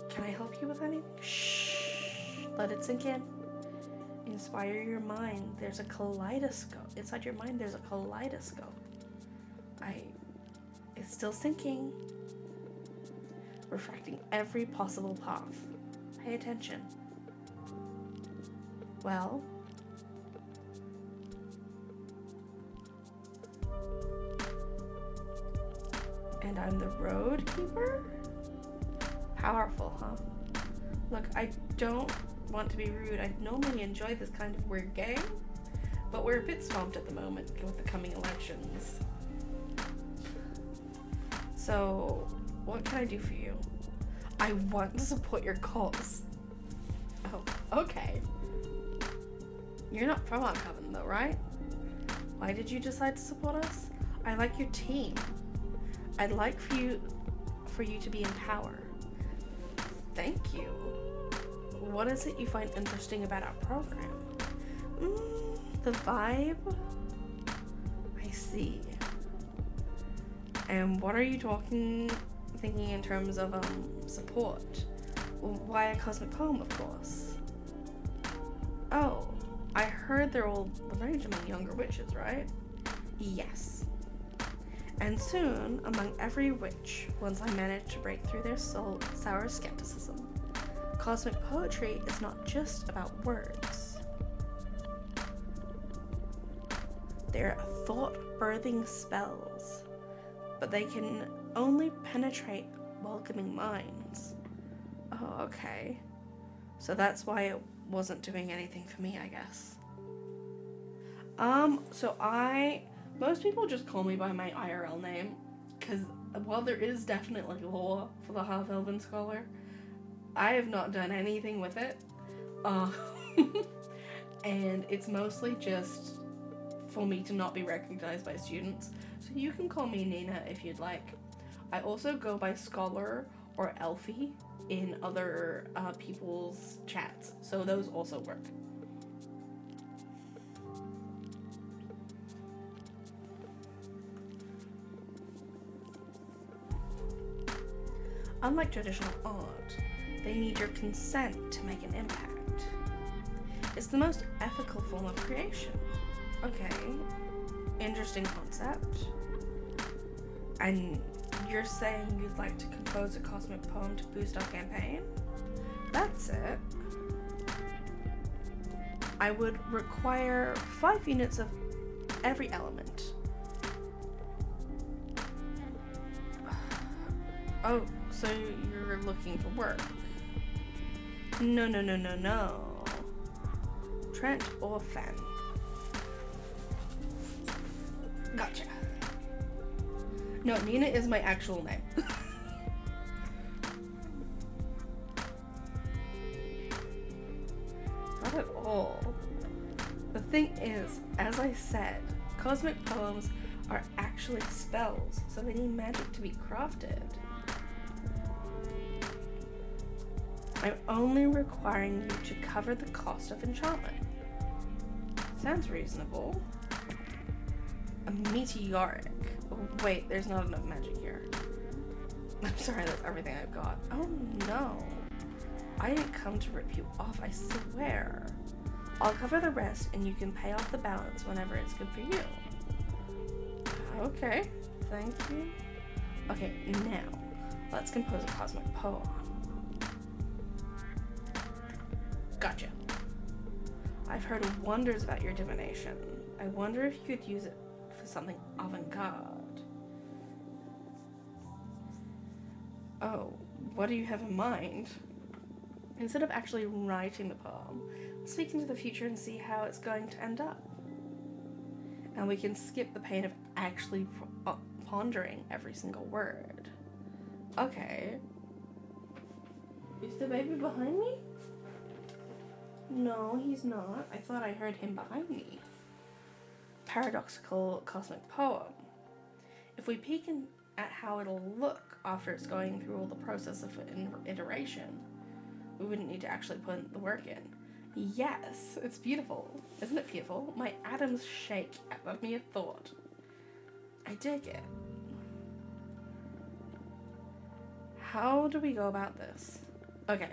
S2: can I help you with anything? Shh. Let it sink in. inspire your mind. There's a kaleidoscope. Inside your mind, there's a kaleidoscope. It's still sinking. Refracting every possible path. Pay attention. Well, and I'm the road keeper? Powerful, huh? Look, I don't want to be rude. I normally enjoy this kind of weird game, but we're a bit swamped at the moment with the coming elections. So, what can I do for you? I want to support your cause. Oh, okay. You're not from our coven though, right? Why did you decide to support us? I like your team. I'd like for you to be in power. Thank you. What is it you find interesting about our program? The vibe? I see. And what are you thinking in terms of support? Why a cosmic poem, of course. Oh, I heard they're all the rage among younger witches, right? Yes. And soon, among every witch, once I manage to break through their sour skepticism, cosmic poetry is not just about words. They're thought-birthing spells, but they can only penetrate welcoming minds. Oh, okay. So that's why it wasn't doing anything for me, I guess. Most people just call me by my IRL name, because while there is definitely lore for the Half-Elven Scholar, I have not done anything with it. And it's mostly just for me to not be recognized by students. So you can call me Nina if you'd like. I also go by Scholar or Elfie in other people's chats, so those also work. Unlike traditional art, they need your consent to make an impact. It's the most ethical form of creation. Okay, interesting concept. And you're saying you'd like to compose a cosmic poem to boost our campaign? That's it. I would require 5 units of every element. Oh, so you're looking for work? No. Trent or Fen. Gotcha. No, Nina is my actual name. Not at all. The thing is, as I said, cosmic poems are actually spells, so they need magic to be crafted. I'm only requiring you to cover the cost of enchantment. Sounds reasonable. A meteoric. Wait, there's not enough magic here. I'm sorry, that's everything I've got. Oh no. I didn't come to rip you off, I swear. I'll cover the rest and you can pay off the balance whenever it's good for you. Okay, thank you. Okay, now, let's compose a cosmic poem. Gotcha. I've heard wonders about your divination. I wonder if you could use it for something avant-garde. Oh, what do you have in mind? Instead of actually writing the poem, let's speak into the future and see how it's going to end up. And we can skip the pain of actually pondering every single word. Okay. Is the baby behind me? No, he's not. I thought I heard him behind me. Paradoxical cosmic poem. If we peek at how it'll look after it's going through all the process of iteration, we wouldn't need to actually put the work in. Yes, it's beautiful. Isn't it beautiful? My atoms shake at the mere thought. I dig it. How do we go about this? Okay,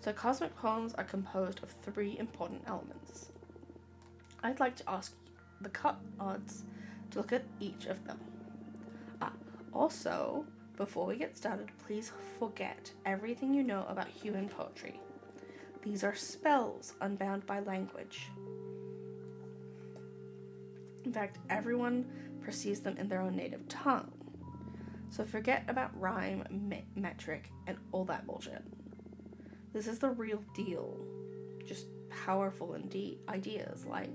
S2: So cosmic poems are composed of 3 important elements. I'd like to ask the cards to look at each of them. Also, before we get started, please forget everything you know about human poetry. These are spells unbound by language. In fact, everyone perceives them in their own native tongue. So forget about rhyme, metric, and all that bullshit. This is the real deal. Just powerful ideas like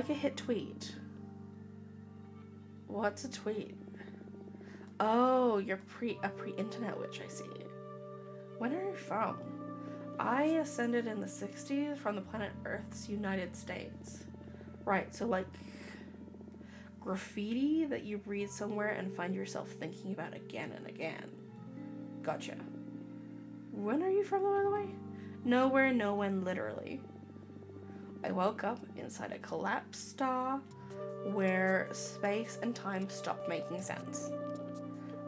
S2: a hit tweet. What's a tweet? Oh, you're a pre-internet witch, I see. When are you from? I ascended in the 60s from the planet Earth's United States. Right, so like graffiti that you read somewhere and find yourself thinking about again and again. Gotcha. When are you from, by the way? Nowhere, no when, literally. I woke up inside a collapsed star where space and time stopped making sense.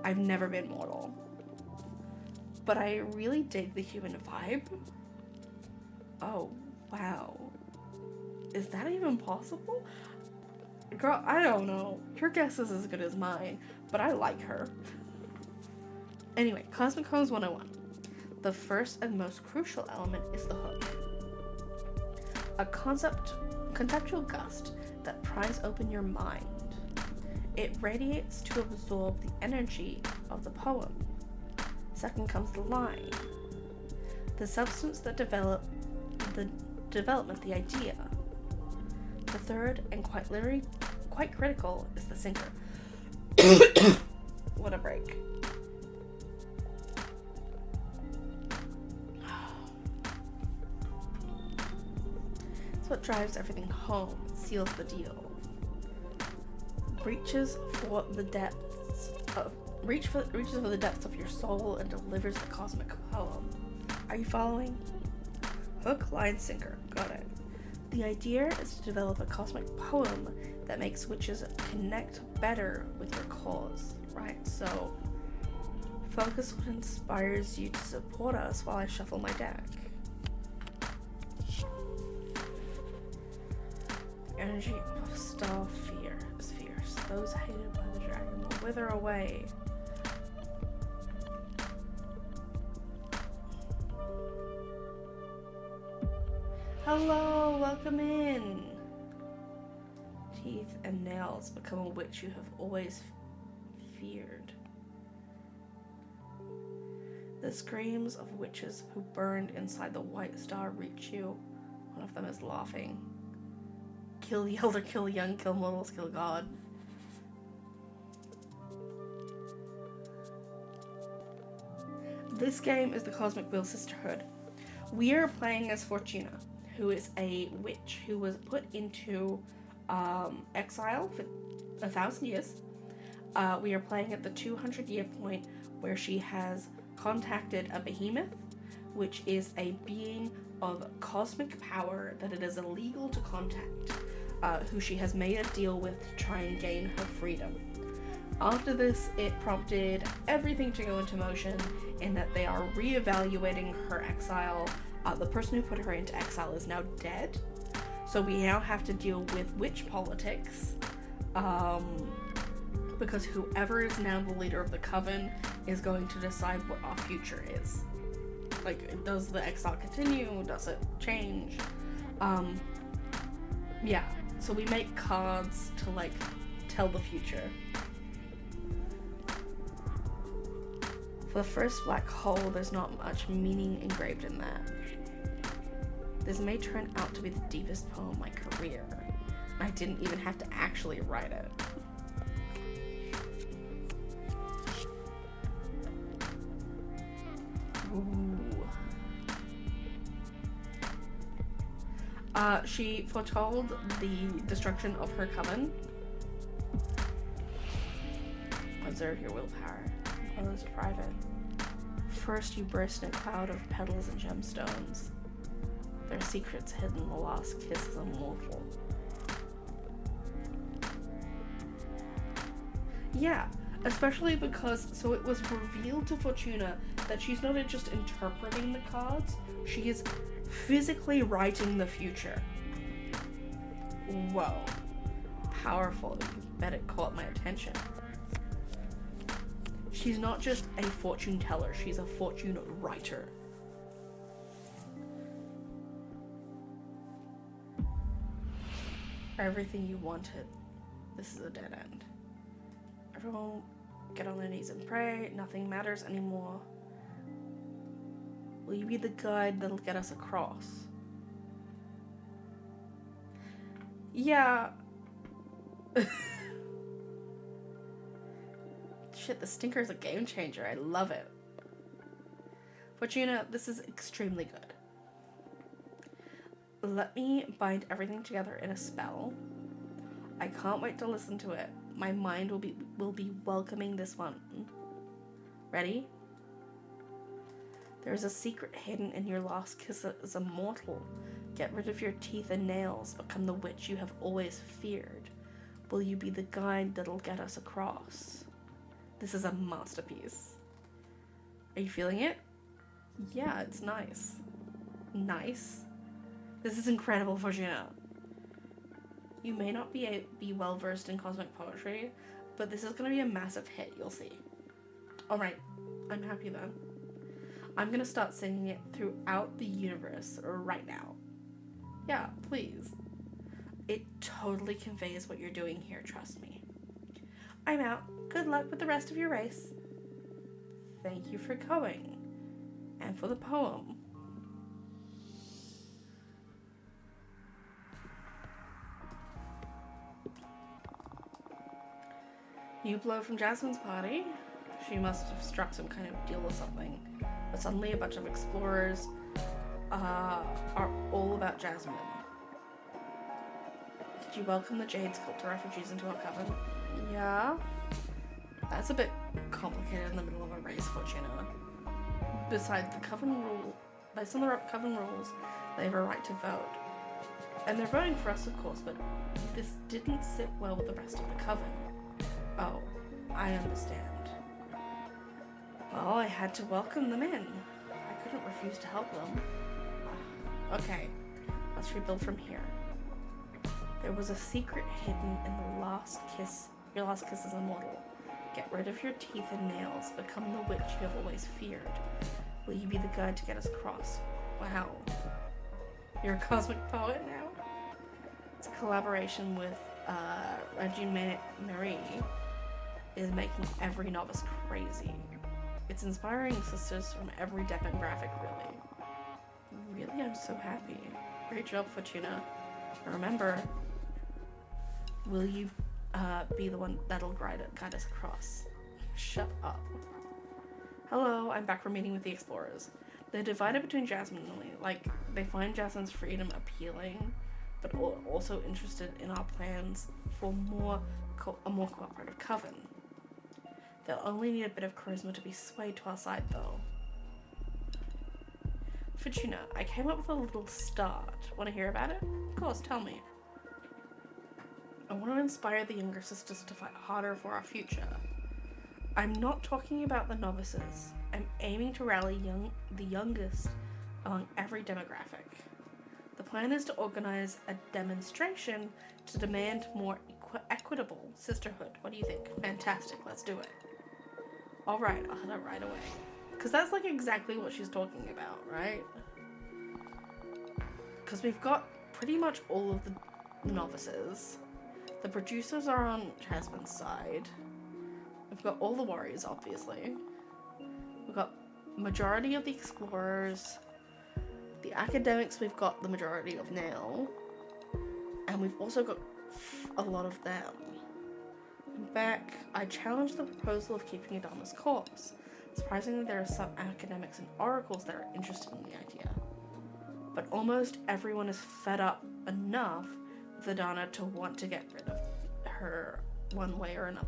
S2: I've never been mortal. But I really dig the human vibe. Oh, wow. Is that even possible? Girl, I don't know. Your guess is as good as mine, but I like her. Anyway, Cosmic Poems 101. The first and most crucial element is the hook. A conceptual gust that pries open your mind. It radiates to absorb the energy of the poem. Second comes the line. The substance that development, the idea. The third, and quite critical, is the sinker. What a break. It's what drives everything home, seals the deal. Reaches for the depths of your soul and delivers the cosmic poem. Are you following? Hook, line, sinker. Got it. The idea is to develop a cosmic poem that makes witches connect better with your cause, right? So, focus what inspires you to support us while I shuffle my deck. Energy of star fear is fierce. Those hated by the dragon will wither away. Hello, welcome in. Teeth and nails become a witch you have always feared. The screams of witches who burned inside the white star reach you. One of them is laughing. Kill the elder, kill the young, kill mortals, kill God. This game is the Cosmic Wheel Sisterhood. We are playing as Fortuna, who is a witch who was put into exile for 1,000 years. We are playing at the 200-year point where she has contacted a behemoth, which is a being of cosmic power that it is illegal to contact, who she has made a deal with to try and gain her freedom. After this, it prompted everything to go into motion in that they are reevaluating her exile. The person who put her into exile is now dead, so we now have to deal with witch politics, because whoever is now the leader of the coven is going to decide what our future is. Like, does the exile continue? Does it change? Yeah, so we make cards to, like, tell the future. For the first black hole, there's not much meaning engraved in that. This may turn out to be the deepest poem of my career. I didn't even have to actually write it. Ooh. She foretold the destruction of her coven. Observe your willpower. Others are private. First, you burst in a cloud of petals and gemstones. Their secrets hidden, the last kiss is immortal. Yeah, Especially because, so it was revealed to Fortuna that she's not just interpreting the cards, she is physically writing the future. Whoa. Powerful. You bet it caught my attention. She's not just a fortune teller, she's a fortune writer. Everything you wanted. This is a dead end. Everyone get on their knees and pray. Nothing matters anymore. Will you be the guide that'll get us across? Yeah. Shit, the stinker is a game changer. I love it. Fortuna, this is extremely good. Let me bind everything together in a spell. I can't wait to listen to it. My mind will be welcoming this one. Ready? There's a secret hidden in your last kiss as a mortal. Get rid of your teeth and nails. Become the witch you have always feared. Will you be the guide that'll get us across? This is a masterpiece. Are you feeling it? Yeah, it's nice. Nice? This is incredible, Fortuna. You may not be well versed in cosmic poetry, but this is going to be a massive hit, you'll see. Alright, I'm happy then. I'm going to start singing it throughout the universe right now. Yeah, please. It totally conveys what you're doing here, trust me. I'm out. Good luck with the rest of your race. Thank you for going. And for the poem. New blow from Jasmine's party. She must have struck some kind of deal with something. But suddenly a bunch of explorers are all about Jasmine. Did you welcome the Jade Sculptor refugees into our coven? Yeah. That's a bit complicated in the middle of a race, Fortuna. Besides the coven rule, based on the coven rules, they have a right to vote. And they're voting for us, of course, but this didn't sit well with the rest of the coven. Oh, I understand. Well, I had to welcome them in. I couldn't refuse to help them. Okay, let's rebuild from here. There was a secret hidden in the last kiss. Your last kiss is immortal. Get rid of your teeth and nails. Become the witch you have always feared. Will you be the guide to get us across? Wow. You're a cosmic poet now? It's a collaboration with Regine Marie is making every novice crazy. It's inspiring sisters from every demographic, really. Really, I'm so happy. Great job, Fortuna. Remember, will you be the one that'll guide us across? Shut up. Hello, I'm back from meeting with the explorers. They're divided between Jasmine and Lily. Like, they find Jasmine's freedom appealing, but also interested in our plans for a more cooperative coven. They'll only need a bit of charisma to be swayed to our side, though. Fortuna, I came up with a little start. Want to hear about it? Of course, tell me. I want to inspire the younger sisters to fight harder for our future. I'm not talking about the novices. I'm aiming to rally the youngest among every demographic. The plan is to organize a demonstration to demand more equitable sisterhood. What do you think? Fantastic, let's do it. Alright, I'll head out right away. Because that's like exactly what she's talking about, right? Because we've got pretty much all of the novices. The producers are on Jasmine's side. We've got all the warriors, obviously. We've got majority of the explorers. The academics, we've got the majority of now. And we've also got a lot of them. Back, I challenged the proposal of keeping Adama's corpse. Surprisingly, there are some academics and oracles that are interested in the idea. But almost everyone is fed up enough with Adana to want to get rid of her one way or another.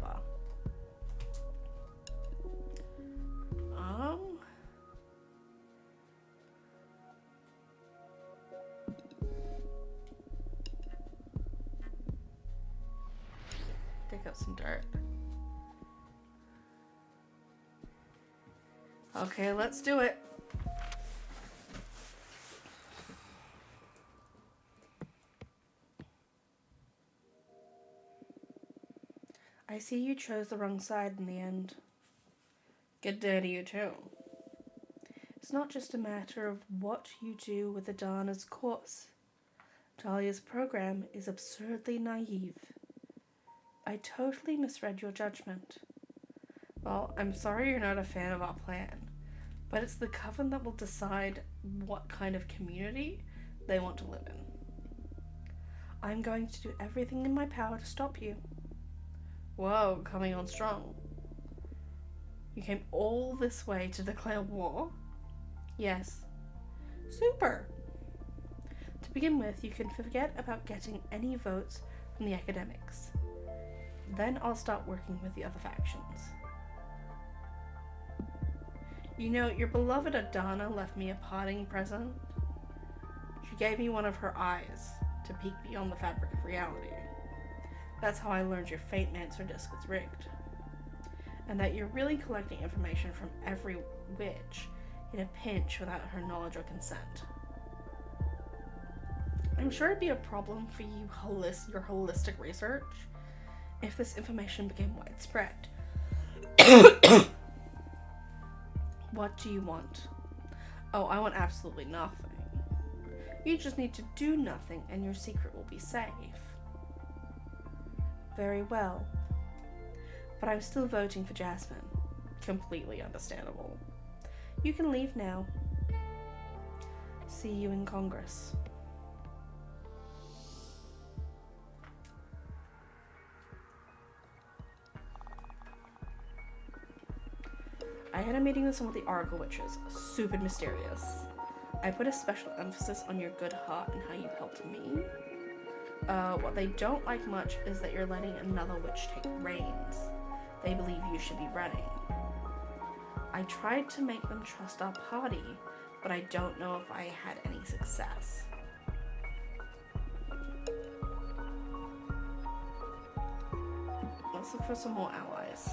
S2: Dig up some dirt. Okay, let's do it. I see you chose the wrong side in the end. Good day to you too. It's not just a matter of what you do with Adana's corpse. Dahlia's program is absurdly naive. I totally misread your judgment. Well, I'm sorry you're not a fan of our plan, but it's the Coven that will decide what kind of community they want to live in. I'm going to do everything in my power to stop you. Whoa, coming on strong. You came all this way to declare war? Yes. Super! To begin with, you can forget about getting any votes from the academics. Then I'll start working with the other factions. You know, your beloved Adana left me a parting present. She gave me one of her eyes to peek beyond the fabric of reality. That's how I learned your Fate Mancer disc was rigged. And that you're really collecting information from every witch in a pinch without her knowledge or consent. I'm sure it'd be a problem for you your holistic research if this information became widespread. What do you want? Oh, I want absolutely nothing. You just need to do nothing and your secret will be safe. Very well. But I'm still voting for Jasmine. Completely understandable. You can leave now. See you in Congress. I had a meeting with some of the Oracle Witches. Super mysterious. I put a special emphasis on your good heart and how you helped me. What they don't like much is that you're letting another witch take reins. They believe you should be running. I tried to make them trust our party, but I don't know if I had any success. Let's look for some more allies.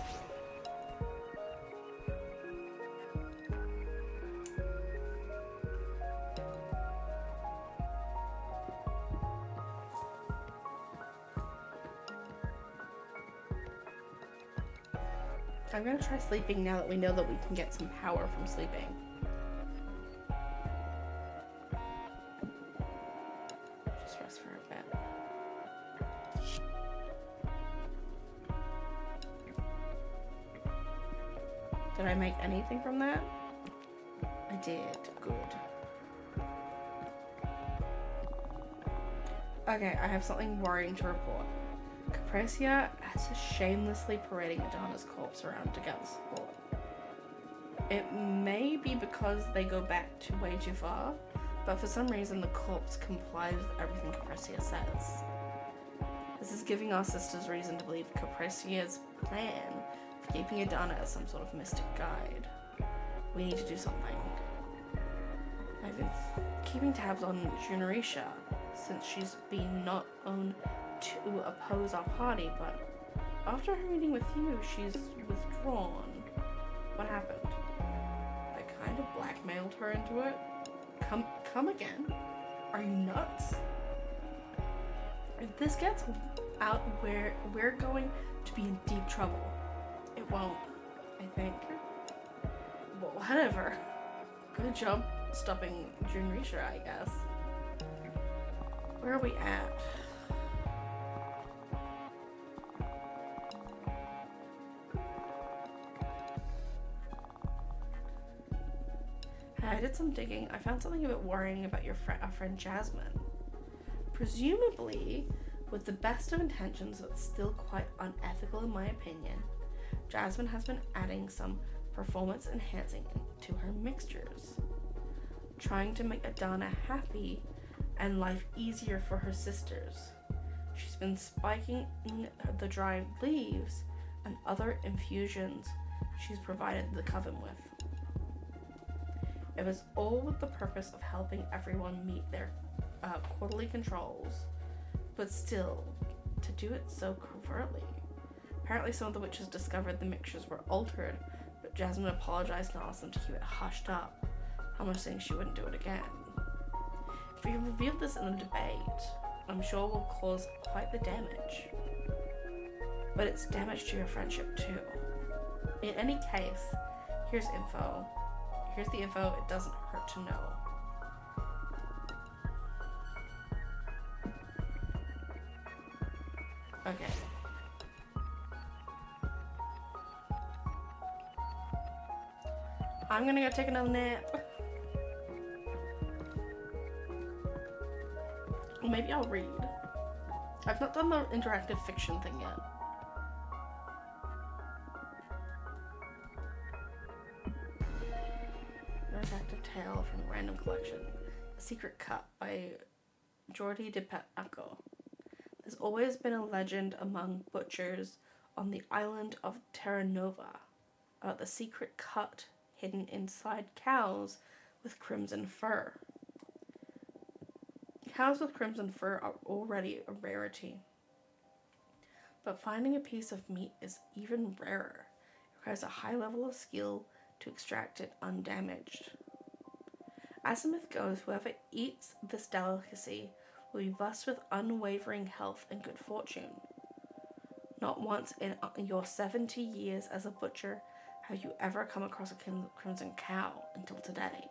S2: I'm gonna try sleeping now that we know that we can get some power from sleeping. Just rest for a bit. Did I make anything from that? I did. Good. Okay, I have something worrying to report. Caprecia is shamelessly parading Adana's corpse around to gather support. It may be because they go back way too far, but for some reason the corpse complies with everything Caprecia says. This is giving our sisters reason to believe Caprecia's plan for keeping Adana as some sort of mystic guide. We need to do something. I've been keeping tabs on Junarisha since she's been not on to oppose our party, but after her meeting with you, she's withdrawn. What happened? I kind of blackmailed her into it. Come again? Are you nuts? If this gets out, we're going to be in deep trouble. It won't, I think. Well, whatever. Good job stopping Junarisha, I guess. Where are we at? I did some digging. I found something a bit worrying about our friend Jasmine. Presumably, with the best of intentions, but still quite unethical in my opinion, Jasmine has been adding some performance enhancing to her mixtures, trying to make Adana happy and life easier for her sisters. She's been spiking the dried leaves and other infusions she's provided the Coven with. It was all with the purpose of helping everyone meet their quarterly controls, but still, to do it so covertly. Apparently some of the witches discovered the mixtures were altered, but Jasmine apologized and asked them to keep it hushed up, promising she wouldn't do it again. If we revealed this in the debate, I'm sure we'll cause quite the damage. But it's damage to your friendship too. In any case, here's info. Here's the info it doesn't hurt to know. Okay. I'm gonna go take another nap. Or maybe I'll read. I've not done the interactive fiction thing yet. Interactive tale from a random collection. A Secret Cut by Jordi de Paco. There's always been a legend among butchers on the island of Terra Nova about the secret cut hidden inside cows with crimson fur. Cows with crimson fur are already a rarity, but finding a piece of meat is even rarer. It requires a high level of skill to extract it undamaged. As the myth goes, whoever eats this delicacy will be blessed with unwavering health and good fortune. Not once in your 70 years as a butcher have you ever come across a crimson cow until today.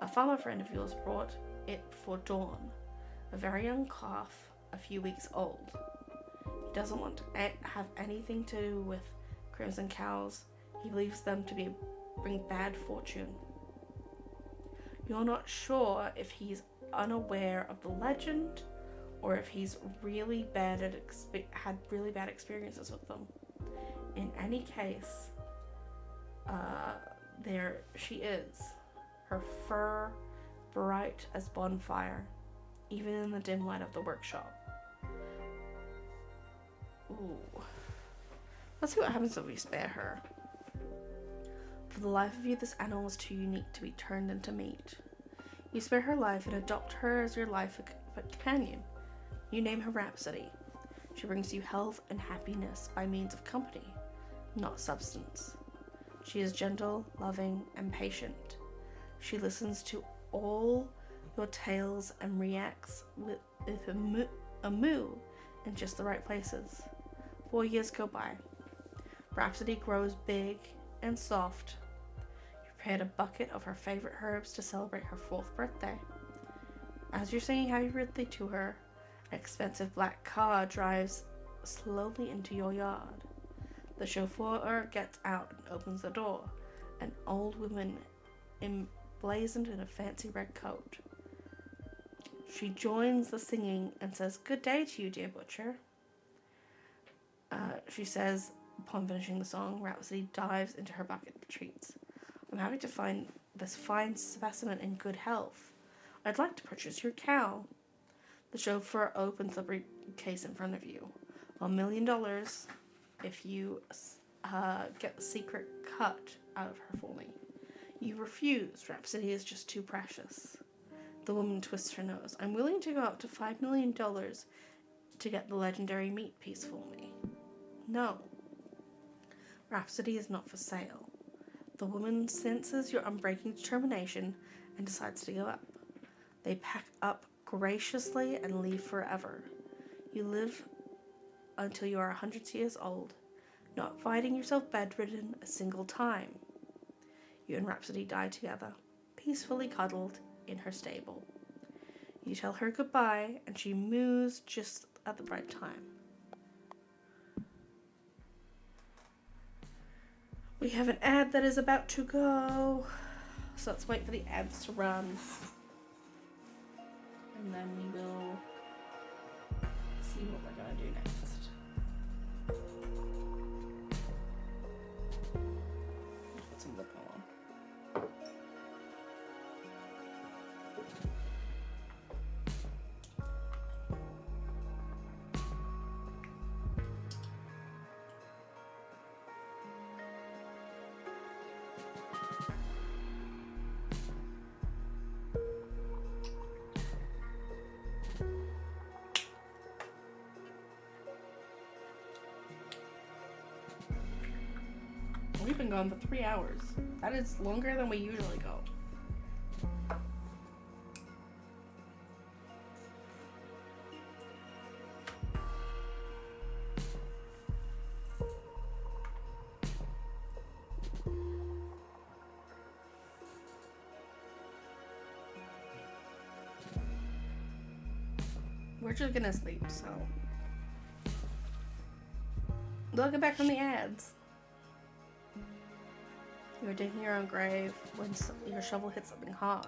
S2: A farmer friend of yours brought it for Dawn, a very young calf, a few weeks old. He doesn't want to have anything to do with crimson cows. He believes them to bring bad fortune. You're not sure if he's unaware of the legend or if he's really bad at had really bad experiences with them. In any case, there she is, her fur bright as bonfire, even in the dim light of the workshop. Ooh. Let's see what happens if we spare her. For the life of you, this animal is too unique to be turned into meat. You spare her life and adopt her as your life companion. You name her Rhapsody. She brings you health and happiness by means of company, not substance. She is gentle, loving, and patient. She listens to all your tales and reacts with a moo in just the right places. 4 years go by. Rhapsody grows big and soft. You prepared a bucket of her favorite herbs to celebrate her 4th birthday. As you're singing happy birthday to her, an expensive black car drives slowly into your yard. The chauffeur gets out and opens the door. An old woman emblazoned in a fancy red coat. She joins the singing and says, "Good day to you, dear butcher." She says, upon finishing the song, Rhapsody dives into her bucket of treats. "I'm happy to find this fine specimen in good health. I'd like to purchase your cow." The chauffeur opens the briefcase in front of you. $1 million if you get the secret cut out of her for me. You refuse. Rhapsody is just too precious. The woman twists her nose. "I'm willing to go up to $5 million to get the legendary meat piece for me." "No. Rhapsody is not for sale." The woman senses your unbreaking determination and decides to give up. They pack up graciously and leave forever. You live until you are 100 years old, not finding yourself bedridden a single time. You and Rhapsody die together, peacefully cuddled in her stable. You tell her goodbye, and she moos just at the right time. We have an ad that is about to go, so let's wait for the ads to run, and then we will see what we're going to do next. Put some lip on. We've been gone for 3 hours. That is longer than we usually go. We're just gonna sleep, so. Welcome back from the ads. You're digging your own grave when your shovel hits something hard.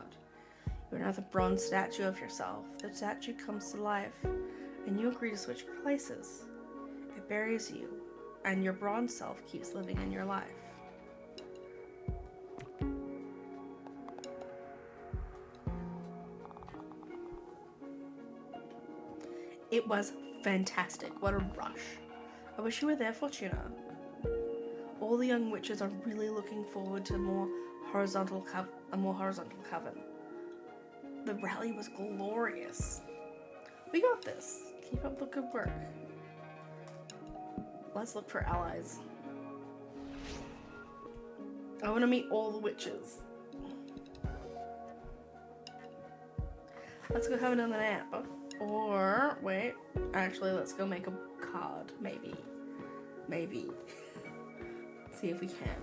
S2: You're another bronze statue of yourself. The statue comes to life, and you agree to switch places. It buries you, and your bronze self keeps living in your life. It was fantastic. What a rush. I wish you were there, Fortuna. All the young witches are really looking forward to a more horizontal coven. The rally was glorious. We got this. Keep up the good work. Let's look for allies. I want to meet all the witches. Let's go have another nap. Or, wait, actually, let's go make a card. Maybe. See if we can.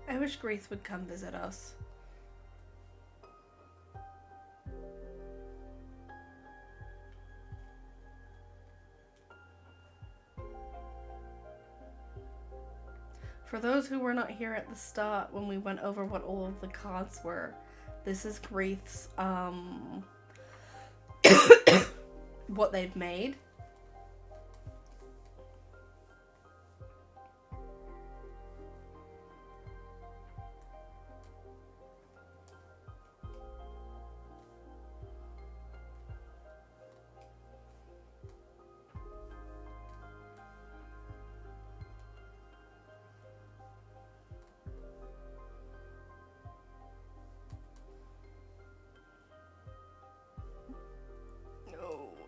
S2: I wish Grace would come visit us. For those who were not here at the start when we went over what all of the cards were, this is Graith's, what they've made.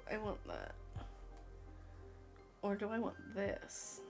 S2: I want that. Or do I want this?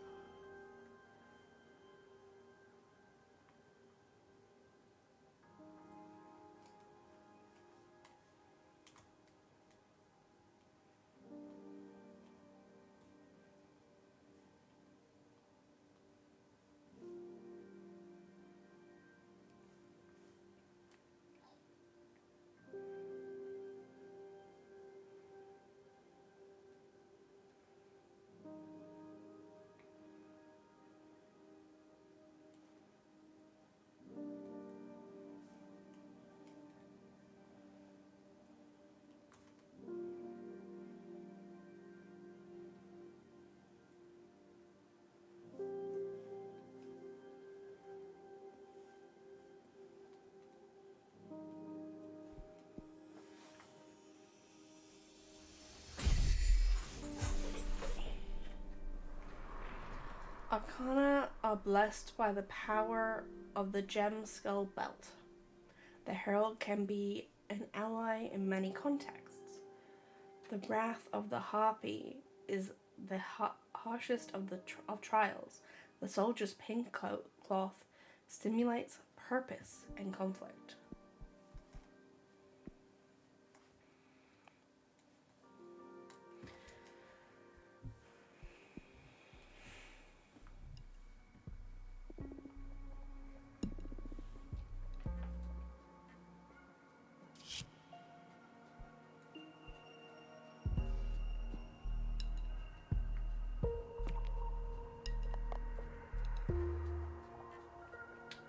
S2: Arcana are blessed by the power of the Gem Skull Belt. The Herald can be an ally in many contexts. The wrath of the harpy is the harshest of of trials. The soldier's pink cloth stimulates purpose and conflict.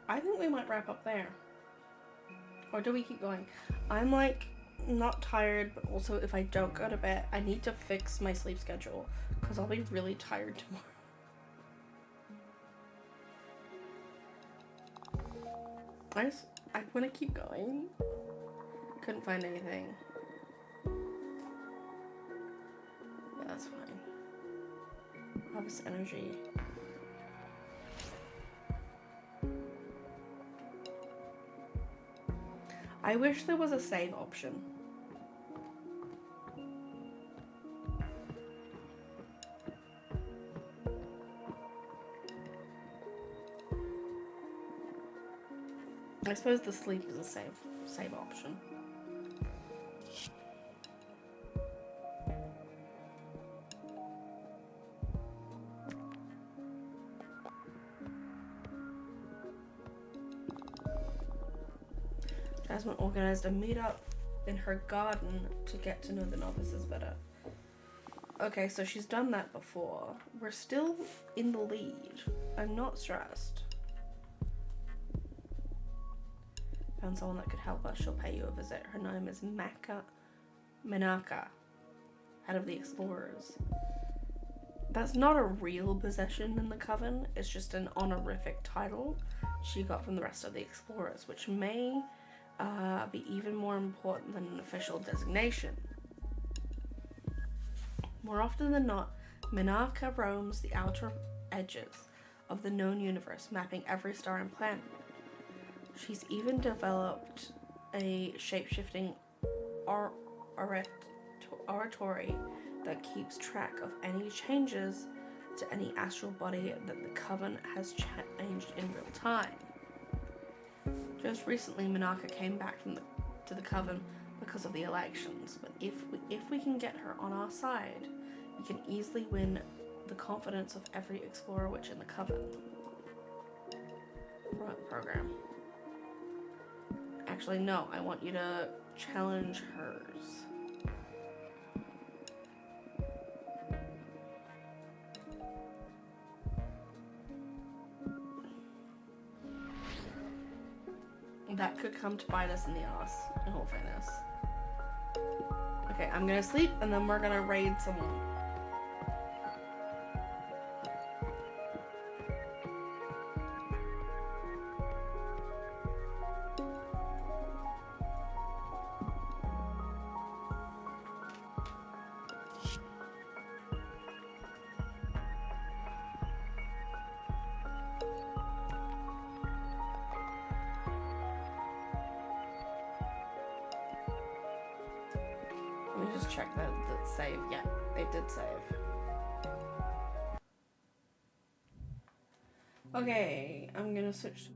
S2: I think we might wrap up there. Or do we keep going? I'm like not tired, but also if I don't go to bed, I need to fix my sleep schedule because I'll be really tired tomorrow. I want to keep going. Couldn't find anything. Yeah, that's fine. Harvest energy. I wish there was a save option. I suppose the sleep is a save option. Jasmine organized a meetup in her garden to get to know the novices better. Okay, so she's done that before. We're still in the lead. I'm not stressed. Found someone that could help us. She'll pay you a visit. Her name is Minaka, head of the Explorers. That's not a real possession in the Coven. It's just an honorific title she got from the rest of the Explorers, which may be even more important than an official designation. More often than not, Minaka roams the outer edges of the known universe, mapping every star and planet. She's even developed a shape-shifting oratory that keeps track of any changes to any astral body that the Coven has changed in real time. Just recently, Minaka came back to the Coven because of the elections, but if we can get her on our side, we can easily win the confidence of every explorer witch in the Coven. Program. Actually, no, I want you to challenge hers. That could come to bite us in the ass, in all fairness. Okay, I'm gonna sleep and then we're gonna raid someone. Let me just check that save. Yeah, it did save. Okay, I'm gonna switch.